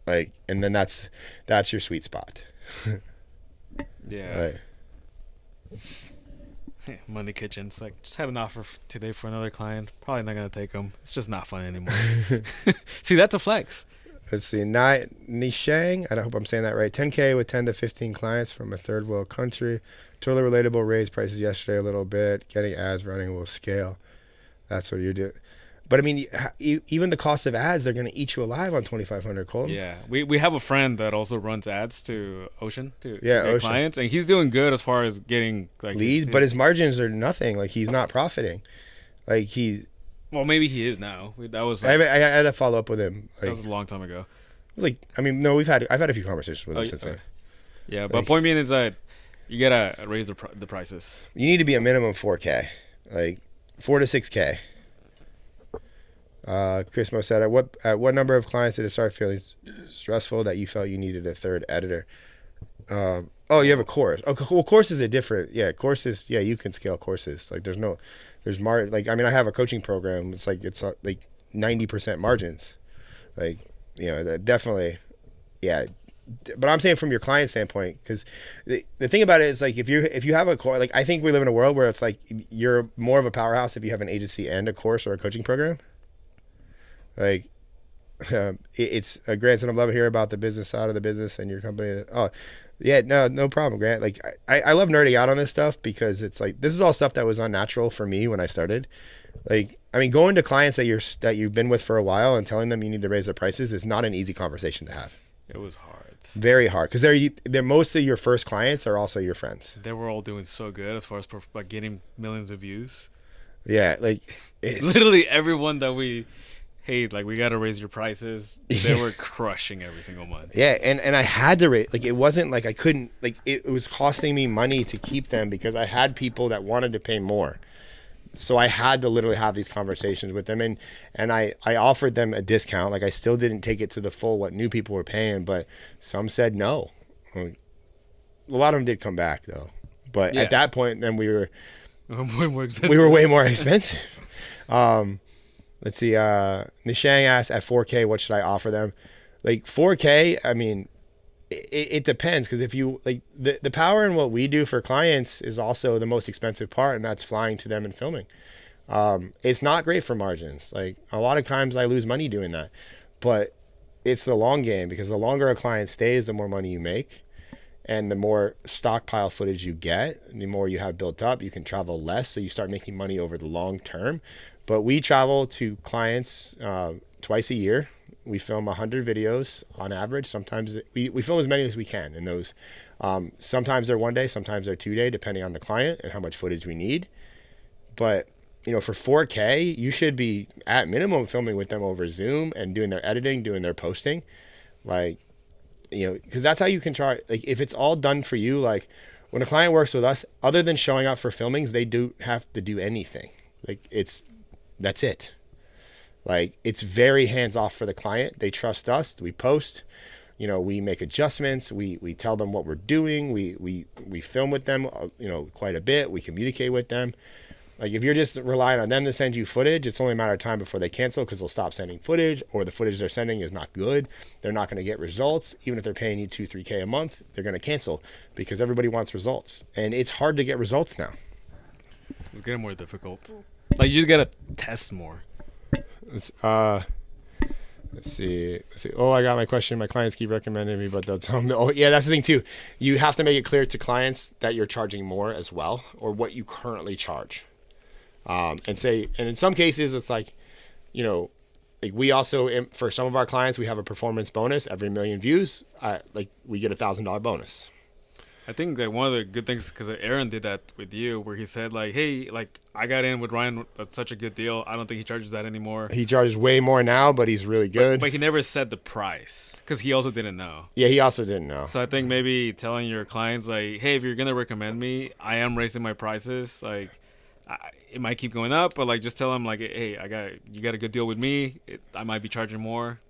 Like, and then that's your sweet spot. Yeah. Right. Money Kitchen's like, just had an offer today for another client. Probably not gonna take them. It's just not fun anymore. See, that's a flex. Let's see, Nishang, I hope I'm saying that right. 10K with 10 to 15 clients from a third world country. Totally relatable. Raised prices yesterday a little bit. Getting ads running will scale. That's what you do. But I mean, even the cost of ads, they're going to eat you alive on 2,500, Colton. Yeah, we have a friend that also runs ads to Ocean to Ocean. clients, and he's doing good as far as getting like leads, but his margins are nothing. Like, he's not profiting. Like, well, maybe he is now. That was like, I had to follow up with him. Like, that was a long time ago. It was like, I mean, no, I've had a few conversations with him since then. Yeah, but point being is that you gotta raise the prices. You need to be a minimum 4K, like 4 to 6K. Chris Mo said, at what number of clients did it start feeling stressful that you felt you needed a third editor? You have a course. Okay, well, courses are different. Yeah, courses. Yeah, you can scale courses. Like, like, I mean, I have a coaching program. It's like 90% margins. Like, you know, that definitely, yeah. But I'm saying from your client standpoint, because the thing about it is, like, if you have a course, like, I think we live in a world where it's like you're more of a powerhouse if you have an agency and a course or a coaching program. Like, it's Grant, and I'd love to hear about the business side of the business and your company. Oh, yeah, no problem, Grant. Like, I love nerding out on this stuff, because it's like, this is all stuff that was unnatural for me when I started. Like, I mean, going to clients that you've been with for a while and telling them you need to raise their prices is not an easy conversation to have. It was hard. Very hard, because they're most of your first clients are also your friends. They were all doing so good as far as like getting millions of views. Yeah, like, it's literally everyone that we. Hey, like, we got to raise your prices. They were crushing every single month. Yeah, and I had to raise. Like, it wasn't like I couldn't. Like, it was costing me money to keep them, because I had people that wanted to pay more. So I had to literally have these conversations with them, and I offered them a discount. Like, I still didn't take it to the full what new people were paying, but some said no. A lot of them did come back, though. But at that point, then we were way more expensive. We were way more expensive. Let's see. Nishang asked, at 4K, what should I offer them? Like, 4K, I mean, it depends, because if you, like, the power in what we do for clients is also the most expensive part, and that's flying to them and filming. It's not great for margins. Like, a lot of times I lose money doing that. But it's the long game, because the longer a client stays, the more money you make. And the more stockpile footage you get, the more you have built up. You can travel less, so you start making money over the long term. But we travel to clients twice a year. We film 100 videos on average. Sometimes we film as many as we can. And those, sometimes they're 1 day, sometimes they're 2 day, depending on the client and how much footage we need. But you know, for 4K, you should be at minimum filming with them over Zoom and doing their editing, doing their posting, like. You know, because that's how you can try. Like, if it's all done for you, like when a client works with us, other than showing up for filmings, they do have to do anything. Like, that's it. Like, it's very hands off for the client. They trust us. We post, you know, we make adjustments. We tell them what we're doing. We film with them, you know, quite a bit. We communicate with them. Like, if you're just relying on them to send you footage, it's only a matter of time before they cancel, because they'll stop sending footage, or the footage they're sending is not good. They're not going to get results. Even if they're paying you $2-3K a month, they're going to cancel, because everybody wants results. And it's hard to get results now. It's getting more difficult. Like, you just got to test more. Let's see. Oh, I got my question. My clients keep recommending me, but they'll tell me. Oh, yeah, that's the thing too. You have to make it clear to clients that you're charging more as well, or what you currently charge. And in some cases, it's like, you know, like we also, for some of our clients, we have a performance bonus. Every 1 million views, like we get $1,000 bonus. I think that one of the good things, because Aaron did that with you, where he said like, hey, like I got in with Ryan, that's such a good deal. I don't think he charges that anymore. He charges way more now, but he's really good. But he never said the price, because he also didn't know. Yeah, he also didn't know. So I think maybe telling your clients like, hey, if you're going to recommend me, I am raising my prices. Like, it might keep going up, but like just tell them like, hey, you got a good deal with me. I might be charging more.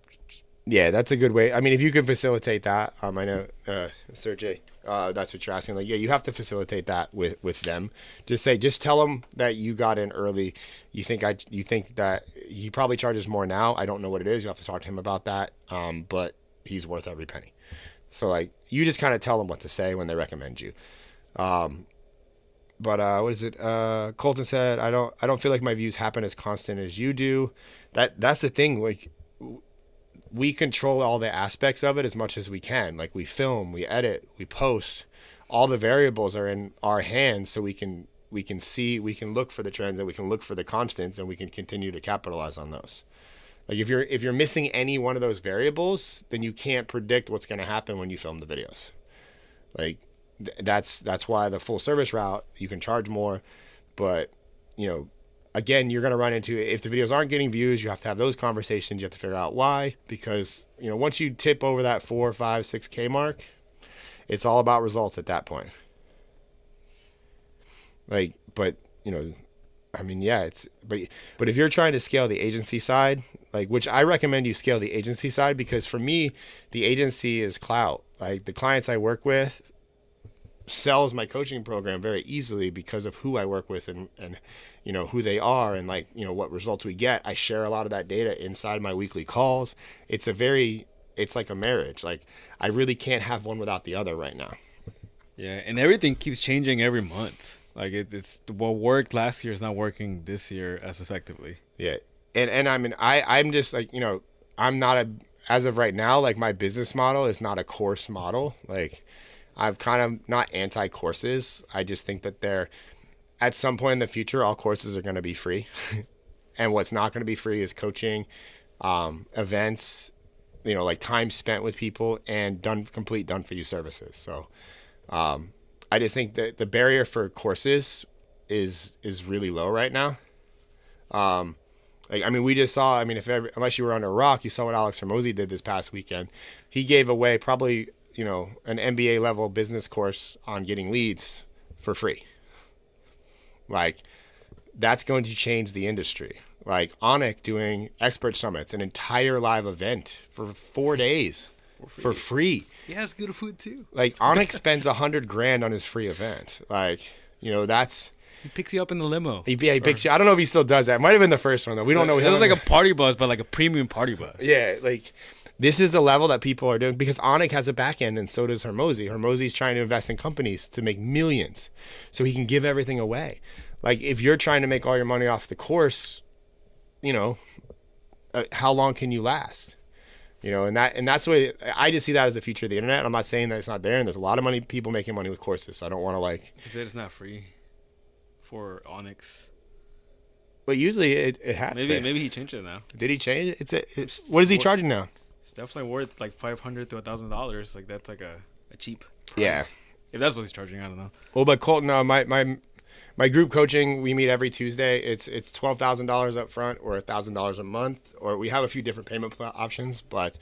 Yeah, that's a good way. I mean, if you can facilitate that, I know Sergey, that's what you're asking. Like, yeah, you have to facilitate that with them. Just tell them that you got in early. You think that he probably charges more now. I don't know what it is. You have to talk to him about that. But he's worth every penny. So like, you just kind of tell them what to say when they recommend you. But what is it? Colton said, I don't feel like my views happen as constant as you do. That's the thing. Like, we control all the aspects of it as much as we can. Like, we film, we edit, we post. All the variables are in our hands, so we can see, we can look for the trends, and we can look for the constants, and we can continue to capitalize on those. Like, if you're missing any one of those variables, then you can't predict what's going to happen when you film the videos. Like, that's why the full service route, you can charge more, but you know, again, you're going to run into, if the videos aren't getting views, you have to have those conversations. You have to figure out why, because you know, once you tip over that 4, 5, 6K mark, it's all about results at that point. Like, but you know, I mean, yeah, but if you're trying to scale the agency side, like, which I recommend you scale the agency side, because for me, the agency is clout. Like, the clients I work with sells my coaching program very easily because of who I work with and you know, who they are, and like, you know, what results we get. I share a lot of that data inside my weekly calls. It's like a marriage. Like, I really can't have one without the other right now. Yeah, and everything keeps changing every month. Like, it's what worked last year is not working this year as effectively. Yeah, and I mean, I'm just like, you know, I'm not as of right now, like, my business model is not a course model. Like, I've kind of not anti-courses. I just think that at some point in the future, all courses are going to be free. And what's not going to be free is coaching, events, you know, like time spent with people, and complete done-for-you services. So I just think that the barrier for courses is really low right now. Like, I mean, we just saw, I mean, unless you were on a rock, you saw what Alex Hormozy did this past weekend. He gave away probably, you know, an MBA level business course on getting leads for free. Like, that's going to change the industry. Like, Onik doing expert summits, an entire live event for 4 days for free. He has good food too. Like, Onik spends $100,000 on his free event. Like, you know, he picks you up in the limo. He picks you. I don't know if he still does that. It might have been the first one though. We don't know. It was like a party bus, but like a premium party bus. Yeah, like, this is the level that people are doing, because Onik has a back end, and so does Hormozy. Hormozy's trying to invest in companies to make millions so he can give everything away. Like, if you're trying to make all your money off the course, you know, how long can you last? You know, and that's the way I just see that as the future of the internet. I'm not saying that it's not there, and there's a lot of people making money with courses. So I don't want to like. He said it's not free for Onyx. But usually it has. Maybe he changed it now. Did he change it? What is he charging now? It's definitely worth like $500 to $1,000. Like that's like a cheap price. Yeah. If that's what he's charging, I don't know. Well, but Colton, my group coaching, we meet every Tuesday. It's $12,000 up front or $1,000 a month, or we have a few different payment options, but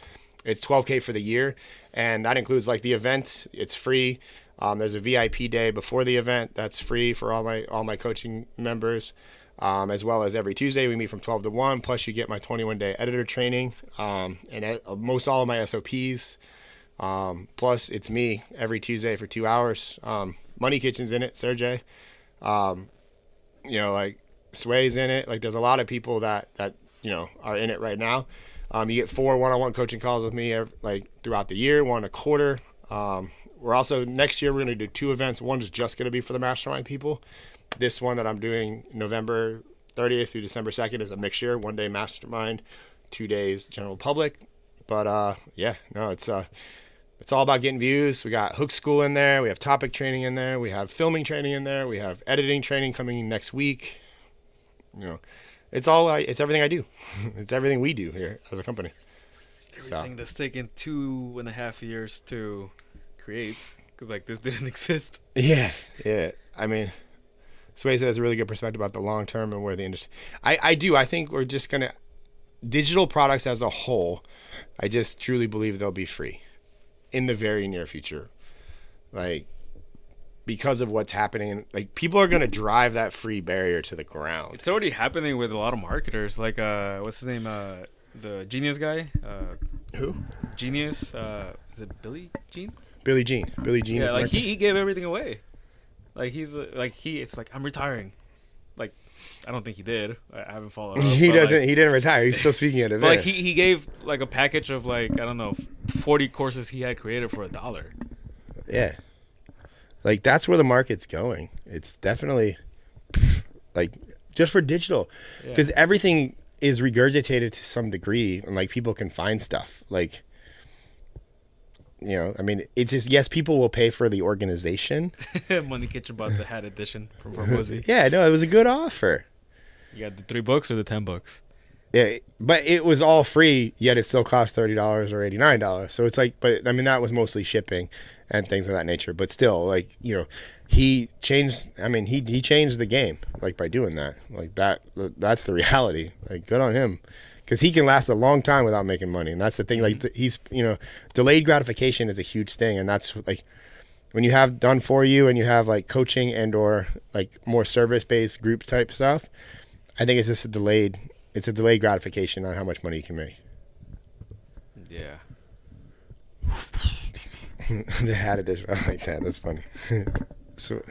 it's $12K for the year, and that includes like the event. It's free. There's a VIP day before the event that's free for all my coaching members, as well as every Tuesday we meet from 12 to 1. Plus you get my 21-day editor training, and most all of my SOPs. Plus it's me every Tuesday for 2 hours. Money Kitchen's in it, Sergey. You know, like Sway's in it. Like there's a lot of people that you know are in it right now. You get 4 one-on-one coaching calls with me like throughout the year, 1 a quarter. We're also next year we're going to do 2 events. One's just going to be for the mastermind people. This one that I'm doing November 30th through December 2nd is a mixture. 1 day mastermind, 2 days general public. But yeah, no, it's all about getting views. We got Hook School in there. We have topic training in there. We have filming training in there. We have editing training coming next week. You know, it's everything I do. It's everything we do here as a company. Everything that's taken 2.5 years to create, because like this didn't exist. Yeah. I mean, Sway has a really good perspective about the long term and where the industry. I do. I think we're just gonna digital products as a whole. I just truly believe they'll be free in the very near future, like because of what's happening. Like people are going to drive that free barrier to the ground. It's already happening with a lot of marketers, like what's his name, the Genius guy. Who? Genius. Is it Billy Jean? Billy Jean. Yeah, like he gave everything away. Like it's like I'm retiring. Like I don't think he did. I haven't followed up. He didn't retire. He's still speaking at events. But like he gave like a package of like, I don't know, 40 courses he had created for $1. Yeah. Like that's where the market's going. It's definitely like just for digital, because everything is regurgitated to some degree, and like people can find stuff. Like, you know, I mean, it's just, yes, people will pay for the organization. Money Kitchen bought the hat edition from Persuasion. Yeah, no, it was a good offer. You got the $3 or the $10? Yeah, but it was all free, yet it still cost $30 or $89. So it's like, but I mean, that was mostly shipping and things of that nature. But still, like, you know, he changed. I mean, he changed the game, like by doing that. Like that's the reality. Like, good on him. Because he can last a long time without making money. And that's the thing. Like, he's, you know, delayed gratification is a huge thing. And that's like, when you have done for you and you have like coaching and or like more service-based group type stuff, I think it's just a delayed gratification on how much money you can make. Yeah. The hat edition. I like that. That's funny. So,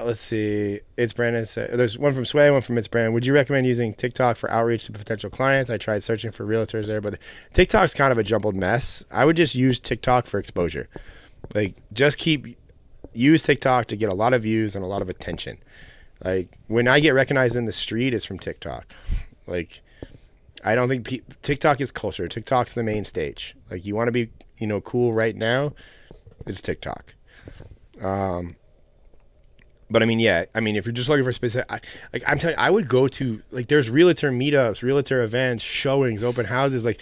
let's see. It's Brandon. There's one from Sway, one from It's Brandon. Would you recommend using TikTok for outreach to potential clients? I tried searching for realtors there, but TikTok's kind of a jumbled mess. I would just use TikTok for exposure. Like, just use TikTok to get a lot of views and a lot of attention. Like, when I get recognized in the street, it's from TikTok. Like, I don't think TikTok is culture. TikTok's the main stage. Like, you want to be, you know, cool right now, it's TikTok. But I mean, yeah. I mean, if you're just looking for specific, I'm telling you, I would go to, like, there's realtor meetups, realtor events, showings, open houses. Like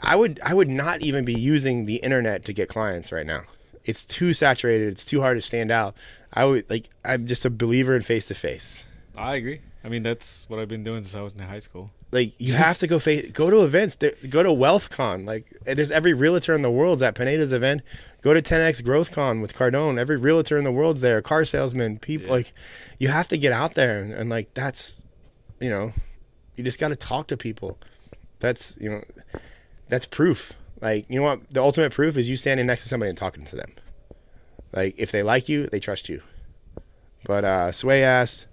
I would not even be using the internet to get clients right now. It's too saturated. It's too hard to stand out. I'm just a believer in face to face. I agree. I mean, that's what I've been doing since I was in high school. Like, you have to go to events. Go to WealthCon. Like, there's every realtor in the world's at Pineda's event. Go to 10X GrowthCon with Cardone. Every realtor in the world's there. Car salesmen, people. Like, you have to get out there. And like, that's, you know, you just got to talk to people. That's, you know, that's proof. Like, you know what? The ultimate proof is you standing next to somebody and talking to them. Like, if they like you, they trust you. But Sway asked,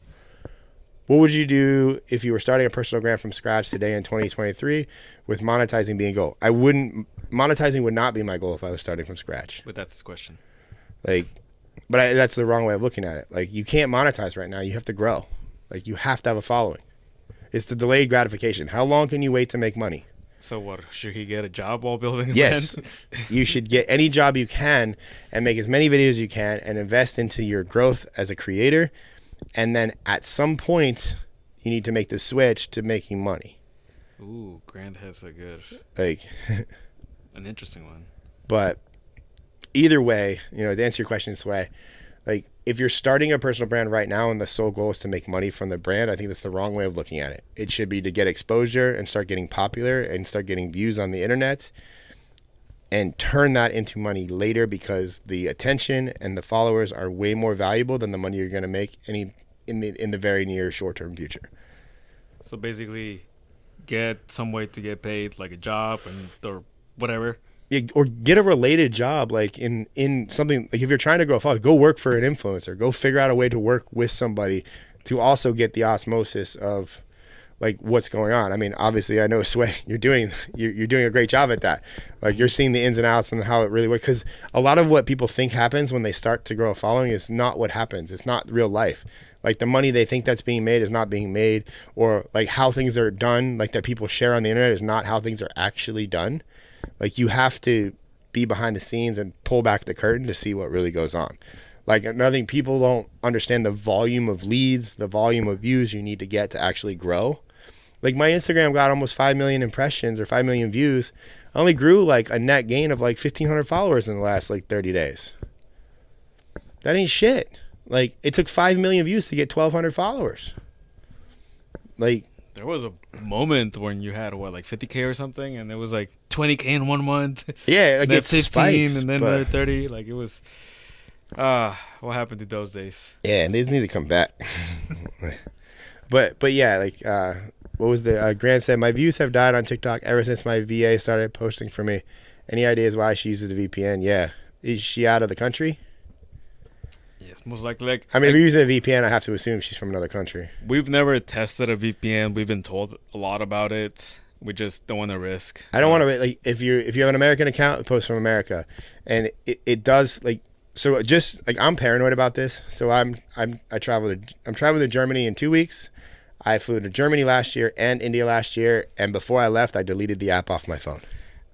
what would you do if you were starting a personal brand from scratch today in 2023 with monetizing being a goal? Monetizing would not be my goal if I was starting from scratch. But that's the question. Like, that's the wrong way of looking at it. Like, you can't monetize right now. You have to grow. Like, you have to have a following. It's the delayed gratification. How long can you wait to make money? So what? Should he get a job while building? Yes, land? you should get any job you can and make as many videos as you can and invest into your growth as a creator. And then at some point, you need to make the switch to making money. Ooh, Grant has a good, like, an interesting one. But either way, you know, to answer your question this way, like if you're starting a personal brand right now and the sole goal is to make money from the brand, I think that's the wrong way of looking at it. It should be to get exposure and start getting popular and start getting views on the internet and turn that into money later, because the attention and the followers are way more valuable than the money you're going to make in the very near short-term future. So basically get some way to get paid, like a job or whatever. Yeah, or get a related job, like in something, like if you're trying to grow a following, go work for an influencer, go figure out a way to work with somebody to also get the osmosis of like what's going on. I mean, obviously I know Sway, you're doing a great job at that. Like you're seeing the ins and outs and how it really works, because a lot of what people think happens when they start to grow a following is not what happens. It's not real life. Like the money they think that's being made is not being made, or like how things are done, like that people share on the internet is not how things are actually done. Like you have to be behind the scenes and pull back the curtain to see what really goes on. Like another thing, people don't understand the volume of leads, the volume of views you need to get to actually grow. Like my Instagram got almost 5 million impressions or 5 million views. I only grew like a net gain of like 1,500 followers in the last like 30 days. That ain't shit. Like it took 5 million views to get 1,200 followers. Like there was a moment when you had what, like 50K or something, and it was like 20K in 1 month. Yeah, like then 15 spikes, and then another 30. Like it was what happened to those days? Yeah, and they just need to come back. but yeah, like what was the Grant said, my views have died on TikTok ever since my VA started posting for me. Any ideas why she uses the VPN? Yeah. Is she out of the country? Yes, most likely. Like, I mean, if you're using a VPN, I have to assume she's from another country. We've never tested a VPN. We've been told a lot about it. We just don't want to risk. I don't want to, like, if you have an American account, post from America, and it does, like, so just like I'm paranoid about this. So I'm traveling to Germany in 2 weeks. I flew to Germany last year and India last year, and before I left, I deleted the app off my phone.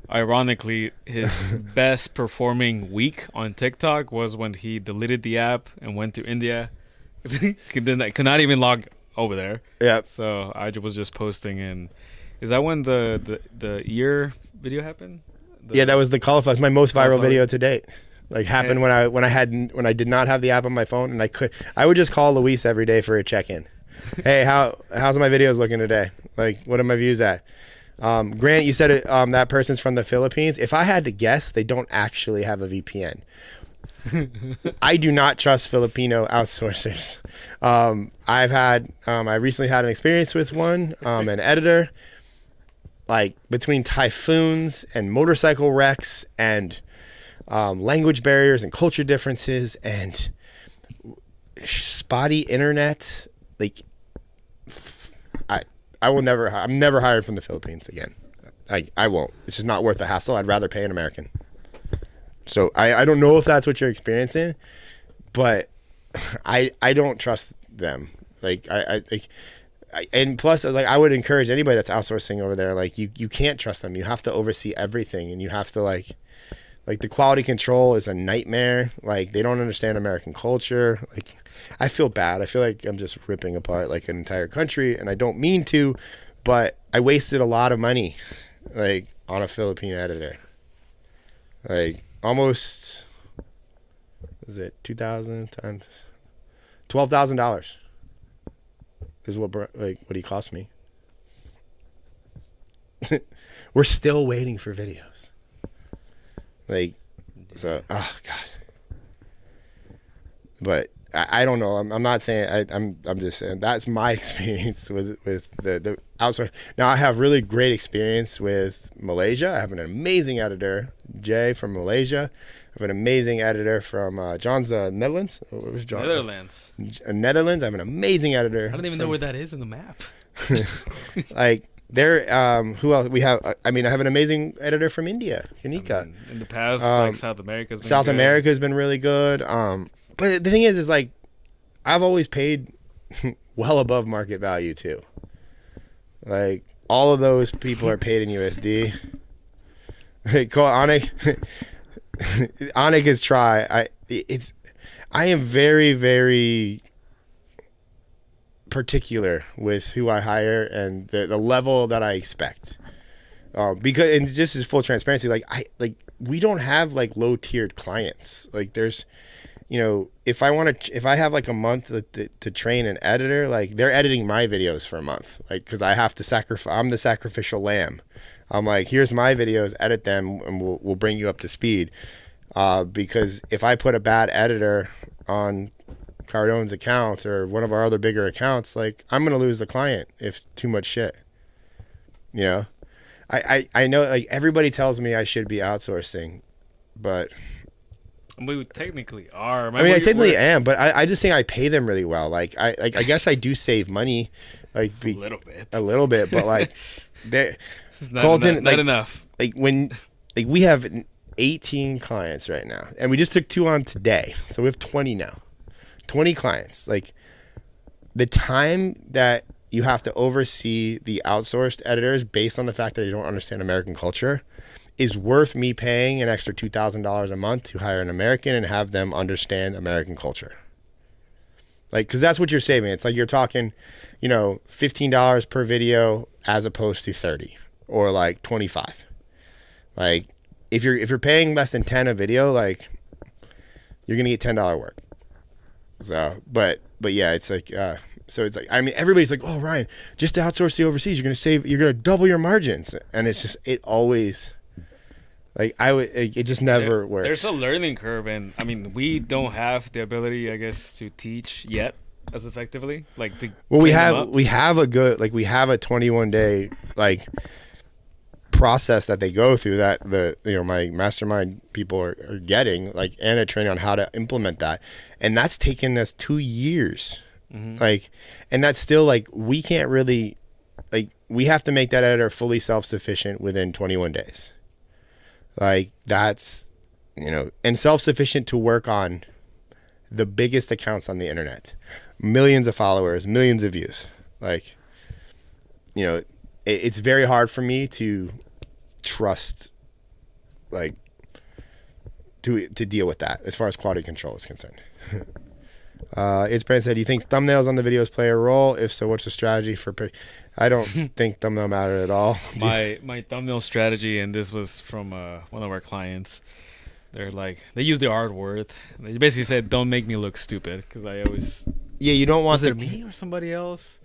Ironically, his best performing week on TikTok was when he deleted the app and went to India. Then I could not even log over there. Yeah. So I was just posting, and is that when the ear video happened? Yeah, that was the cauliflower. It's my most viral video to date. Like happened when I did not have the app on my phone, and I would just call Luis every day for a check-in. Hey, how's my videos looking today? Like, what are my views at? Grant, you said it, that person's from the Philippines. If I had to guess, they don't actually have a VPN. I do not trust Filipino outsourcers. I recently had an experience with one, an editor, like between typhoons and motorcycle wrecks and language barriers and culture differences and spotty internet, like I'm never hired from the Philippines again. I won't. It's just not worth the hassle. I'd rather pay an American. So I don't know if that's what you're experiencing, but I don't trust them. Like and plus, like, I would encourage anybody that's outsourcing over there, like you can't trust them. You have to oversee everything, and you have to like the quality control is a nightmare. Like they don't understand American culture. Like I feel bad. I feel like I'm just ripping apart like an entire country, and I don't mean to, but I wasted a lot of money like on a Philippine editor. Like almost, was it 2,000 times $12,000 is what he cost me. We're still waiting for videos. Like, so, oh God. But I don't know. I'm not saying. I'm just saying that's my experience with the outsource. Now I have really great experience with Malaysia. I have an amazing editor, Jay from Malaysia. I have an amazing editor from John's Netherlands. What was John? Netherlands. Netherlands. I have an amazing editor. I don't even know where that is in the map. Like there. Who else? We have. I have an amazing editor from India, Kanika. In the past, like South America's been South America's been really good. But the thing is like, I've always paid well above market value too. Like all of those people are paid in USD. Call Anik. Anik is try. I am very, very particular with who I hire and the level that I expect. Because, and just as full transparency, we don't have like low tiered clients. Like there's, if I have like a month to train an editor, like they're editing my videos for a month, like, cause I have to sacrifice, I'm the sacrificial lamb. I'm like, here's my videos, edit them, and we'll bring you up to speed. Because if I put a bad editor on Cardone's account or one of our other bigger accounts, like I'm going to lose the client if too much shit, I know, like, everybody tells me I should be outsourcing, but we technically are. I technically am, but I just think I pay them really well. Like I guess I do save money, like a little bit, but like it's not enough. Like when we have 18 clients right now, and we just took 2 on today, so we have 20 now. 20 clients. Like the time that you have to oversee the outsourced editors based on the fact that they don't understand American culture is worth me paying an extra $2,000 a month to hire an American and have them understand American culture. Like, because that's what you're saving. It's like you're talking, $15 per video as opposed to 30 or like 25. Like if you're paying less than 10 a video, like you're gonna get $10 work. So, but yeah, it's like, so it's like, I mean, everybody's like, oh, Ryan, just to outsource the overseas, you're going to double your margins. And it's just, it always, like, it just never works. There's a learning curve. And I mean, we don't have the ability, I guess, to teach yet as effectively. Like, we have a 21-day, like, process that they go through that my mastermind people are getting, like, and a training on how to implement that. And that's taken us 2 years. Mm-hmm. Like, and that's still like, we can't really, like, we have to make that editor fully self-sufficient within 21 days. Like that's, and self-sufficient to work on the biggest accounts on the internet, millions of followers, millions of views. Like, it's very hard for me to trust, like, to deal with that as far as quality control is concerned. It's Brand said, do you think thumbnails on the videos play a role? If so, what's the strategy for I don't think thumbnail matter at all. My thumbnail strategy, and this was from one of our clients, they're like, they use the R word. They basically said, don't make me look stupid, because I always, you don't want me or somebody else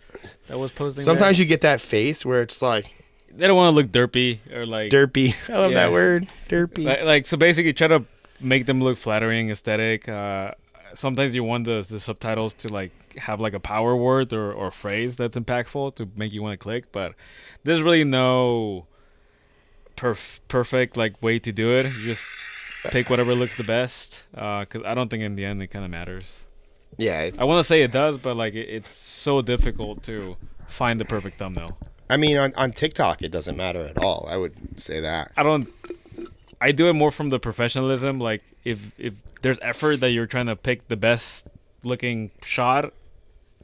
that was posting sometimes you get that face where it's like, they don't want to look derpy or like derpy. I love that word, derpy. Like, so basically try to make them look flattering, aesthetic. Sometimes you want the subtitles to like have like a power word or phrase that's impactful to make you want to click, but there's really no perfect like way to do it. You just pick whatever looks the best, because I don't think in the end it kind of matters. Yeah, I want to say it does, but like it's so difficult to find the perfect thumbnail. I mean, on TikTok, it doesn't matter at all. I would say that. I do it more from the professionalism. Like if there's effort that you're trying to pick the best looking shot,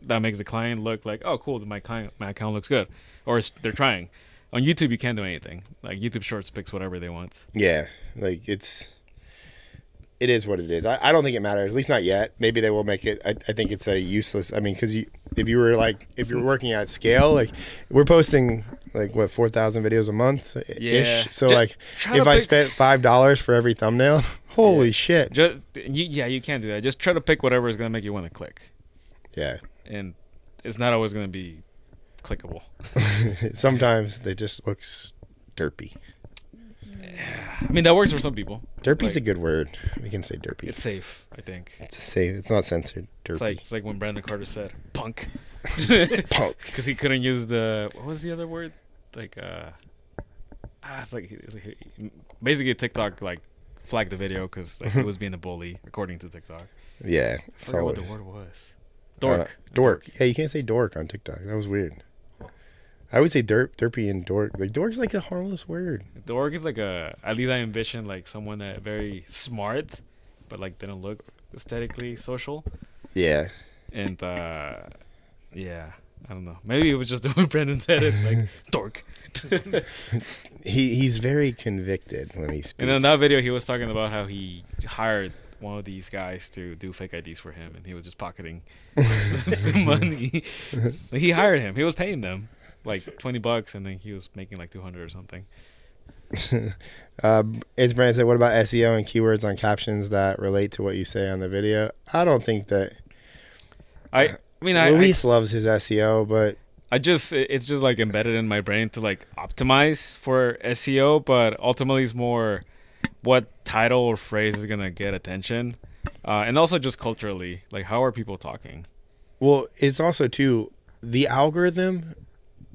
that makes the client look like, oh, cool, my account looks good, or they're trying. On YouTube, you can't do anything. Like YouTube Shorts picks whatever they want. Yeah, like it is what it is. I don't think it matters, at least not yet. Maybe they will make it. I think it's a useless. I mean, because if you're working at scale, like we're posting like 4,000 videos a month ish. So like if I spent $5 for every thumbnail, holy shit. You can't do that. Just try to pick whatever is gonna make you want to click. Yeah. And it's not always gonna be clickable. Sometimes they just looks derpy. I mean, that works for some people. Derpy's a good word. We can say derpy. It's safe, I think. It's safe. It's not censored. Derpy. It's like when Brandon Carter said punk. Punk. Because he couldn't use what was the other word? Like, it's like basically TikTok like flagged the video because like he was being a bully according to TikTok. Yeah. I forgot what the word was. Dork. Dork. Yeah, you can't say dork on TikTok. That was weird. I would say derpy and dork. Like dork's like a harmless word. Dork is like at least I envision like someone that very smart, but like didn't look aesthetically social. Yeah. And yeah, I don't know. Maybe it was just the way Brandon said it, like dork. He's very convicted when he speaks. And in that video, he was talking about how he hired one of these guys to do fake IDs for him, and he was just pocketing the money. He hired him. He was paying them like $20, and then he was making like 200 or something. It's Brandon said, what about SEO and keywords on captions that relate to what you say on the video? I don't think that. I mean, Luis loves his SEO, but it's just like embedded in my brain to like optimize for SEO, but ultimately it's more what title or phrase is gonna get attention, and also just culturally, like how are people talking? Well, it's also too the algorithm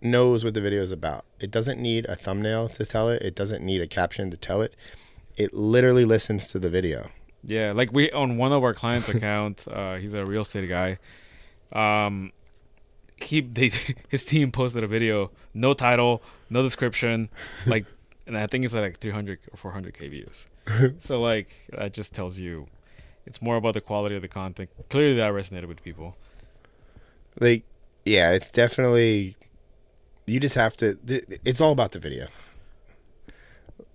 knows what the video is about. It doesn't need a thumbnail to tell it. It doesn't need a caption to tell it. It literally listens to the video. Yeah, like we on one of our clients' account, he's a real estate guy. His team posted a video, no title, no description, like, and I think it's like 300 or 400K views. So like that just tells you, it's more about the quality of the content. Clearly, that resonated with people. Like, yeah, it's definitely. You just have to. It's all about the video.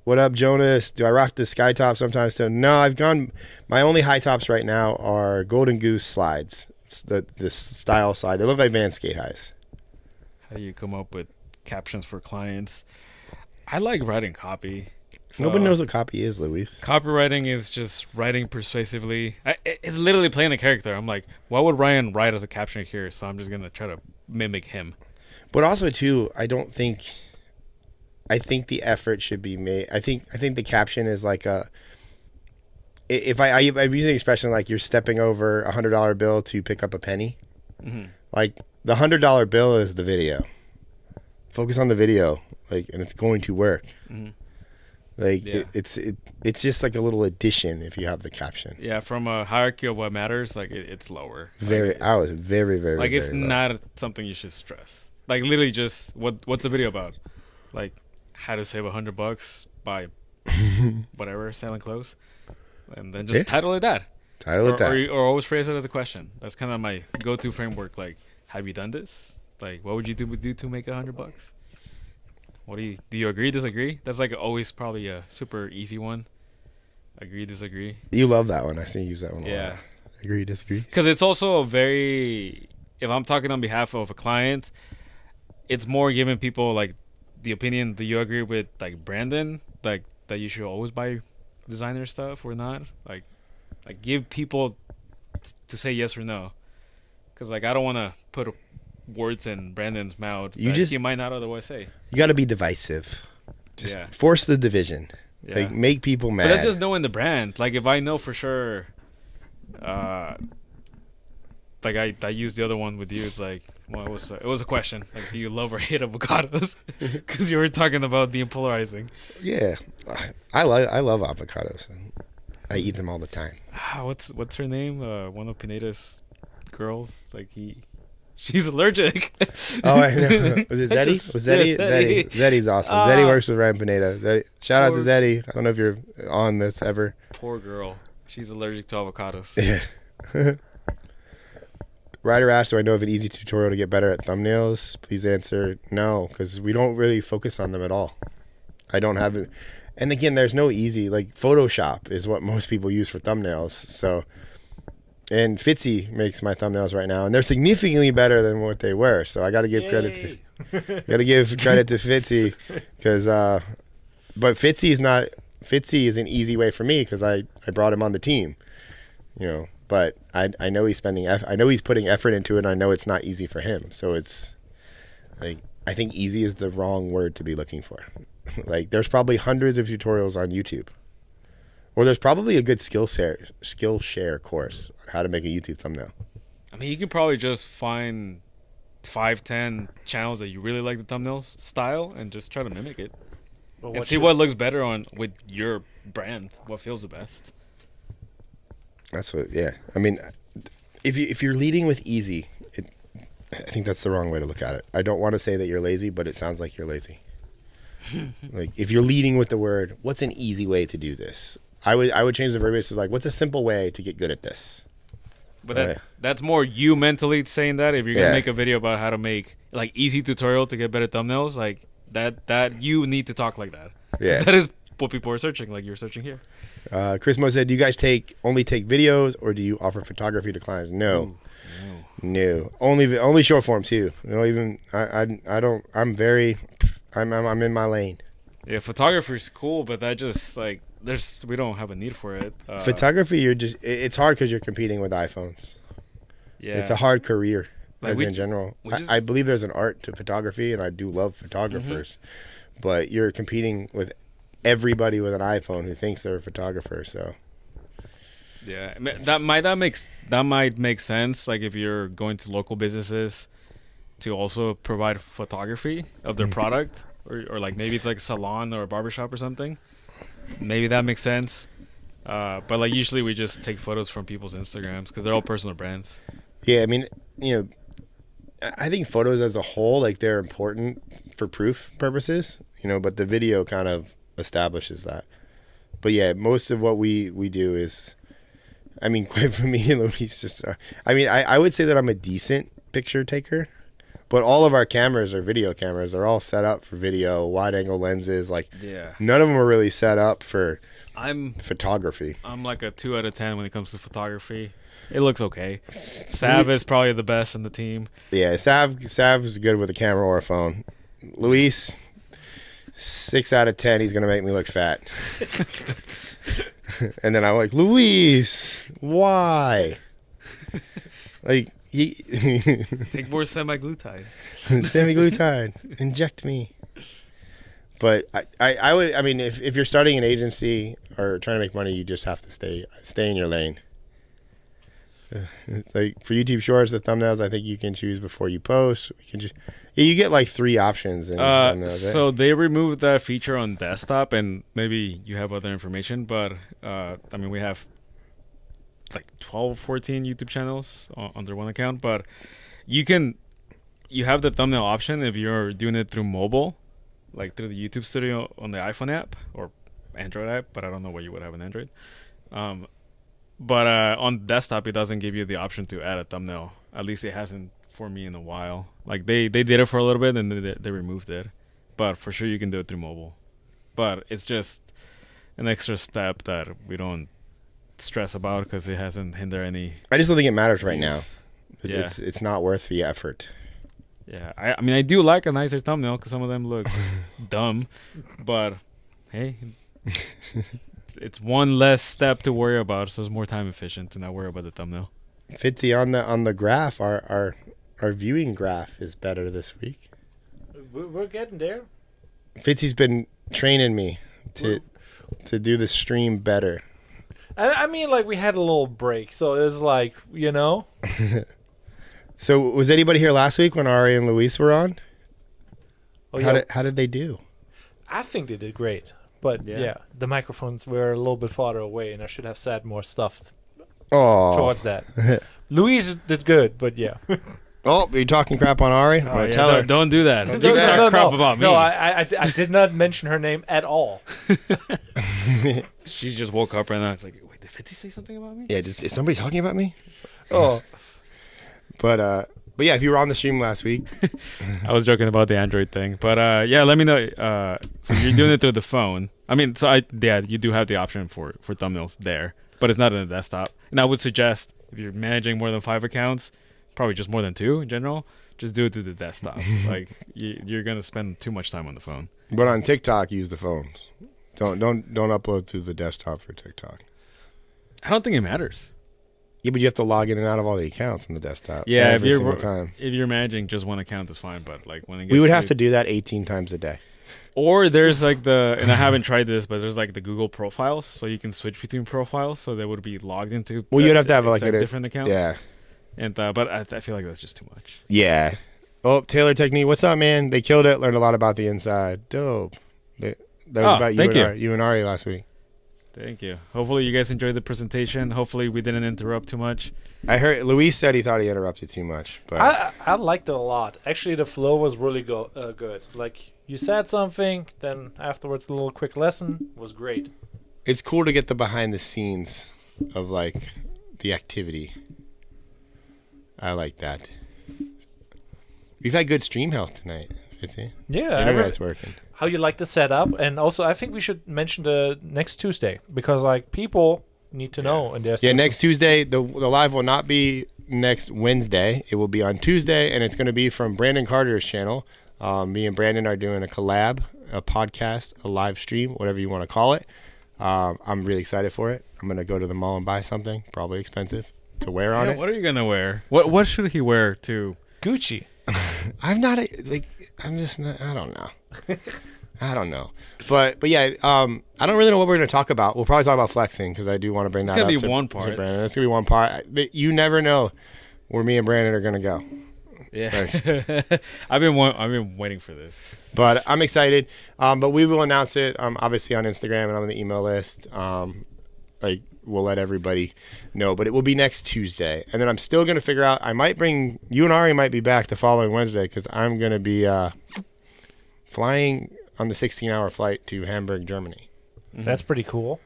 What up, Jonas? Do I rock the sky top sometimes? So no, I've gone. My only high tops right now are Golden Goose slides. It's the style slide. They look like Van Skate highs. How do you come up with captions for clients? I like writing copy. So nobody knows what copy is, Luis. Copywriting is just writing persuasively. It's literally playing the character. I'm like, what would Ryan write as a caption here? So I'm just gonna try to mimic him. But also too, I think the effort should be made. I think the caption is like a. If I'm using the expression like you're stepping over $100 bill to pick up a penny, like the $100 bill is the video. Focus on the video, like, and it's going to work. Like it's just like a little addition if you have the caption. Yeah, from a hierarchy of what matters, like it's lower. I was very like it's very low. Not something you should stress. Like literally just what's the video about? Like how to save $100 by whatever selling clothes, and then just title it that. Or always phrase it as a question. That's kind of my go-to framework. Like, have you done this? Like, what would you do to make $100? What do you agree, disagree? That's like always probably a super easy one. Agree, disagree. You love that one. I see you use that one a lot. Agree, disagree. Because it's also if I'm talking on behalf of a client, it's more giving people like the opinion that you agree with, like Brandon, like that you should always buy designer stuff or not. Like give people to say yes or no. Because like I don't want to put words in Brandon's mouth that he might not otherwise say. You got to be divisive. Just force the division. Yeah. Like make people mad. But that's just knowing the brand. Like if I know for sure, like I used the other one with you. It's like, well, it was a question. Like, do you love or hate avocados? Because you were talking about being polarizing. Yeah, I love avocados. I eat them all the time. What's her name? One of Pineda's girls. Like she's allergic. Oh, I know. Was it Zeddy? Was Zeddy? Zeddy. Zeddy's awesome. Zeddy works with Ryan Pineda. Shout out to Zeddy. I don't know if you're on this ever. Poor girl. She's allergic to avocados. Yeah. Ryder asked, do I know of an easy tutorial to get better at thumbnails? Please answer no, because we don't really focus on them at all. I don't have it. And again, there's no easy, like Photoshop is what most people use for thumbnails. So, and Fitzy makes my thumbnails right now, and they're significantly better than what they were. So I got to give credit to Fitzy, because, but Fitzy is an easy way for me because I brought him on the team, But I know he's putting effort into it, and I know it's not easy for him. So it's like I think easy is the wrong word to be looking for. Like there's probably hundreds of tutorials on YouTube, or there's probably a good Skillshare course on how to make a YouTube thumbnail. I mean, you can probably just find 5-10 channels that you really like the thumbnail style and just try to mimic it, and see what looks better with your brand. What feels the best. That's what, yeah. I mean, if you're leading with easy, I think that's the wrong way to look at it. I don't want to say that you're lazy, but it sounds like you're lazy. Like if you're leading with the word, what's an easy way to do this? I would change the verbiage to like, what's a simple way to get good at this? But that's more you mentally saying that. If you're gonna make a video about how to make like easy tutorial to get better thumbnails, like that you need to talk like that. Yeah, that is what people are searching. Like you're searching here. Chris Mo said, "Do you guys only take videos, or do you offer photography to clients?" No. Only short form too. You know, even I don't. I'm in my lane. Yeah, photography is cool, but that just like we don't have a need for it. Photography, it's hard because you're competing with iPhones. Yeah, it's a hard career, like in general. I believe there's an art to photography, and I do love photographers, but you're competing with everybody with an iPhone who thinks they're a photographer. So yeah, that might make sense. Like if you're going to local businesses to also provide photography of their product, or like maybe it's like a salon or a barbershop or something. Maybe that makes sense. But like usually we just take photos from people's Instagrams because they're all personal brands. Yeah, I mean, I think photos as a whole, like they're important for proof purposes, but the video kind of establishes that. But yeah, most of what we do is, I mean, quite for me and Luis, just, I would say that I'm a decent picture taker, but all of our cameras are video cameras. They're all set up for video, wide angle lenses. Like, none of them are really set up for photography. I'm like a 2 out of 10 when it comes to photography. It looks okay. Sav is probably the best in the team. Yeah, Sav's good with a camera or a phone. Luis, 6 out of 10. He's gonna make me look fat. And then I'm like, Luis, why? Like take more semaglutide. Semaglutide, inject me. But I mean, if you're starting an agency or trying to make money, you just have to stay in your lane. It's like for YouTube Shorts, the thumbnails, I think you can choose before you post. You get like 3 options. In thumbnails, so they removed that feature on desktop, and maybe you have other information, but I mean, we have like 12, 14 YouTube channels under one account, but you have the thumbnail option if you're doing it through mobile, like through the YouTube Studio on the iPhone app or Android app, but I don't know what you would have in Android. But on desktop, it doesn't give you the option to add a thumbnail. At least it hasn't for me in a while. Like they did it for a little bit and they removed it. But for sure you can do it through mobile. But it's just an extra step that we don't stress about because it hasn't hindered any. I just don't think it matters right now. It's not worth the effort. Yeah, I mean I do like a nicer thumbnail because some of them look dumb, but hey. It's one less step to worry about, so it's more time efficient to not worry about the thumbnail. Fitzy, on the graph, our viewing graph is better this week. We're getting there. Fitzy's been training me to do the stream better. I mean, like we had a little break, so it's like So was anybody here last week when Ari and Luis were on? Oh, how did they do? I think they did great. But yeah, the microphones were a little bit farther away, and I should have said more stuff towards that. Luis did good, but yeah. Oh, are you talking crap on Ari? Tell her. Don't do that. Don't talk crap about me. No, I did not mention her name at all. She just woke up right now. It's like, wait, did 50 say something about me? Yeah, is somebody talking about me? Oh. But yeah, if you were on the stream last week. I was joking about the Android thing. But yeah, let me know. So you're doing it through the phone. I mean, you do have the option for thumbnails there, but it's not in the desktop. And I would suggest if you're managing more than 5 accounts, probably just more than 2 in general, just do it through the desktop. Like you're going to spend too much time on the phone. But on TikTok, use the phones. Don't upload to the desktop for TikTok. I don't think it matters. Yeah, but you have to log in and out of all the accounts on the desktop. Yeah, every single time. If you're managing just one account, it's fine. But like when it gets we would have to do that 18 times a day. Or there's like and I haven't tried this, but there's like the Google profiles, so you can switch between profiles, so they would be logged into. Well, you'd have to have like a different account. Yeah. And but I feel like that's just too much. Yeah. Oh, Taylor Technique, what's up, man? They killed it. Learned a lot about the inside. Dope. That was about you and Ari last week. Thank you. Hopefully you guys enjoyed the presentation. Hopefully we didn't interrupt too much. I heard Luis said he thought he interrupted too much, but I liked it a lot. Actually, the flow was really good. Like you said something, then afterwards a little quick lesson was great. It's cool to get the behind the scenes of like the activity. I like that. We've had good stream health tonight, Fitzy. Yeah, Internet's working. How you like the setup, and also I think we should mention the next Tuesday because like people need to know. And there's next Tuesday the live will not be next Wednesday. It will be on Tuesday, and it's going to be from Brandon Carter's channel. Me and Brandon are doing a collab, a podcast, a live stream, whatever you want to call it. I'm really excited for it. I'm going to go to the mall and buy something, probably expensive, to wear on it. What are you going to wear? What should he wear to? Gucci. I'm just not, I don't know. I don't know. But yeah, I don't really know what we're going to talk about. We'll probably talk about flexing because I do want to bring that up. It's going to be one part. Brandon. It's going to be one part. You never know where me and Brandon are going to go. Yeah. I've been waiting for this. But I'm excited. But we will announce it obviously on Instagram and on the email list. We'll let everybody know. But it will be next Tuesday. And then I'm still going to figure out. I might bring you and Ari might be back the following Wednesday because I'm going to be flying on the 16-hour flight to Hamburg, Germany. Mm-hmm. That's pretty cool.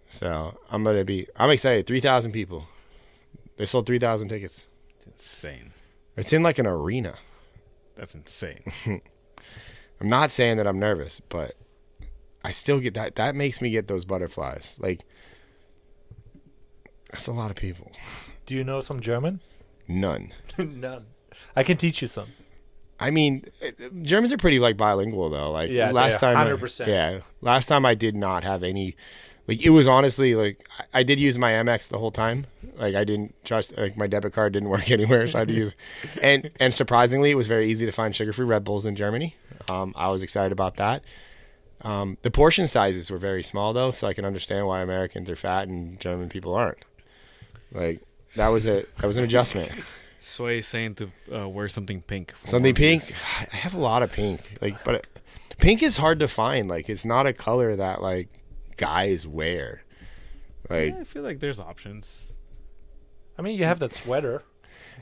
So I'm excited. 3,000 people. They sold 3,000 tickets. It's insane. It's in like an arena. That's insane. I'm not saying that I'm nervous, but I still get that. That makes me get those butterflies. Like, that's a lot of people. Do you know some German? None. None. I can teach you some. I mean, Germans are pretty like bilingual though. Like last time, 100%. Last time I did not have any. Like it was honestly like I did use my Amex the whole time. Like I didn't trust. Like my debit card didn't work anywhere, so I had to use. And surprisingly, it was very easy to find sugar-free Red Bulls in Germany. I was excited about that. The portion sizes were very small though, so I can understand why Americans are fat and German people aren't. Like that was an adjustment. Sway saying to wear something pink. Something pink? I have a lot of pink. But pink is hard to find. Like, it's not a color that, like, guys wear. Like, I feel like there's options. I mean, you have that sweater.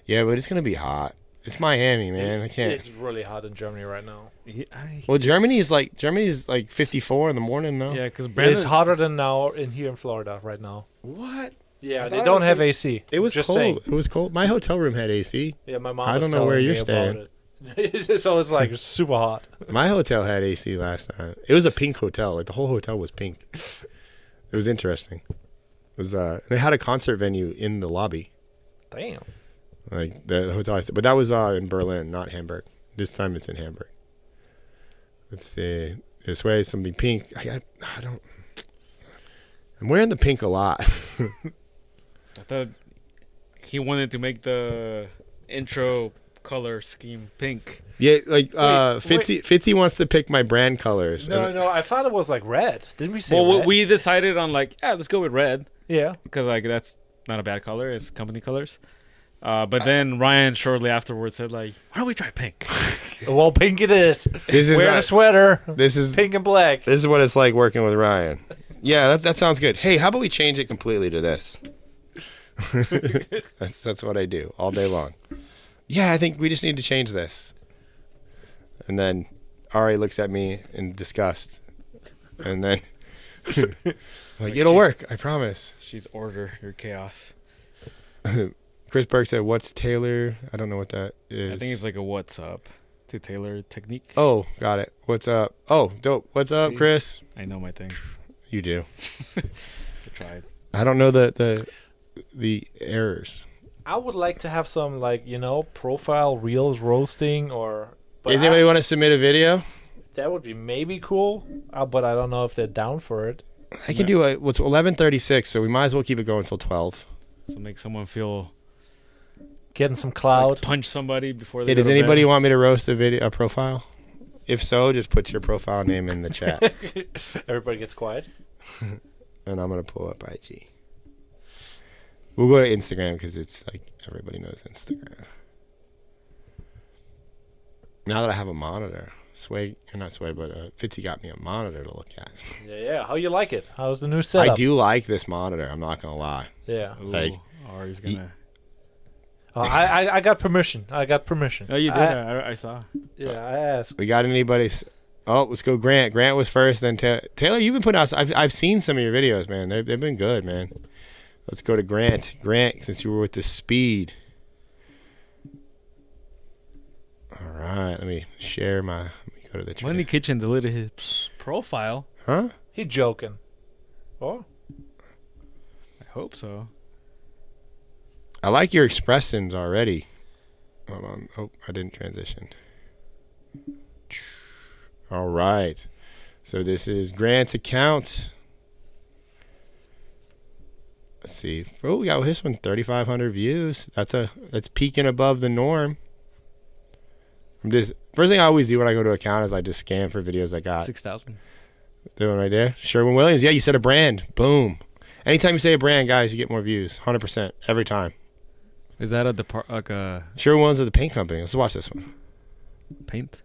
Yeah, but it's going to be hot. It's Miami, man. I can't. It's really hot in Germany right now. Well, Germany's like 54 in the morning, though. Yeah, because it's hotter than now here in Florida right now. What? Yeah, they don't have AC. It was just cold. saying. It was cold. My hotel room had AC. Yeah, my mom. I don't know where you're staying. So it's like super hot. My hotel had AC last time. It was a pink hotel. Like the whole hotel was pink. It was interesting. It was they had a concert venue in the lobby. Damn. Like the hotel, but that was in Berlin, not Hamburg. This time it's in Hamburg. Let's see. This way, something pink. I don't. I'm wearing the pink a lot. I thought he wanted to make the intro color scheme pink. Yeah, like Fitzy wants to pick my brand colors. No, I thought it was like red. Didn't we say Well, red? we decided on like, let's go with red. Yeah. Because like that's not a bad color. It's company colors. But then Ryan shortly afterwards said like, why don't we try pink? Well, pink it is. This is wear a sweater. This is pink and black. This is what it's like working with Ryan. Yeah, that sounds good. Hey, how about we change it completely to this? That's what I do all day long. Yeah, I think we just need to change this. And then Ari looks at me in disgust. And then like it'll work, I promise. She's order, you're chaos. Chris Burke said, "What's Taylor?" I don't know what that is. I think it's like a what's up to Taylor technique. Oh, got it. What's up? Oh, dope. What's up, Chris? I know my things. You do. I tried. I don't know the errors. I would like to have some profile reels roasting or. Does anybody want to submit a video? That would be maybe cool, but I don't know if they're down for it. I can do it. Well, it's 11:36, so we might as well keep it going until 12. So make someone feel. Getting some clout. Like punch somebody before they. Hey, does anybody want me to roast a profile? If so, just put your profile name in the chat. Everybody gets quiet. And I'm gonna pull up IG. We'll go to Instagram because it's like everybody knows Instagram. Now that I have a monitor, Fitzy got me a monitor to look at. Yeah. How you like it? How's the new setup? I do like this monitor. I'm not gonna lie. Yeah. Like, Ari's gonna. I got permission. Oh, you did. I saw. Yeah, I asked. We got anybody? Oh, let's go. Grant. Grant was first. Then Taylor. You've been putting out. I've seen some of your videos, man. They've been good, man. Let's go to Grant. Grant, since you were with the speed. right, let me share my. Let me go to the chat. Money Kitchen deleted his profile. Huh? He joking. Oh. I hope so. I like your expressions already. Hold on. Oh, I didn't transition. All right. So this is Grant's account. Let's see. Oh, we got this one, 3,500 views. That's peaking above the norm. First thing I always do when I go to account is I just scan for videos I got. 6,000. The one right there. Sherwin-Williams. Yeah, you said a brand. Boom. Anytime you say a brand, guys, you get more views. 100%. Every time. Is that a Sherwin-Williams is the paint company. Let's watch this one. Paint?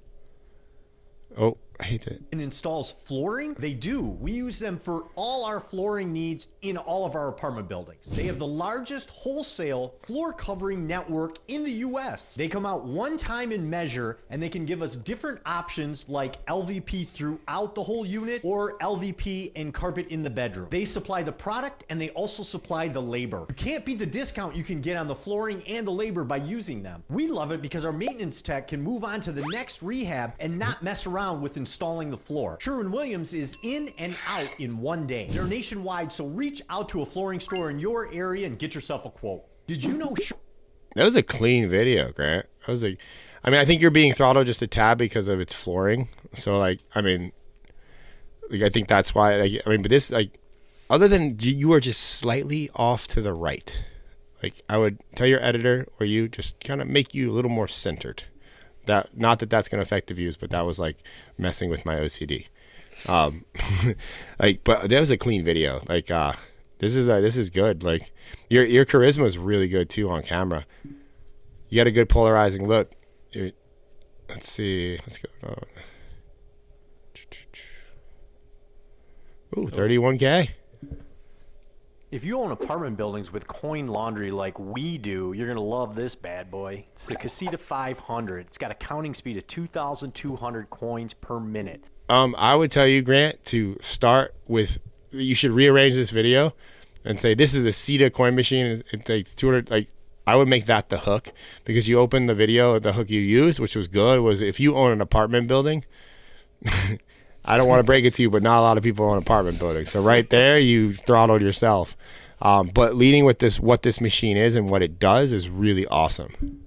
Oh, I hate it. And installs flooring? They do. We use them for all our flooring needs in all of our apartment buildings. They have the largest wholesale floor covering network in the US. They come out one time and measure, and they can give us different options like LVP throughout the whole unit or LVP and carpet in the bedroom. They supply the product and they also supply the labor. You can't beat the discount you can get on the flooring and the labor by using them. We love it because our maintenance tech can move on to the next rehab and not mess around with installing the floor. Sherwin-Williams is in and out in one day. They're nationwide, so reach out to a flooring store in your area and get yourself a quote. Did you know? That was a clean video, Grant. I think you're being throttled just a tad because of its flooring. So, I think that's why. But this, other than you are just slightly off to the right. I would tell your editor or you just kind of make you a little more centered. Not that that's going to affect the views, but that was messing with my OCD. But that was a clean video. This is good. Your charisma is really good too on camera. You got a good polarizing look. Let's see. Let's go. Ooh, 31K. If you own apartment buildings with coin laundry like we do, you're going to love this bad boy. It's the Casita 500. It's got a counting speed of 2,200 coins per minute. I would tell you, Grant, to start with, you should rearrange this video and say, this is a Casita coin machine. It takes 200, I would make that the hook, because you open the video, the hook you used, which was good, was if you own an apartment building, I don't want to break it to you, but not a lot of people own apartment buildings. So right there, you throttled yourself. But leading with what this machine is and what it does is really awesome.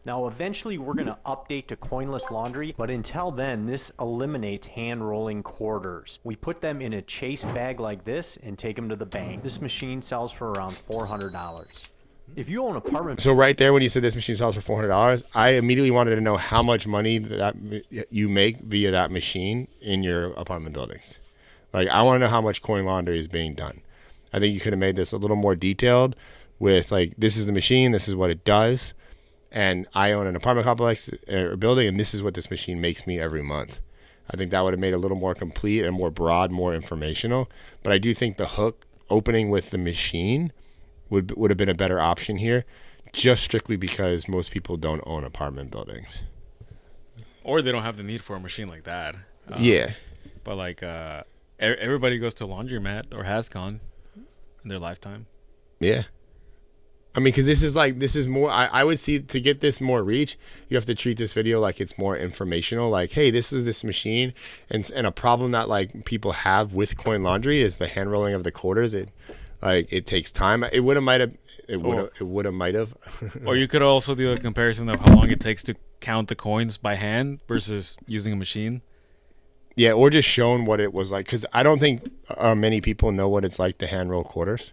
Now, eventually, we're going to update to coinless laundry, but until then, this eliminates hand-rolling quarters. We put them in a chase bag like this and take them to the bank. This machine sells for around $400. If you own an apartment... So right there, when you said this machine sells for $400, I immediately wanted to know how much money that you make via that machine in your apartment buildings. I want to know how much coin laundry is being done. I think you could have made this a little more detailed with, this is the machine, this is what it does, and I own an apartment complex or building, and this is what this machine makes me every month. I think that would have made it a little more complete and more broad, more informational. But I do think the hook opening with the machine would have been a better option here, just strictly because most people don't own apartment buildings, or they don't have the need for a machine like that. Yeah, but everybody goes to a laundromat or has gone in their lifetime. Yeah, because this is more. I would see, to get this more reach, you have to treat this video like it's more informational. Hey, this is this machine, and a problem that people have with coin laundry is the hand rolling of the quarters. It takes time. It would have. Or you could also do a comparison of how long it takes to count the coins by hand versus using a machine. Yeah, or just showing what it was like, because I don't think many people know what it's like to hand roll quarters.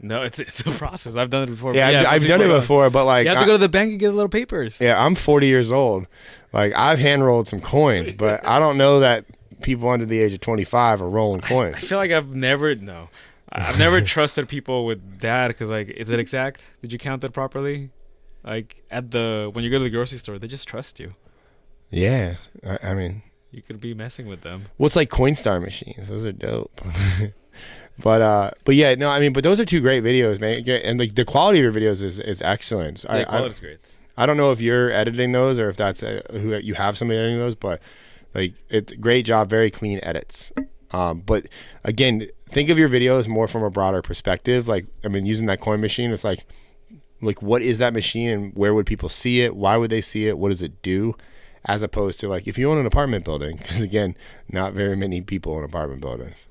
No, it's a process. I've done it before. Yeah, I've done it before, but you have to go to the bank and get little papers. Yeah, I'm 40 years old. I've hand rolled some coins, but I don't know that people under the age of 25 are rolling coins. I feel like I've never trusted people with that, because is it exact? Did you count that properly? When you go to the grocery store, they just trust you. Yeah, I mean, you could be messing with them. Well, it's like Coinstar machines. Those are dope. But yeah, no, but those are two great videos, man. And the quality of your videos is excellent. The quality's great. I don't know if you're editing those or if that's who you have somebody editing those, but it's a great job, very clean edits. But again, think of your videos more from a broader perspective. Using that coin machine, it's Like, what is that machine and where would people see it? Why would they see it? What does it do? As opposed to like if you own an apartment building, because again, not very many people own apartment buildings.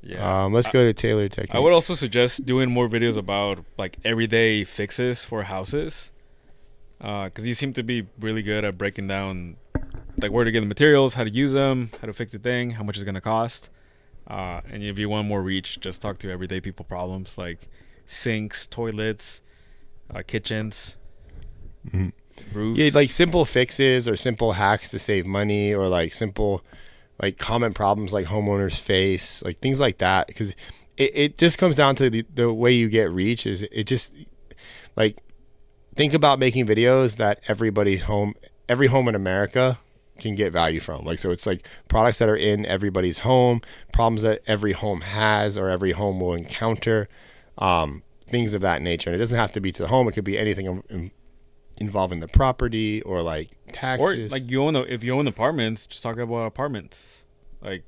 Yeah. Let's go to Taylor Technique. I would also suggest doing more videos about like everyday fixes for houses, because you seem to be really good at breaking down like where to get the materials, how to use them, how to fix the thing, how much it's gonna cost. And if you want more reach, just talk to everyday people problems like sinks, toilets, kitchens, roofs. Yeah, like simple fixes or simple hacks to save money, or like simple like common problems like homeowners face, like things like that. Because it just comes down to the way you get reach is it just like think about making videos that every home in America can get value from. Like, so it's like products that are in everybody's home, problems that every home has or every home will encounter, things of that nature. And it doesn't have to be to the home. It could be anything involving the property or like taxes. Or like if you own apartments, just talk about apartments, like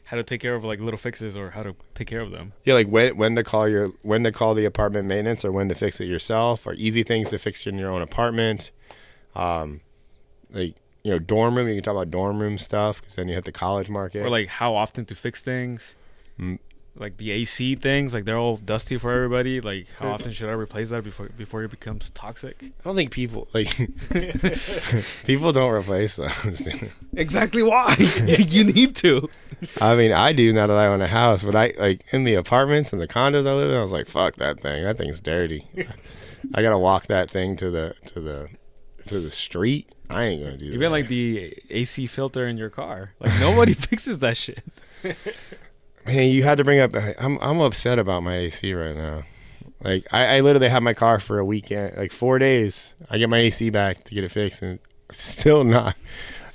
how to take care of like little fixes or how to take care of them. Yeah, like when to call the apartment maintenance or when to fix it yourself, or easy things to fix in your own apartment. Like, you know, dorm room. You can talk about dorm room stuff because then you hit the college market. Or like how often to fix things. Like the AC things, like they're all dusty for everybody. Like how often should I replace that before it becomes toxic? I don't think people people don't replace those. Exactly why. You need to. I mean, I do now that I own a house, but I like in the apartments and the condos I live in, I was like, fuck that thing. That thing's dirty. I gotta walk that thing to the street. I ain't gonna do that. Even like the AC filter in your car, like nobody fixes that shit. Man, you had to bring up. I'm upset about my AC right now. Like I literally had my car for a weekend, like 4 days. I get my AC back to get it fixed, and still not.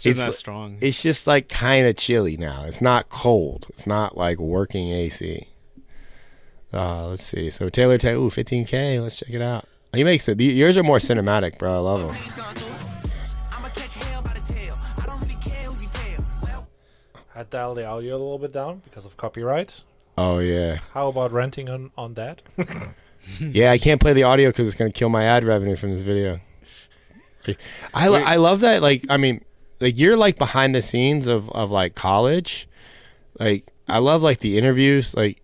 It's not strong. It's just like kind of chilly now. It's not cold. It's not like working AC. Let's see. So Taylor, 15K. Let's check it out. He makes it. Yours are more cinematic, bro. I love them. I dialed the audio a little bit down because of copyright. Oh yeah. How about renting on that? Yeah, I can't play the audio because it's gonna kill my ad revenue from this video. Like, I love that. Like, I mean, like you're like behind the scenes of like college. Like I love like the interviews. Like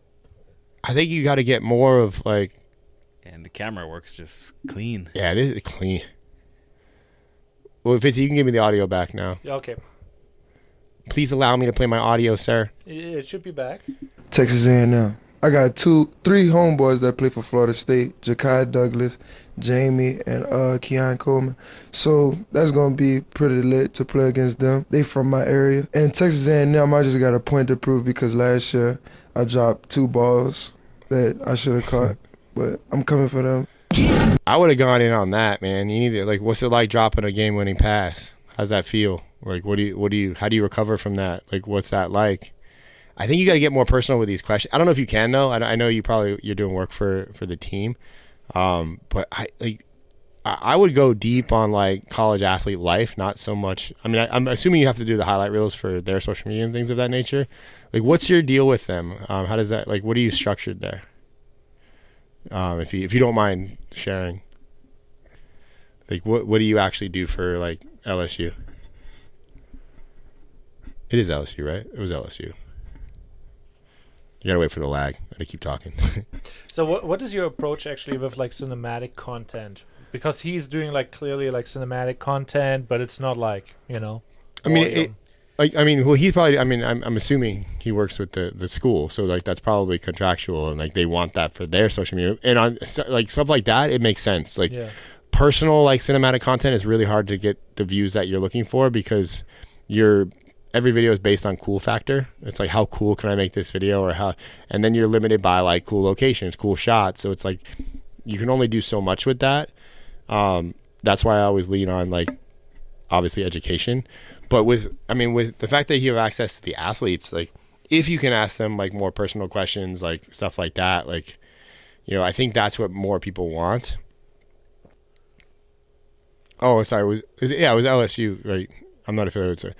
I think you got to get more of like. And the camera works just clean. Yeah, this is clean. Well, if it's you can give me the audio back now. Yeah, okay. Please allow me to play my audio, sir. It should be back. Texas A&M. I got 3 homeboys that play for Florida State: Ja'Kai Douglas, Jamie, and Keon Coleman. So that's gonna be pretty lit to play against them. They from my area. And Texas A&M, I just got a point to prove because last year I dropped 2 balls that I should have caught. But I'm coming for them. I would have gone in on that, man. You need to like, what's it like dropping a game-winning pass? How's that feel? Like, how do you recover from that? Like, what's that like? I think you got to get more personal with these questions. I don't know if you can though. I know you're doing work for the team, but I would go deep on like college athlete life, not so much. I mean, I'm assuming you have to do the highlight reels for their social media and things of that nature. Like, what's your deal with them? How does that like? What are you structured there? If you don't mind sharing, like what do you actually do for like LSU? It is LSU, right? It was LSU. You gotta wait for the lag. I gotta keep talking. So what is your approach actually with like cinematic content? Because he's doing like clearly like cinematic content, but it's not like, you know. I mean, well, he's probably. I mean, I'm assuming he works with the school, so like that's probably contractual, and like they want that for their social media, and on like stuff like that, it makes sense. Like personal like cinematic content is really hard to get the views that you're looking for because every video is based on cool factor. It's like how cool can I make this video, or how, and then you're limited by like cool locations, cool shots. So it's like you can only do so much with that. That's why I always lean on like obviously education. But with the fact that you have access to the athletes, like if you can ask them like more personal questions, like stuff like that, like, you know, I think that's what more people want. Oh, sorry, it was LSU, right? I'm not affiliated with it.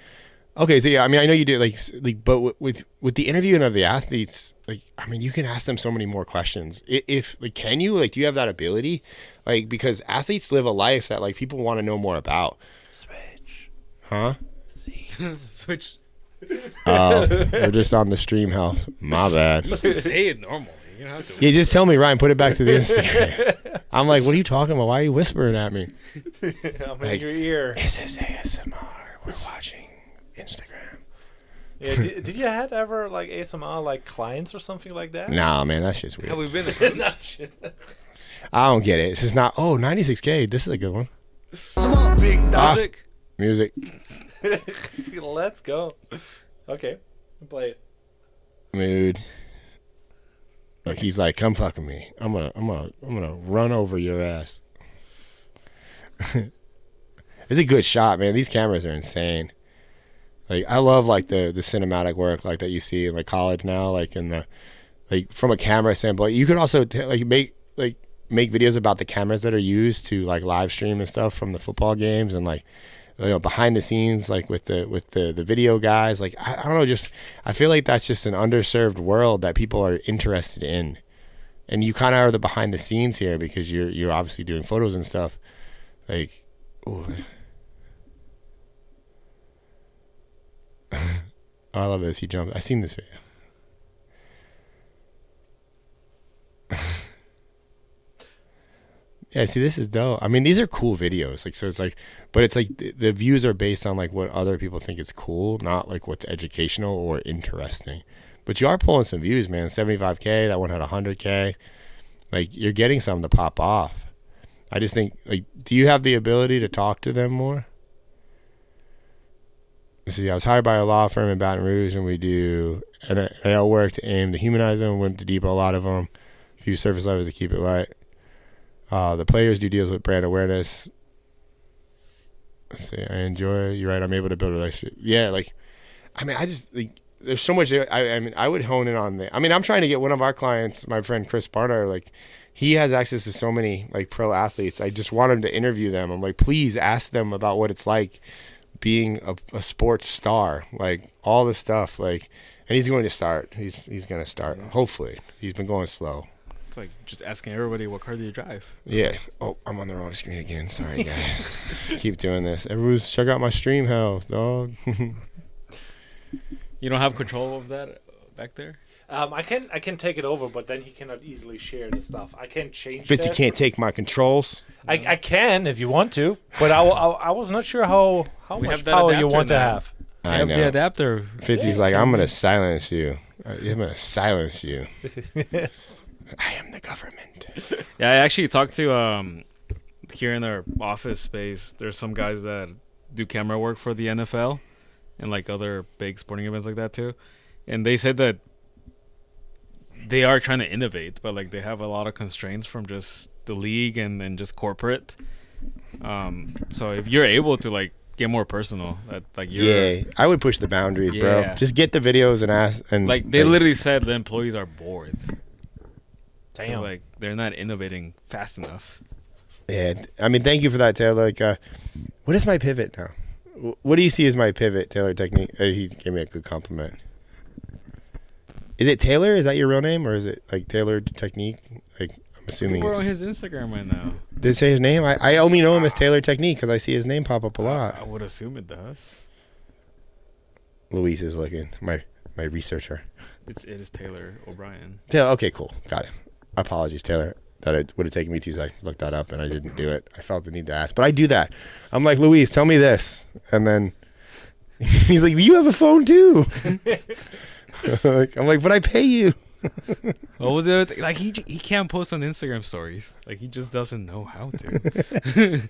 Okay, so yeah, I mean, I know you do like, but with the interviewing of the athletes, like, I mean, you can ask them so many more questions. If like, can you like, do you have that ability? Like, because athletes live a life that like people want to know more about. Switch. Huh? Switch. Oh, we're just on the stream house. My bad. You can say it normally. You don't have to. Yeah, just tell me, Ryan. Put it back to the Instagram. I'm like, what are you talking about? Why are you whispering at me? I'm in your ear. This is ASMR. We're watching Instagram. Yeah, did you had ever like ASMR like clients or something like that? Nah, man, that's just weird. Have we been approached? I don't get it. It's just not. Oh, 96K. This is a good one. Big Music. Let's go. Okay, play it. Mood. Look, he's like, come fucking me. I'm gonna run over your ass. It's a good shot, man. These cameras are insane. Like, I love like the cinematic work like that you see in like college now, like in the like from a camera standpoint. You could also make videos about the cameras that are used to like live stream and stuff from the football games, and like, you know, behind the scenes, like with the video guys. Like, I don't know, just I feel like that's just an underserved world that people are interested in, and you kind of are the behind the scenes here because you're obviously doing photos and stuff. Like, ooh. Oh, I love this. He jumped. I seen this video. Yeah, see, this is dope. I mean, these are cool videos. Like, so it's like, but it's like the views are based on like what other people think is cool, not like what's educational or interesting. But you are pulling some views, man. 75K. That one had 100K. Like, you're getting some to pop off. I just think, like, do you have the ability to talk to them more? See, I was hired by a law firm in Baton Rouge, and we do NIL work to aim to humanize them. Went to depot a lot of them. A few surface levels to keep it light. The players do deals with brand awareness. Let's see, I enjoy. You're right. I'm able to build a relationship. Yeah, like, I mean, I just like. There's so much. I mean, I would hone in on the. I mean, I'm trying to get one of our clients, my friend Chris Barnard. Like, he has access to so many like pro athletes. I just want him to interview them. I'm like, please ask them about what it's like being a sports star, like all this stuff, like, and he's going to start. He's going to start. Hopefully, he's been going slow. It's like just asking everybody, what car do you drive? Yeah. Oh, I'm on the wrong screen again. Sorry, guys. Keep doing this. Everyone's check out my stream house, dog. You don't have control of that back there? I can take it over, but then he cannot easily share the stuff. I can change. Fitz, you can't take my controls. I can if you want to, but I was not sure how much power you want to have. I know. The adapter. Fitzy's like, I'm gonna silence you. I'm gonna silence you. I am the government. Yeah, I actually talked to here in our office space. There's some guys that do camera work for the NFL and like other big sporting events like that too, and they said that they are trying to innovate, but like they have a lot of constraints from just the league and just corporate. So if you're able to like get more personal, like you're, I would push the boundaries, bro. Just get the videos and ask. And like they literally said the employees are bored. Damn. Like they're not innovating fast enough. Yeah, I mean, thank you for that, Taylor. Like, what is my pivot now? What do you see as my pivot, Taylor Technique? He gave me a good compliment. Is it Taylor? Is that your real name, or is it like Taylor Technique? Like, I'm assuming we're on his Instagram right now. Did it say his name? I only know him as Taylor Technique because I see his name pop up a lot. I would assume it does. Luis is looking. My researcher. It is Taylor O'Brien. Taylor. Okay, cool. Got it. Apologies, Taylor. That it would have taken me 2 seconds to look that up, and I didn't do it. I felt the need to ask, but I do that. I'm like, Luis, tell me this, and then he's like, you have a phone too. I'm like, but I pay you. What was the other thing? Like he can't post on Instagram stories. Like he just doesn't know how to.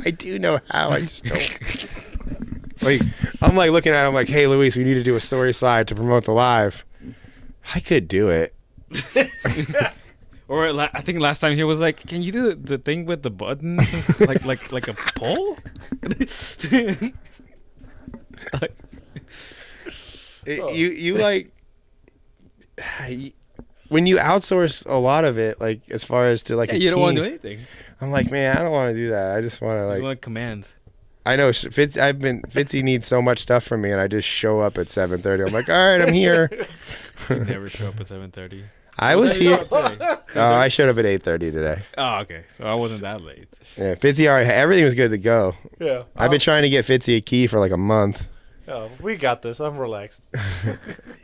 I do know how. I just don't. Like, I'm like looking at him like, hey, Luis, we need to do a story slide to promote the live. I could do it. Or I think last time he was like, "Can you do the thing with the buttons, and like a poll?" You like when you outsource a lot of it, like as far as to like you don't want to do anything. I'm like, man, I don't want to do that. I just want to like command. I know Fitzy needs so much stuff from me, and I just show up at 7:30. I'm like, all right, I'm here. You never show up at 7:30. I was here. I showed up at 8:30 today. Oh, okay. So I wasn't that late. Yeah, Fitzy already. Everything was good to go. Yeah. I've been trying to get Fitzy a key for like a month. Oh, we got this. I'm relaxed.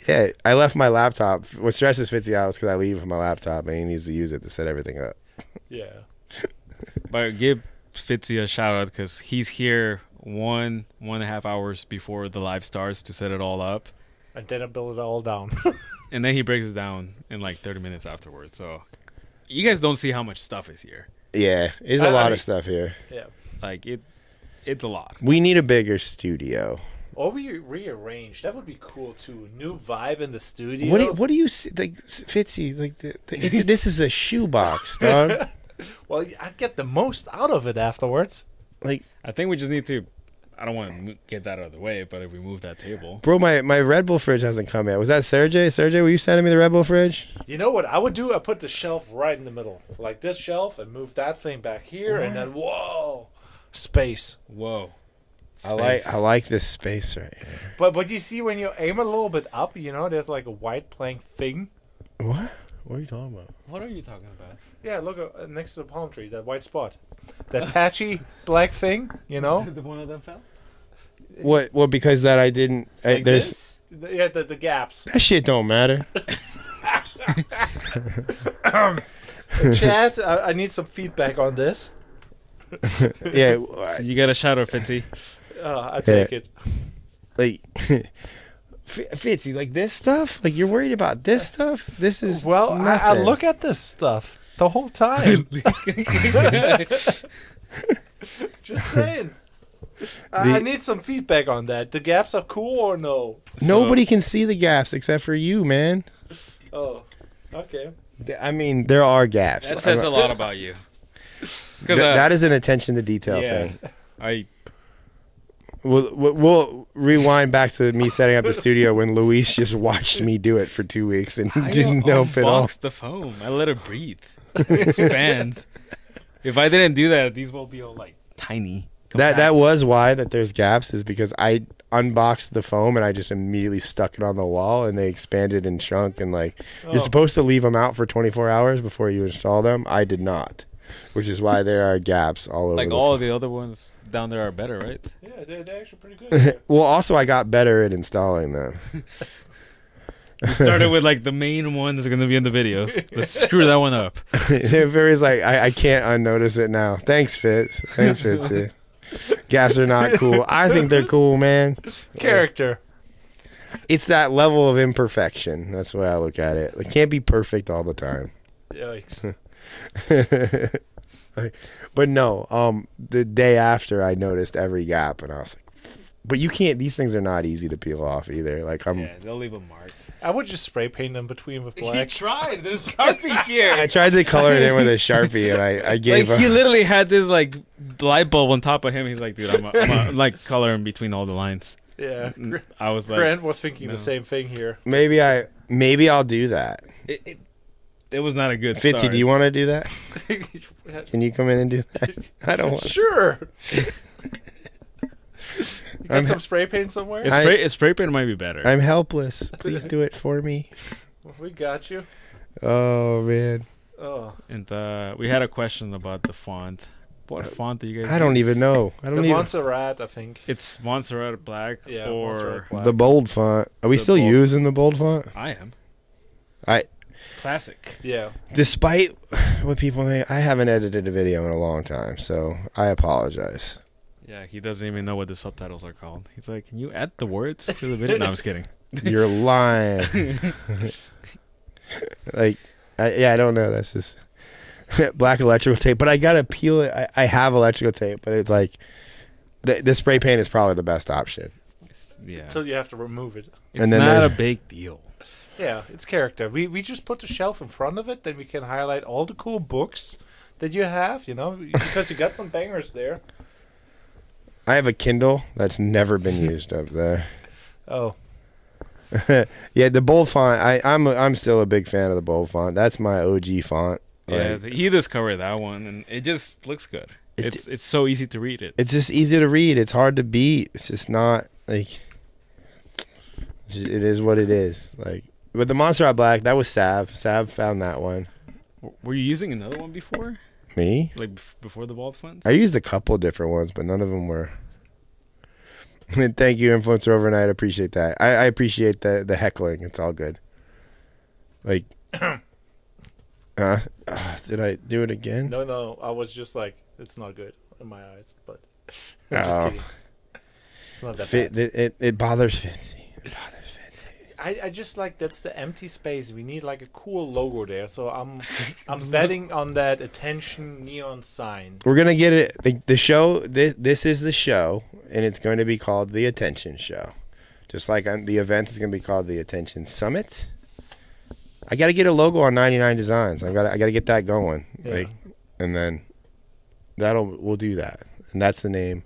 Yeah, I left my laptop. What stresses Fitzy out is because I leave with my laptop, and he needs to use it to set everything up. Yeah. But give Fitzy a shout out because he's here 1.5 hours before the live starts to set it all up. And then I build it all down. And then he breaks it down in like 30 minutes afterwards. So you guys don't see how much stuff is here. Yeah, there's a lot of stuff here. Yeah. Like it's a lot. We need a bigger studio. Or we rearrange. That would be cool too. New vibe in the studio. What do you see? Like Fitzy? Like this is a shoebox, dog. Well, I get the most out of it afterwards. Like I think we just need to. I don't want to get that out of the way, but if we move that table, bro, my Red Bull fridge hasn't come yet. Was that Sergey? Sergey, were you sending me the Red Bull fridge? You know what I would do? I put the shelf right in the middle, like this shelf, and move that thing back here, and then whoa, space. Whoa. Space. I like this space right here. But you see when you aim a little bit up, there's like a white blank thing. What? What are you talking about? What are you talking about? Yeah, look next to the palm tree, that white spot, that patchy black thing. The one of them fell. What? Well, because that I didn't. There's the gaps. That shit don't matter. Chat, I need some feedback on this. Yeah, so you got a shout out, Fitzy. I take it. Like. Fitzy, like this stuff? Like you're worried about this stuff? This is I look at this stuff the whole time. Just saying. I need some feedback on that. The gaps are cool or no? Nobody can see the gaps except for you, man. Oh, okay. I mean, there are gaps. That says a lot about you. That is an attention to detail thing. We'll rewind back to me setting up the studio when Luis just watched me do it for 2 weeks and didn't help at all. I the foam. I let it breathe. Expand. If I didn't do that, these will be all like tiny. That was why that there's gaps, is because I unboxed the foam and I just immediately stuck it on the wall and they expanded and shrunk, and you're supposed to leave them out for 24 hours before you install them. I did not, which is why there are gaps all over. Like all of the other ones down there are better, right? Yeah, they're actually pretty good. Well, also I got better at installing them. You started with like the main one that's going to be in the videos. Let's screw that one up. Barry's like, I can't unnotice it now. Thanks, Fitz. Thanks, Fitzy. Gaps are not cool. I think they're cool, man. Character. It's that level of imperfection. That's the way I look at it. It can't be perfect all the time. Yikes. But no, the day after I noticed every gap and I was like, but you can't, these things are not easy to peel off either. Yeah, they'll leave a mark. I would just spray paint them between with black. He tried. There's Sharpie here. I tried to color it in with a Sharpie and I gave up. He literally had this like light bulb on top of him. He's like, dude, I'm like coloring between all the lines. Yeah. I was like, Grant was thinking the same thing here. Maybe I'll do that. It was not a good Fitzy, start. do you want to do that? Can you come in and do that? I don't want to. Sure. You got some spray paint somewhere? Spray paint might be better. I'm helpless. Please do it for me. We got you. Oh, man. Oh. And we had a question about the font. What font do you guys I don't use? even know. Montserrat, I think. It's Montserrat Black or Black. The bold font. Are we still using the bold font? I am. Classic. Yeah. Despite what people may, I haven't edited a video in a long time, so I apologize. Yeah, he doesn't even know what the subtitles are called. He's like, can you add the words to the video? No, I'm just kidding. You're lying. I don't know. That's just black electrical tape. But I got to peel it. I have electrical tape, but it's like the spray paint is probably the best option. Yeah. Until you have to remove it. It's not a big deal. Yeah, it's character. We just put the shelf in front of it, then we can highlight all the cool books that you have, because you got some bangers there. I have a Kindle that's never been used up there. Oh. Yeah, the bold font. I'm still a big fan of the bold font. That's my OG font. Yeah, he discovered that one, and it just looks good. It's so easy to read it. It's just easy to read. It's hard to beat. It's just not like. It is what it is. Like with the Monster Out Black, that was Sav. Sav found that one. Were you using another one before? Me? Like before the Vault Funds? I used a couple different ones, but none of them were. Thank you, Influencer Overnight. I appreciate that. I appreciate the heckling. It's all good. Like, did I do it again? No. I was just like, it's not good in my eyes, but I'm just kidding. It's not that bad. It bothers Fitzy. It bothers Fitzy. I just like that's the empty space. We need like a cool logo there. So I'm betting on that attention neon sign. We're gonna get it. The show. This is the show, and it's going to be called the Attention Show. Just like the event is going to be called the Attention Summit. I got to get a logo on 99 Designs. I got to get that going. Yeah. Like, and then we'll do that, and that's the name,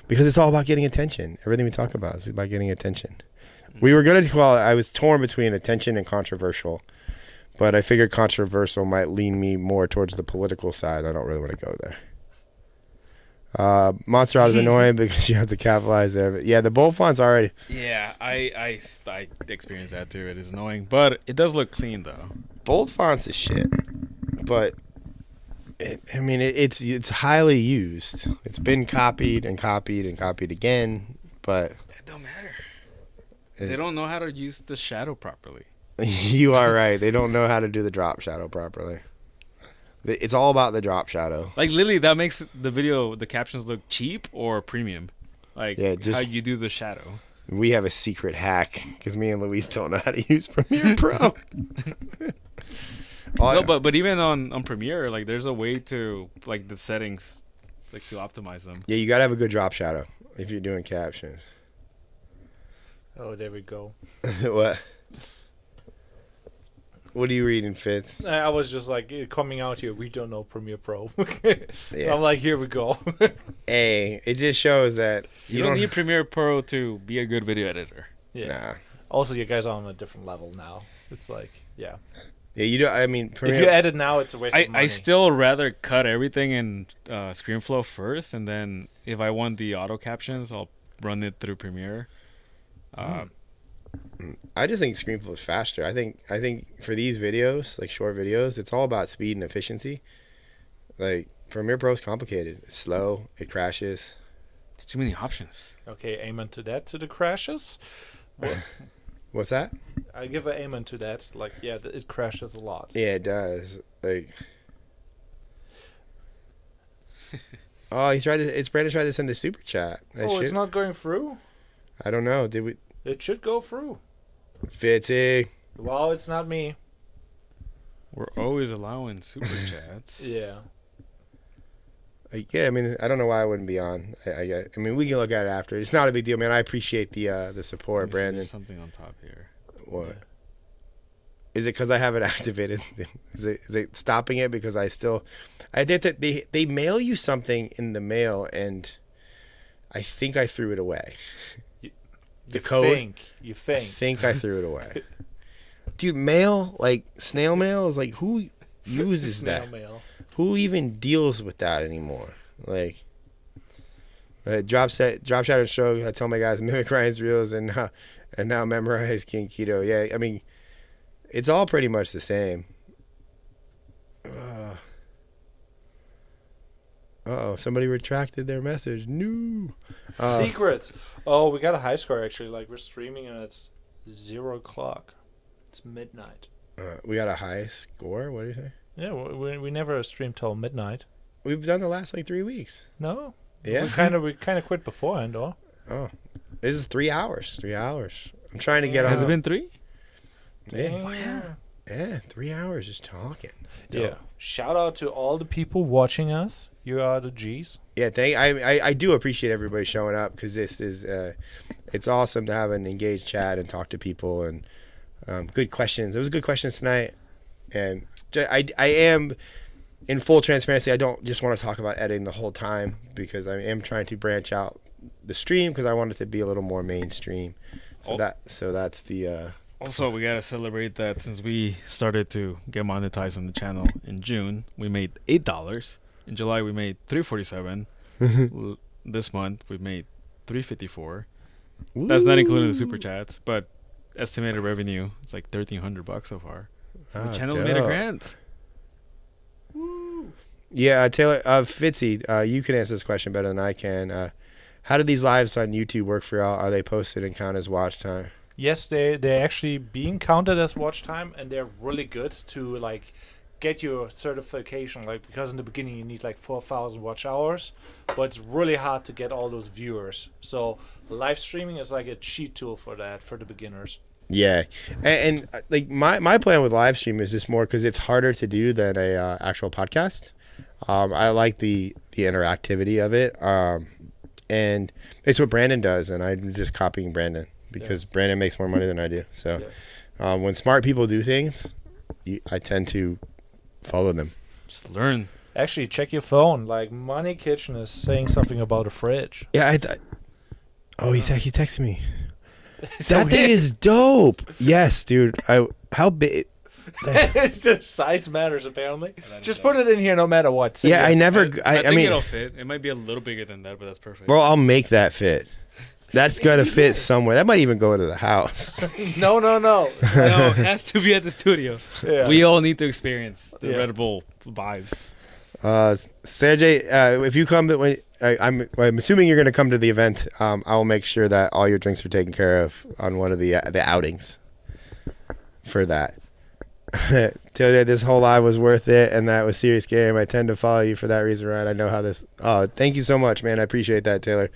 because it's all about getting attention. Everything we talk about is about getting attention. We were going to call it, I was torn between attention and controversial, but I figured controversial might lean me more towards the political side. I don't really want to go there. Monster Out is annoying because you have to capitalize there. But yeah, the bold font's already. Yeah, I experienced that too. It is annoying, but it does look clean though. Bold fonts is shit, but it's highly used. It's been copied and copied and copied again, but it don't matter. They don't know how to use the shadow properly. You are right. They don't know how to do the drop shadow properly. It's all about the drop shadow. Like Lily, that makes the captions look cheap or premium. Like how you do the shadow. We have a secret hack because me and Luis don't know how to use Premiere Pro. No, but even on Premiere, like there's a way to like the settings, like to optimize them. Yeah, you gotta have a good drop shadow if you're doing captions. Oh, there we go. What? What are you reading, Fitz? I was just like coming out here. We don't know Premiere Pro. Yeah. I'm like, here we go. Hey, it just shows that you don't need Premiere Pro to be a good video editor. Yeah. Nah. Also, you guys are on a different level now. It's like, yeah. Yeah, you don't. I mean, if you edit now, it's a waste of money. I still rather cut everything in ScreenFlow first, and then if I want the auto captions, I'll run it through Premiere. I just think ScreenFlow is faster. I think for these videos, like short videos, it's all about speed and efficiency. Like Premiere Pro is complicated. It's slow. It crashes. It's too many options. Okay, amen to that. To the crashes. What's that? I give an amen to that. Like, yeah, it crashes a lot. Yeah, it does. Like, oh, Brandon tried to send a super chat. It's not going through? I don't know. Did we? It should go through. Fitzy. Well, it's not me. We're always allowing super chats. Yeah. Yeah, I mean, I don't know why I wouldn't be on. I mean, we can look at it after. It's not a big deal, man. I appreciate the support, Brandon. There's something on top here. What? Yeah. Is it because I haven't activated? Is it stopping it because they mail you something in the mail and I think I threw it away. The code. You think. I think I threw it away. Dude, mail, like snail mail is like, who uses that? Mail. Who even deals with that anymore? Like, drop shot and stroke. I tell my guys mimic Ryan's reels and now memorize King Keto. Yeah, I mean, it's all pretty much the same. Uh-oh, somebody retracted their message. No. Secrets. Oh, we got a high score actually. Like we're streaming and it's 0 o'clock. It's midnight. We got a high score? What do you say? Yeah, we never stream till midnight. We've done the last like 3 weeks. No. Yeah. We kind of quit beforehand, or? Oh, this is 3 hours. 3 hours. I'm trying to get on. Has it been 3? Yeah. Oh, yeah. Yeah, 3 hours just talking. Yeah. Shout out to all the people watching us. You are the G's. Yeah, I do appreciate everybody showing up because this is it's awesome to have an engaged chat and talk to people and good questions. It was good questions tonight, and I am in full transparency. I don't just want to talk about editing the whole time because I am trying to branch out the stream because I want it to be a little more mainstream. So that's the. Also, we gotta celebrate that since we started to get monetized on the channel in June, we made $8. In July, we made 347. This month, we made 354. That's not including the super chats, but estimated revenue is like $1,300 so far. The channel's made $1,000. Yeah, Taylor, Fitzy, you can answer this question better than I can. How do these lives on YouTube work for y'all? Are they posted and count as watch time? Yes, they're actually being counted as watch time, and they're really good to like get your certification. Like, because in the beginning you need like 4,000 watch hours, but it's really hard to get all those viewers. So live streaming is like a cheat tool for that, for the beginners. Yeah, and like my plan with live stream is just more because it's harder to do than a actual podcast. I like the interactivity of it, and it's what Brandon does, and I'm just copying Brandon because Brandon makes more money than I do. So when smart people do things, I tend to follow them. Just learn. Actually, check your phone. Like, Money Kitchen is saying something about a fridge. Yeah, he texted me. That thing is dope. Yes, dude. How big? It's the size matters apparently. Just put it in here no matter what. So yeah, yes. I think mean, it'll fit. It might be a little bigger than that, but that's perfect. Well, I'll make that fit. That's gonna fit somewhere. That might even go into the house. No. No, it has to be at the studio. Yeah. We all need to experience the Red Bull vibes. Sergey, if you come, I'm assuming you're gonna come to the event. I will make sure that all your drinks are taken care of on one of the outings. For that. Taylor, this whole live was worth it, and that was serious game. I tend to follow you for that reason, Ryan. I know how this. Oh, thank you so much, man. I appreciate that, Taylor.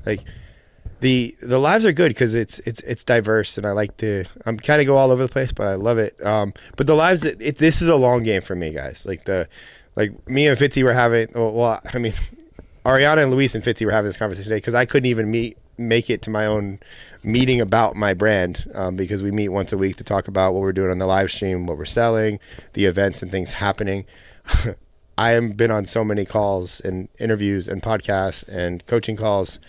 Like, the lives are good because it's diverse, and I like to. I'm kind of go all over the place, but I love it. But the lives, this is a long game for me, guys. Like me and Fitzy were having. Well, I mean, Ariana and Luis and Fitzy were having this conversation today because I couldn't even make it to my own meeting about my brand because we meet once a week to talk about what we're doing on the live stream, what we're selling, the events and things happening. I have been on so many calls and interviews and podcasts and coaching calls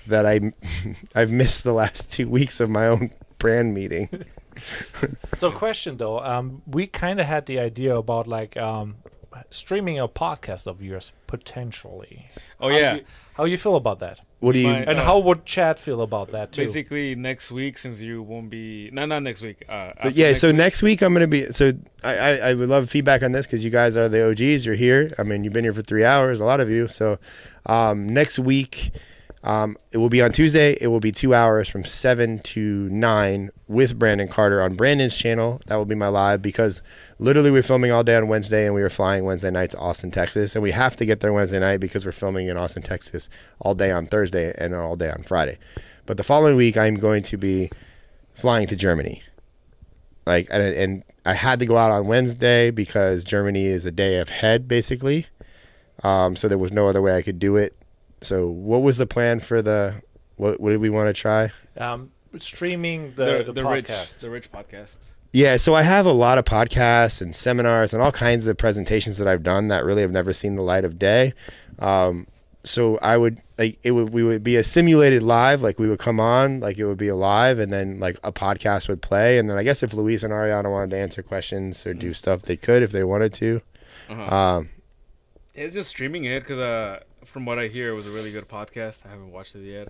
that I've missed the last 2 weeks of my own brand meeting. So question though, we kind of had the idea about like streaming a podcast of yours potentially. Oh yeah. How you feel about that? What do you and how would Chad feel about that too? Basically next week, since you won't be not next week. Next week I'm gonna be. So I would love feedback on this because you guys are the OGs. You're here. I mean, you've been here for 3 hours. A lot of you. So next week. It will be on Tuesday. It will be 2 hours from 7 to 9 with Brandon Carter on Brandon's channel. That will be my live because literally we're filming all day on Wednesday and we were flying Wednesday night to Austin, Texas. And we have to get there Wednesday night because we're filming in Austin, Texas all day on Thursday and all day on Friday. But the following week, I'm going to be flying to Germany. And I had to go out on Wednesday because Germany is a day ahead, basically. So there was no other way I could do it. So what was the plan for what did we want to try? Streaming the podcast. The Rich podcast. Yeah, so I have a lot of podcasts and seminars and all kinds of presentations that I've done that really have never seen the light of day. So I would we would be a simulated live, like we would come on, like it would be a live, and then like a podcast would play, and then I guess if Luis and Ariana wanted to answer questions or do stuff, they could if they wanted to. It's just streaming it because from what I hear, it was a really good podcast. I haven't watched it yet.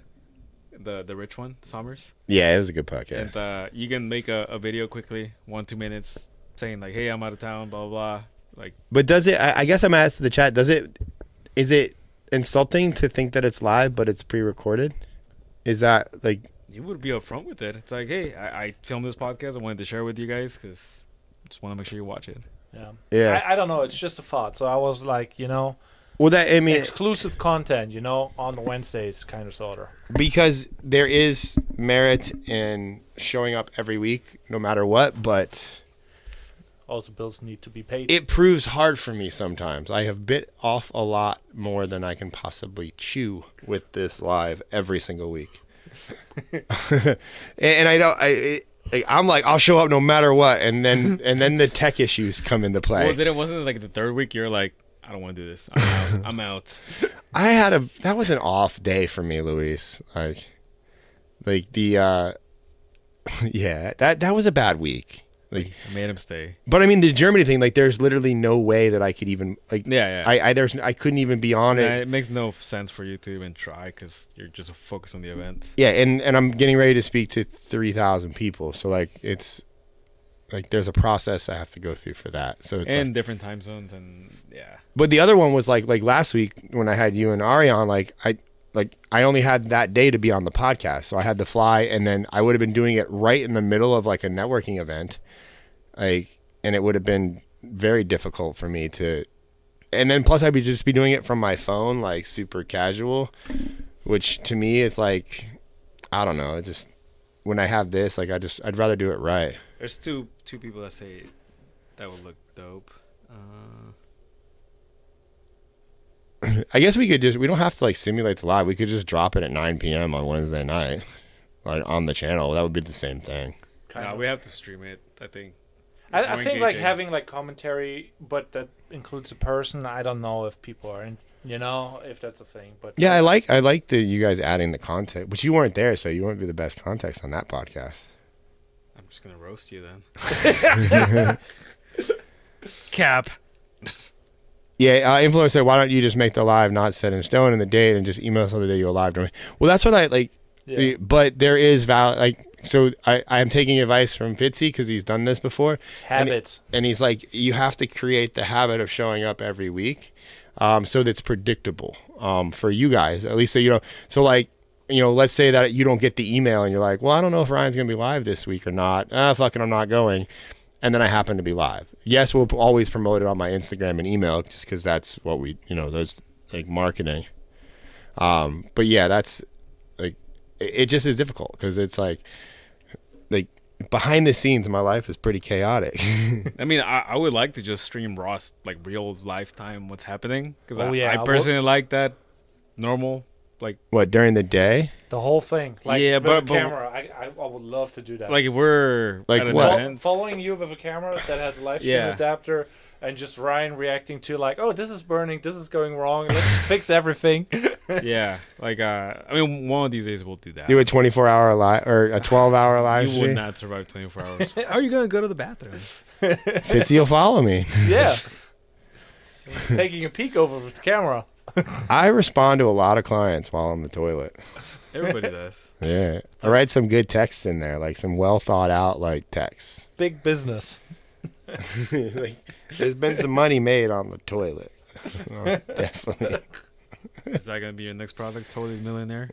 The Rich one, Summers. Yeah, it was a good podcast. And you can make a video quickly, 1-2 minutes, saying like, "Hey, I'm out of town," blah blah blah. Like, but does it? I guess I'm asking the chat. Is it insulting to think that it's live but it's pre-recorded? Is that like? You would be upfront with it. It's like, hey, I filmed this podcast. I wanted to share it with you guys because I just want to make sure you watch it. Yeah. I don't know. It's just a thought. So I was like, well, exclusive content, on the Wednesdays, kind of sort of. Because there is merit in showing up every week, no matter what, but also bills need to be paid. It proves hard for me sometimes. I have bit off a lot more than I can possibly chew with this live every single week. And I'm like, I'll show up no matter what, and then the tech issues come into play. Well, then it wasn't like the third week. You're like, I don't want to do this. I'm out. That was an off day for me, Luis. That was a bad week. Like, I made him stay. But I mean, the Germany thing, like, there's literally no way that I could even, like, I couldn't even be on it. It makes no sense for you to even try because you're just focused on the event. Yeah, and I'm getting ready to speak to 3,000 people, so like it's like there's a process I have to go through for that. So it's and like, different time zones and yeah. But the other one was like last week when I had you and Ari on, I only had that day to be on the podcast, so I had to fly, and then I would have been doing it right in the middle of like a networking event, like, and it would have been very difficult for me to. And then plus I'd just be doing it from my phone, like super casual, which to me it's like, I don't know. It just when I have this, like I'd rather do it right. There's two people that say that would look dope. I guess we don't have to like simulate the live. We could just drop it at 9 p.m. on Wednesday night, like on the channel. That would be the same thing. No, we have to stream it. I think. I think like having like commentary, but that includes a person. I don't know if people are in, if that's a thing. But yeah, I like you guys adding the content, but you weren't there, so you wouldn't be the best context on that podcast. I'm just gonna roast you then. Cap. Yeah, influencer, why don't you just make the live not set in stone in the date and just email us on the day you go live? Well, that's what I like. Yeah. But there is valid, like, so I'm taking advice from Fitzy because he's done this before. Habits. And he's like, you have to create the habit of showing up every week, so that's predictable for you guys, at least. So, so like, let's say that you don't get the email and you're like, well, I don't know if Ryan's going to be live this week or not. Fucking, I'm not going. And then I happen to be live. Yes, we'll always promote it on my Instagram and email just because that's what we, those like marketing. But yeah, that's like, it just is difficult because it's like behind the scenes, my life is pretty chaotic. I mean, I would like to just stream raw, like real lifetime what's happening because I personally like that normal. Like what, during the day? The whole thing. Like, yeah, with a camera. I would love to do that. Like if we're like at an what? event. Following you with a camera that has a live stream adapter and just Ryan reacting to like, oh, this is burning, this is going wrong, let's fix everything. Yeah, like I mean, one of these days we'll do that. Do a 24-hour live or a 12-hour live stream. You would not survive 24 hours. How are you gonna go to the bathroom? Fitzy will follow me. Yeah. Taking a peek over with the camera. I respond to a lot of clients while on the toilet. Everybody does. Yeah. I write some good texts in there, like some well thought out like texts. Big business. Like, there's been some money made on the toilet. Oh, definitely. Is that gonna be your next product, Toilet Millionaire?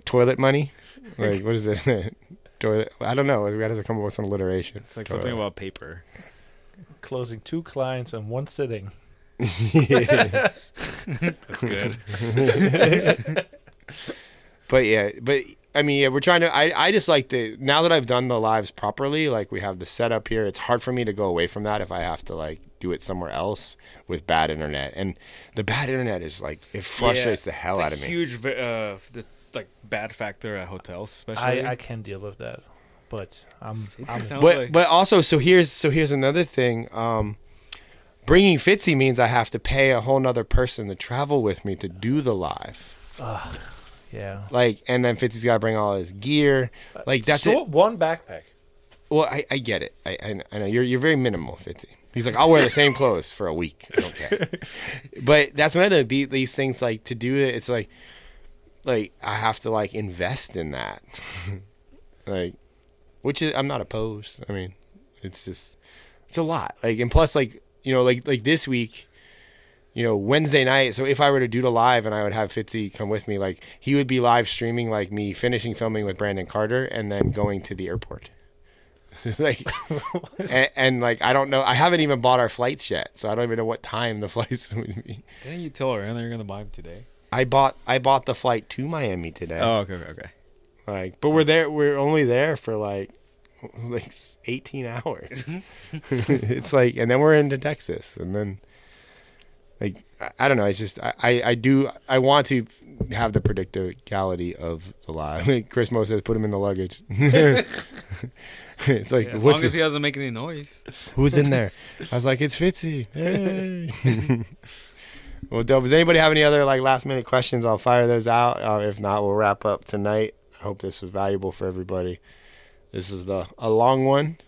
Toilet money? Like, what is it? Toilet? I don't know. We got to come up with some alliteration. It's like something about paper. Closing 2 clients in one sitting. That's good. But I mean, yeah, we're trying to. I just like now that I've done the lives properly, like we have the setup here. It's hard for me to go away from that if I have to like do it somewhere else with bad internet. And the bad internet is like it frustrates the hell out of me. Huge, the like bad factor at hotels, especially. I can deal with that, but but also so here's another thing. Bringing Fitzy means I have to pay a whole nother person to travel with me to do the live. Yeah. Like, and then Fitzy's got to bring all his gear. Like, that's so it. One backpack. Well, I get it. I know you're very minimal, Fitzy. He's like, I'll wear the same clothes for a week. I don't care. But that's another these things like to do it. It's like I have to like invest in that. Like, which is I'm not opposed. I mean, it's a lot. Like, and plus like. Like this week, Wednesday night. So if I were to do the live and I would have Fitzy come with me, like he would be live streaming like me finishing filming with Brandon Carter and then going to the airport. Like, and like, I don't know. I haven't even bought our flights yet. So I don't even know what time the flights would be. Didn't you tell her you're going to buy them today? I bought the flight to Miami today. Oh, okay. Like, but we're only there for like 18 hours. It's like, and then we're into Texas, and then like I don't know. It's just I want to have the predictability of the live. Like Chris Mo says, put him in the luggage. It's like as long as he doesn't make any noise. Who's in there? I was like, it's Fitzy. Hey. Well, dope. Does anybody have any other like last minute questions? I'll fire those out. If not, we'll wrap up tonight. I hope this was valuable for everybody. This is a long one.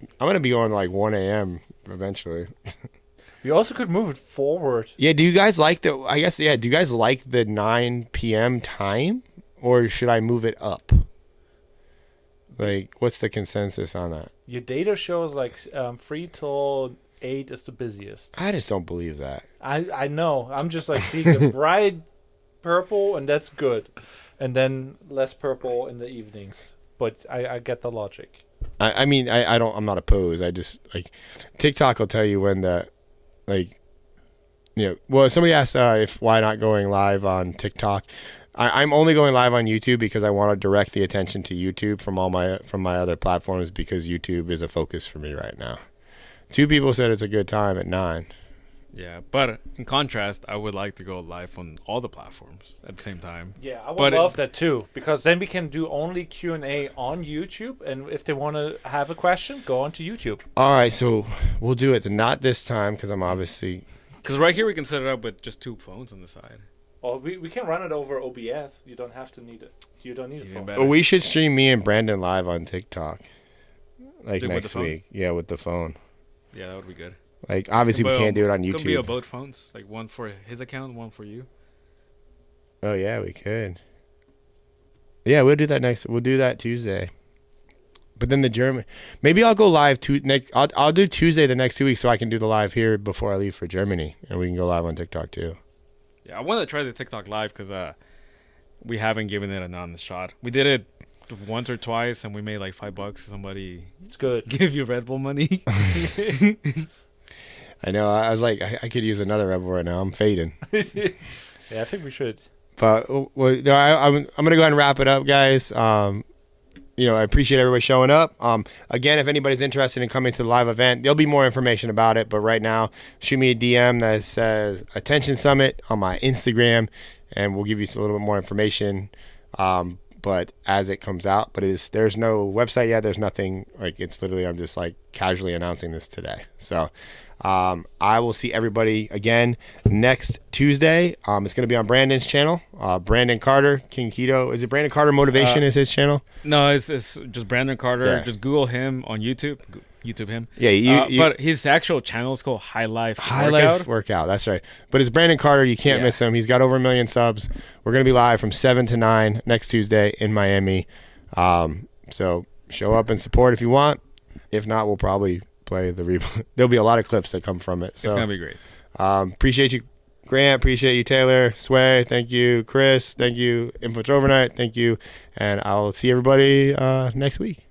I'm gonna be on like 1 a.m. eventually. We also could move it forward. Yeah. Do you guys like the? I guess yeah. Do you guys like the 9 p.m. time, or should I move it up? Like, what's the consensus on that? Your data shows like 3 till 8 is the busiest. I just don't believe that. I know. I'm just like seeing the bright purple, and that's good, and then less purple in the evenings. But I get the logic. I mean, I don't. I'm not opposed. I just like TikTok will tell you when the like. You know, well, somebody asked if why not going live on TikTok. I'm only going live on YouTube because I want to direct the attention to YouTube from my other platforms, because YouTube is a focus for me right now. 2 people said it's a good time at 9. Yeah, but in contrast, I would like to go live on all the platforms at the same time. Yeah, I would love that too, because then we can do only Q&A on YouTube, and if they want to have a question, go onto YouTube. All right, so we'll do it. Not this time, because I'm obviously... Because right here we can set it up with just 2 phones on the side. Or we can run it over OBS. You don't have to need it. You don't need a phone. Well, we should stream me and Brandon live on TikTok, like Do it with next the phone? week. Yeah, with the phone. Yeah, that would be good. Like, obviously we can't do it on YouTube. Could be both phones, like one for his account, one for you. Oh yeah, we could. Yeah, we'll do that next. We'll do that Tuesday. But then the German, maybe I'll go live next. I'll do Tuesday the next 2 weeks, so I can do the live here before I leave for Germany, and we can go live on TikTok too. Yeah, I want to try the TikTok live because we haven't given it an honest shot. We did it once or twice, and we made like $5. Somebody, it's good. Give you Red Bull money. I know. I was like, I could use another Red Bull right now. I'm fading. Yeah, I think we should. But well, no, I'm gonna go ahead and wrap it up, guys. I appreciate everybody showing up. Again, if anybody's interested in coming to the live event, there'll be more information about it. But right now, shoot me a DM that says Attention Summit on my Instagram, and we'll give you a little bit more information. But as it comes out, there's no website yet. There's nothing, like, it's literally, I'm just like casually announcing this today. So I will see everybody again next Tuesday. It's going to be on Brandon's channel. Brandon Carter, King Keto. Is it Brandon Carter Motivation is his channel? No, it's just Brandon Carter. Yeah. Just Google him on YouTube. YouTube him. Yeah, but his actual channel is called High Life Workout. That's right. But it's Brandon Carter. You can't miss him. He's got over 1 million subs. We're going to be live from 7 to 9 next Tuesday in Miami. So show up and support if you want. If not, we'll probably play the replay. There'll be a lot of clips that come from it. So it's going to be great. Appreciate you, Grant. Appreciate you, Taylor. Sway. Thank you, Chris. Thank you, Influence Overnight. Thank you. And I'll see everybody next week.